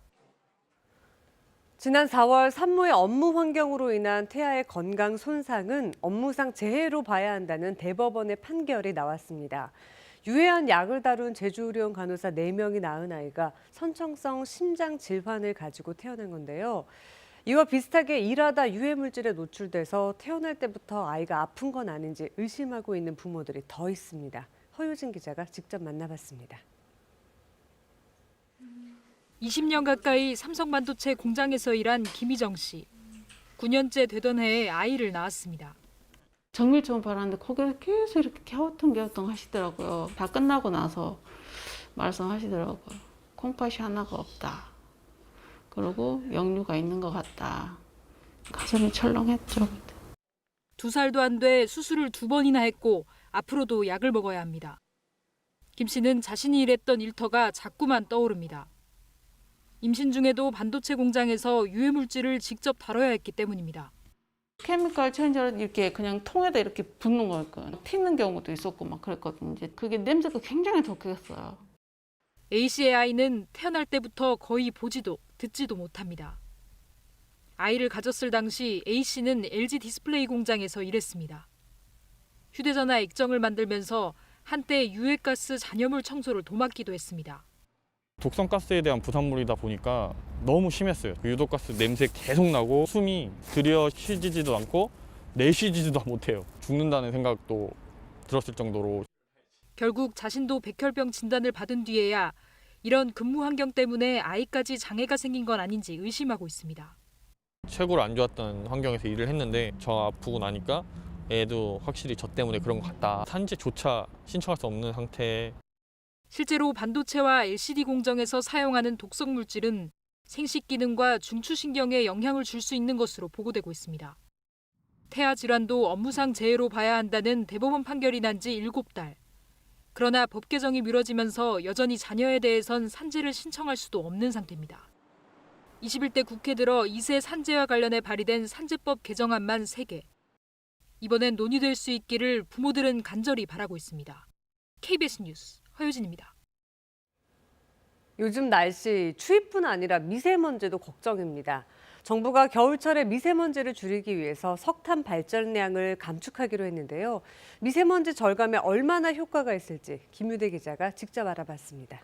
지난 4월 산모의 업무 환경으로 인한 태아의 건강 손상은 업무상 재해로 봐야 한다는 대법원의 판결이 나왔습니다. 유해한 약을 다룬 제주의료원 간호사 4명이 낳은 아이가 선천성 심장 질환을 가지고 태어난 건데요. 이와 비슷하게 일하다 유해 물질에 노출돼서 태어날 때부터 아이가 아픈 건 아닌지 의심하고 있는 부모들이 더 있습니다. 허유진 기자가 직접 만나봤습니다. 20년 가까이 삼성반도체 공장에서 일한 김희정 씨. 9년째 되던 해에 아이를 낳았습니다. 정밀점을 받았는데 거기를 계속 이렇게 갸우뚱갸우뚱 하시더라고요. 다 끝나고 나서 말씀하시더라고요. 콩팥이 하나가 없다. 그리고 역류가 있는 것 같다. 가슴이 철렁했죠. 2살도 안 돼 수술을 2번이나 했고 앞으로도 약을 먹어야 합니다. 김 씨는 자신이 일했던 일터가 자꾸만 떠오릅니다. 임신 중에도 반도체 공장에서 유해 물질을 직접 다뤄야 했기 때문입니다. 케미컬 체인저를 이렇게 그냥 통에다 이렇게 붓는 거였거든요. 튀는 경우도 있었고 막 그랬거든요. 이제 그게 냄새가 굉장히 독했어요. A 씨의 아이는 태어날 때부터 거의 보지도 듣지도 못합니다. 아이를 가졌을 당시 A 씨는 LG 디스플레이 공장에서 일했습니다. 휴대전화 액정을 만들면서 한때 유해가스 잔여물 청소를 도맡기도 했습니다. 독성가스에 대한 부산물이다 보니까 너무 심했어요. 유독가스 냄새 계속 나고 숨이 들여 쉬지도 않고 내쉬지도 못해요. 죽는다는 생각도 들었을 정도로. 결국 자신도 백혈병 진단을 받은 뒤에야 이런 근무 환경 때문에 아이까지 장애가 생긴 건 아닌지 의심하고 있습니다. 최고로 안 좋았던 환경에서 일을 했는데 저 아프고 나니까 애도 확실히 저 때문에 그런 것 같다. 산재조차 신청할 수 없는 상태에. 실제로 반도체와 LCD 공정에서 사용하는 독성 물질은 생식 기능과 중추신경에 영향을 줄 수 있는 것으로 보고되고 있습니다. 태아 질환도 업무상 재해로 봐야 한다는 대법원 판결이 난 지 7달. 그러나 법 개정이 미뤄지면서 여전히 자녀에 대해선 산재를 신청할 수도 없는 상태입니다. 21대 국회 들어 2세 산재와 관련해 발의된 산재법 개정안만 3개. 이번엔 논의될 수 있기를 부모들은 간절히 바라고 있습니다. KBS 뉴스 허유진입니다. 요즘 날씨 추위뿐 아니라 미세먼지도 걱정입니다. 정부가 겨울철에 미세먼지를 줄이기 위해서 석탄 발전량을 감축하기로 했는데요. 미세먼지 절감에 얼마나 효과가 있을지 김유대 기자가 직접 알아봤습니다.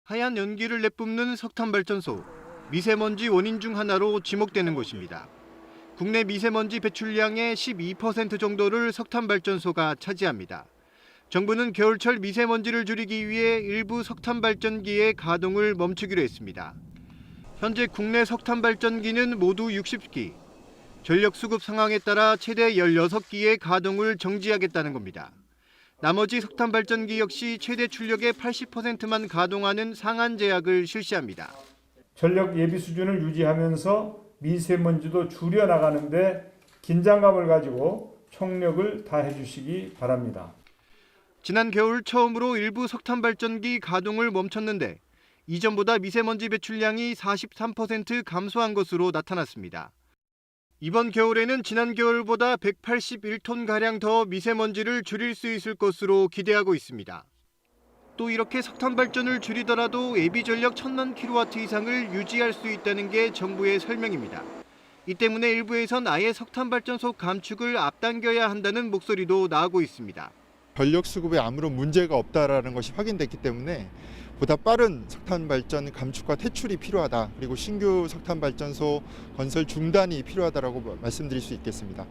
하얀 연기를 내뿜는 석탄발전소, 미세먼지 원인 중 하나로 지목되는 곳입니다. 국내 미세먼지 배출량의 12% 정도를 석탄발전소가 차지합니다. 정부는 겨울철 미세먼지를 줄이기 위해 일부 석탄발전기의 가동을 멈추기로 했습니다. 현재 국내 석탄발전기는 모두 60기, 전력 수급 상황에 따라 최대 16기의 가동을 정지하겠다는 겁니다. 나머지 석탄발전기 역시 최대 출력의 80%만 가동하는 상한 제약을 실시합니다. 전력 예비 수준을 유지하면서 미세먼지도 줄여나가는 데 긴장감을 가지고 총력을 다해 주시기 바랍니다. 지난 겨울 처음으로 일부 석탄발전기 가동을 멈췄는데 이전보다 미세먼지 배출량이 43% 감소한 것으로 나타났습니다. 이번 겨울에는 지난 겨울보다 181톤가량 더 미세먼지를 줄일 수 있을 것으로 기대하고 있습니다. 또 이렇게 석탄발전을 줄이더라도 예비전력 1000만 킬로와트 이상을 유지할 수 있다는 게 정부의 설명입니다. 이 때문에 일부에선 아예 석탄발전소 감축을 앞당겨야 한다는 목소리도 나오고 있습니다. 전력 수급에 아무런 문제가 없다라는 것이 확인됐기 때문에 보다 빠른 석탄 발전 감축과 퇴출이 필요하다. 그리고 신규 석탄 발전소 건설 중단이 필요하다라고 말씀드릴 수 있겠습니다.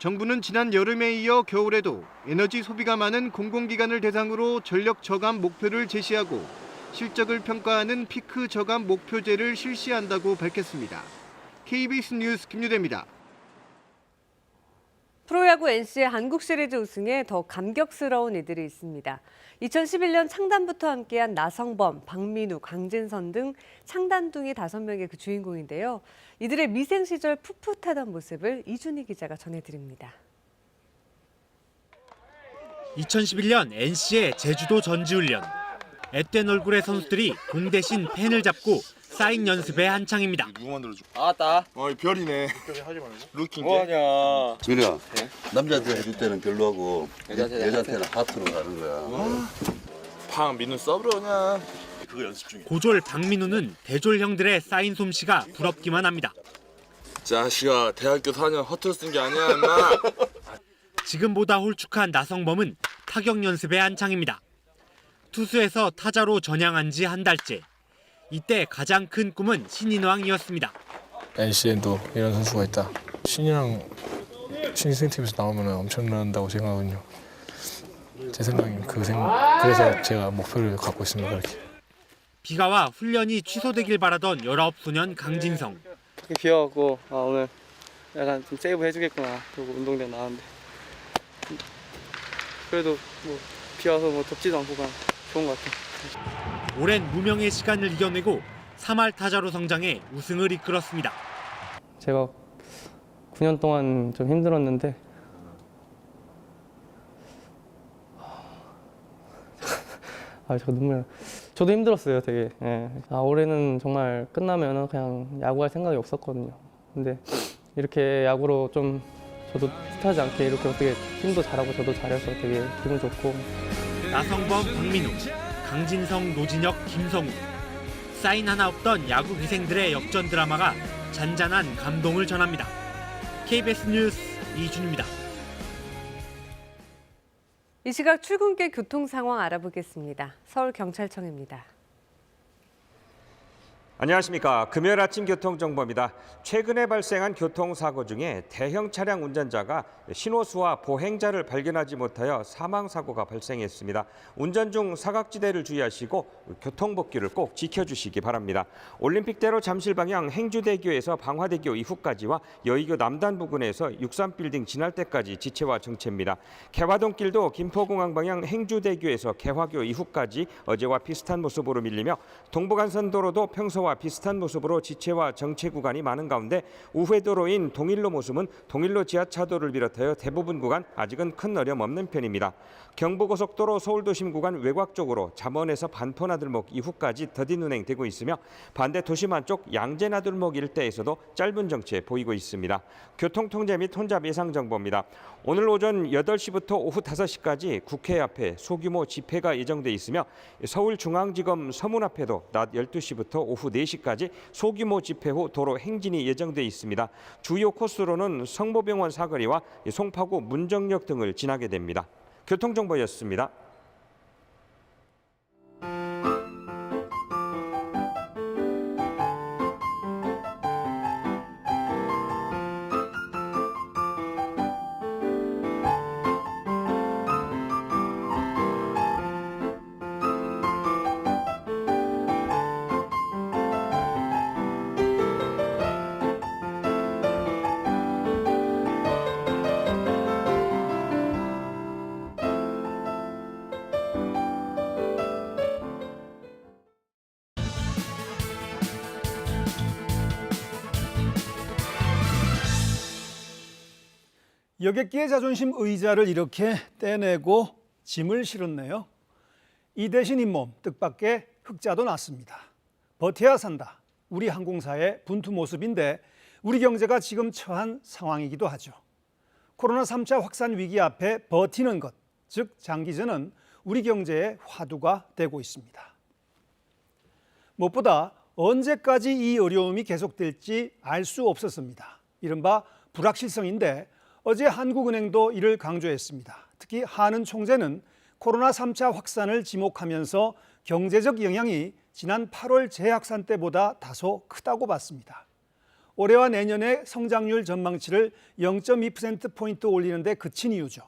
정부는 지난 여름에 이어 겨울에도 에너지 소비가 많은 공공기관을 대상으로 전력 저감 목표를 제시하고 실적을 평가하는 피크 저감 목표제를 실시한다고 밝혔습니다. KBS 뉴스 김유대입니다. 프로야구 NC의 한국 시리즈 우승에 더 감격스러운 이들이 있습니다. 2011년 창단부터 함께한 나성범, 박민우, 강진선 등 창단둥이 5명의 그 주인공인데요. 이들의 미생 시절 풋풋하던 모습을 이준희 기자가 전해드립니다. 2011년 NC의 제주도 전지훈련. 앳된 얼굴의 선수들이 공 대신 펜을 잡고 사인 연습에 한창입니다. 누구 만들어줘? 아따. 별이네. 하지 말고. 루킹. 뭐하냐? 준이야. 남자한테 해줄 때는 별로 하고 여자한테는 하트로 가는 거야. 팡 민우 서브로 그냥. 그거 연습 중이야. 고졸 박민우는 대졸 형들의 사인 솜씨가 부럽기만 합니다. 자식아 대학교 4년 허투루 쓴 게 아니야 임마. 지금보다 홀쭉한 나성범은 타격 연습에 한창입니다. 투수에서 타자로 전향한 지 한 달째. 이때 가장 큰 꿈은 신인왕이었습니다. NC에도 이런 선수가 있다. 신인왕 신생팀에서 나오면 엄청난다고 생각하거든요. 제 생각엔 그래서 제가 목표를 갖고 있습니다. 그렇게. 비가 와 훈련이 취소되길 바라던 19소년 강진성. 비 와갖고 오늘 약간 좀 세이브 해주겠구나 그러고 운동장 나왔는데 그래도 뭐 비 와서 뭐 덥지도 않고 그냥 좋은 것 같아요. 오랜 무명의 시간을 이겨내고 3할 타자로 성장해 우승을 이끌었습니다. 제가 9년 동안 좀 힘들었는데 저 눈물 나. 저도 힘들었어요 되게. 예. 올해는 정말 끝나면 그냥 야구할 생각이 없었거든요. 근데 이렇게 야구로 좀 저도 뜻하지 않게 이렇게 어떻게 팀도 잘하고 저도 잘해서 되게 기분 좋고. 나성범, 박민우, 강진성, 노진혁, 김성우. 사인 하나 없던 야구 기생들의 역전 드라마가 잔잔한 감동을 전합니다. KBS 뉴스 이준입니다. 이 시각 출근길 교통 상황 알아보겠습니다. 서울경찰청입니다. 안녕하십니까. 금요일 아침 교통정보입니다. 최근에 발생한 교통사고 중에 대형 차량 운전자가 신호수와 보행자를 발견하지 못하여 사망사고가 발생했습니다. 운전 중 사각지대를 주의하시고 교통법규를 꼭 지켜주시기 바랍니다. 올림픽대로 잠실 방향 행주대교에서 방화대교 이후까지와 여의교 남단 부근에서 63빌딩 지날 때까지 지체와 정체입니다. 개화동길도 김포공항 방향 행주대교에서 개화교 이후까지 어제와 비슷한 모습으로 밀리며 동부간선도로도 평소와 비슷한 모습으로 지체와 정체 구간이 많은 가운데 우회도로인 동일로 모습은 동일로 지하차도를 비롯하여 대부분 구간 아직은 큰 어려움 없는 편입니다. 경부고속도로 서울도심 구간 외곽 쪽으로 잠원에서 반포나들목 이후까지 더딘 운행되고 있으며 반대 도심 안쪽 양재나들목 일대에서도 짧은 정체 보이고 있습니다. 교통통제 및 혼잡 예상 정보입니다. 오늘 오전 8시부터 오후 5시까지 국회 앞에 소규모 집회가 예정돼 있으며 서울중앙지검 서문 앞에도 낮 12시부터 오후 4시까지 소규모 집회 후 도로 행진이 예정돼 있습니다. 주요 코스로는 성모병원 사거리와 송파구 문정역 등을 지나게 됩니다. 교통정보였습니다. 여객기의 자존심 의자를 이렇게 떼내고 짐을 실었네요. 이 대신 잇몸 뜻밖의 흑자도 났습니다. 버텨야 산다. 우리 항공사의 분투 모습인데 우리 경제가 지금 처한 상황이기도 하죠. 코로나 3차 확산 위기 앞에 버티는 것, 즉 장기전은 우리 경제의 화두가 되고 있습니다. 무엇보다 언제까지 이 어려움이 계속될지 알 수 없었습니다. 이른바 불확실성인데 어제 한국은행도 이를 강조했습니다. 특히 한은 총재는 코로나 3차 확산을 지목하면서 경제적 영향이 지난 8월 재확산 때보다 다소 크다고 봤습니다. 올해와 내년의 성장률 전망치를 0.2%포인트 올리는 데 그친 이유죠.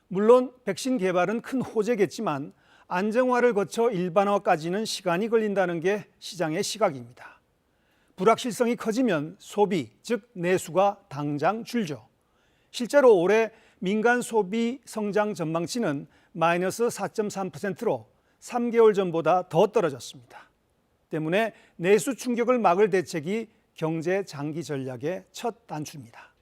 물론 백신 개발은 큰 호재겠지만 안정화를 거쳐 일반화까지는 시간이 걸린다는 게 시장의 시각입니다. 불확실성이 커지면 소비, 즉 내수가 당장 줄죠. 실제로 올해 민간 소비 성장 전망치는 마이너스 4.3%로 3개월 전보다 더 떨어졌습니다. 때문에 내수 충격을 막을 대책이 경제 장기 전략의 첫 단추입니다.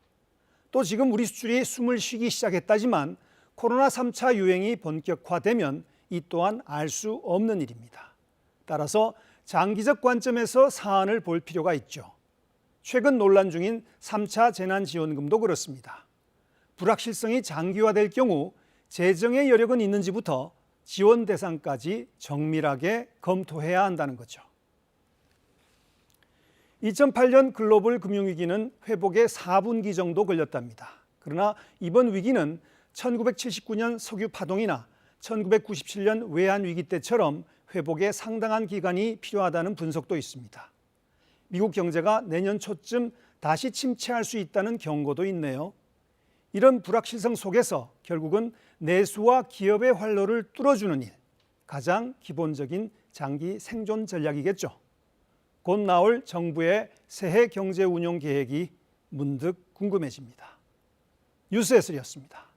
또 지금 우리 수출이 숨을 쉬기 시작했다지만 코로나 3차 유행이 본격화되면 이 또한 알 수 없는 일입니다. 따라서 장기적 관점에서 사안을 볼 필요가 있죠. 최근 논란 중인 3차 재난지원금도 그렇습니다. 불확실성이 장기화될 경우 재정의 여력은 있는지부터 지원 대상까지 정밀하게 검토해야 한다는 거죠. 2008년 글로벌 금융위기는 회복에 4분기 정도 걸렸답니다. 그러나 이번 위기는 1979년 석유 파동이나 1997년 외환위기 때처럼 회복에 상당한 기간이 필요하다는 분석도 있습니다. 미국 경제가 내년 초쯤 다시 침체할 수 있다는 경고도 있네요. 이런 불확실성 속에서 결국은 내수와 기업의 활로를 뚫어주는 일, 가장 기본적인 장기 생존 전략이겠죠. 곧 나올 정부의 새해 경제 운용 계획이 문득 궁금해집니다. 뉴스에슬이었습니다.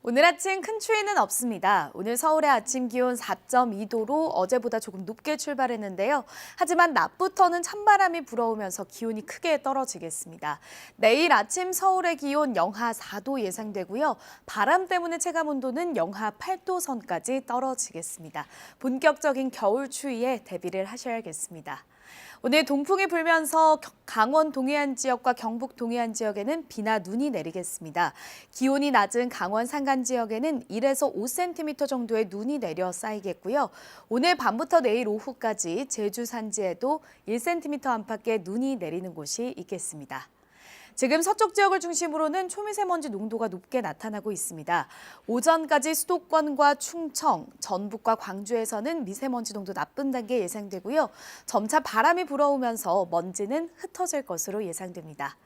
오늘 아침 큰 추위는 없습니다. 오늘 서울의 아침 기온 4.2도로 어제보다 조금 높게 출발했는데요. 하지만 낮부터는 찬바람이 불어오면서 기온이 크게 떨어지겠습니다. 내일 아침 서울의 기온 영하 4도 예상되고요. 바람 때문에 체감 온도는 영하 8도 선까지 떨어지겠습니다. 본격적인 겨울 추위에 대비를 하셔야겠습니다. 오늘 동풍이 불면서 강원 동해안 지역과 경북 동해안 지역에는 비나 눈이 내리겠습니다. 기온이 낮은 강원 산간 지역에는 1에서 5cm 정도의 눈이 내려 쌓이겠고요. 오늘 밤부터 내일 오후까지 제주 산지에도 1cm 안팎의 눈이 내리는 곳이 있겠습니다. 지금 서쪽 지역을 중심으로는 초미세먼지 농도가 높게 나타나고 있습니다. 오전까지 수도권과 충청, 전북과 광주에서는 미세먼지 농도 나쁜 단계 예상되고요. 점차 바람이 불어오면서 먼지는 흩어질 것으로 예상됩니다.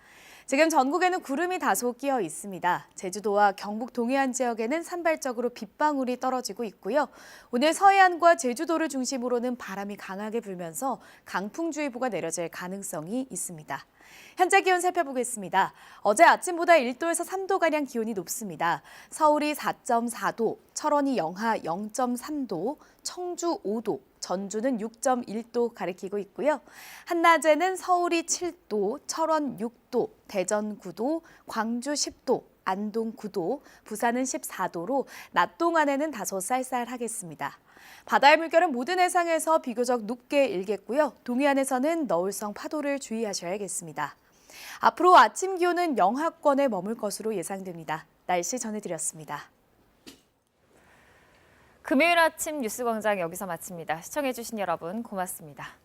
지금 전국에는 구름이 다소 끼어 있습니다. 제주도와 경북 동해안 지역에는 산발적으로 빗방울이 떨어지고 있고요. 오늘 서해안과 제주도를 중심으로는 바람이 강하게 불면서 강풍주의보가 내려질 가능성이 있습니다. 현재 기온 살펴보겠습니다. 어제 아침보다 1도에서 3도가량 기온이 높습니다. 서울이 4.4도, 철원이 영하 0.3도, 청주 5도, 전주는 6.1도 가리키고 있고요. 한낮에는 서울이 7도, 철원 6도, 대전 9도, 광주 10도, 안동 9도, 부산은 14도로 낮 동안에는 다소 쌀쌀하겠습니다. 바다의 물결은 모든 해상에서 비교적 높게 일겠고요. 동해안에서는 너울성 파도를 주의하셔야겠습니다. 앞으로 아침 기온은 영하권에 머물 것으로 예상됩니다. 날씨 전해드렸습니다. 금요일 아침 뉴스광장 여기서 마칩니다. 시청해주신 여러분 고맙습니다.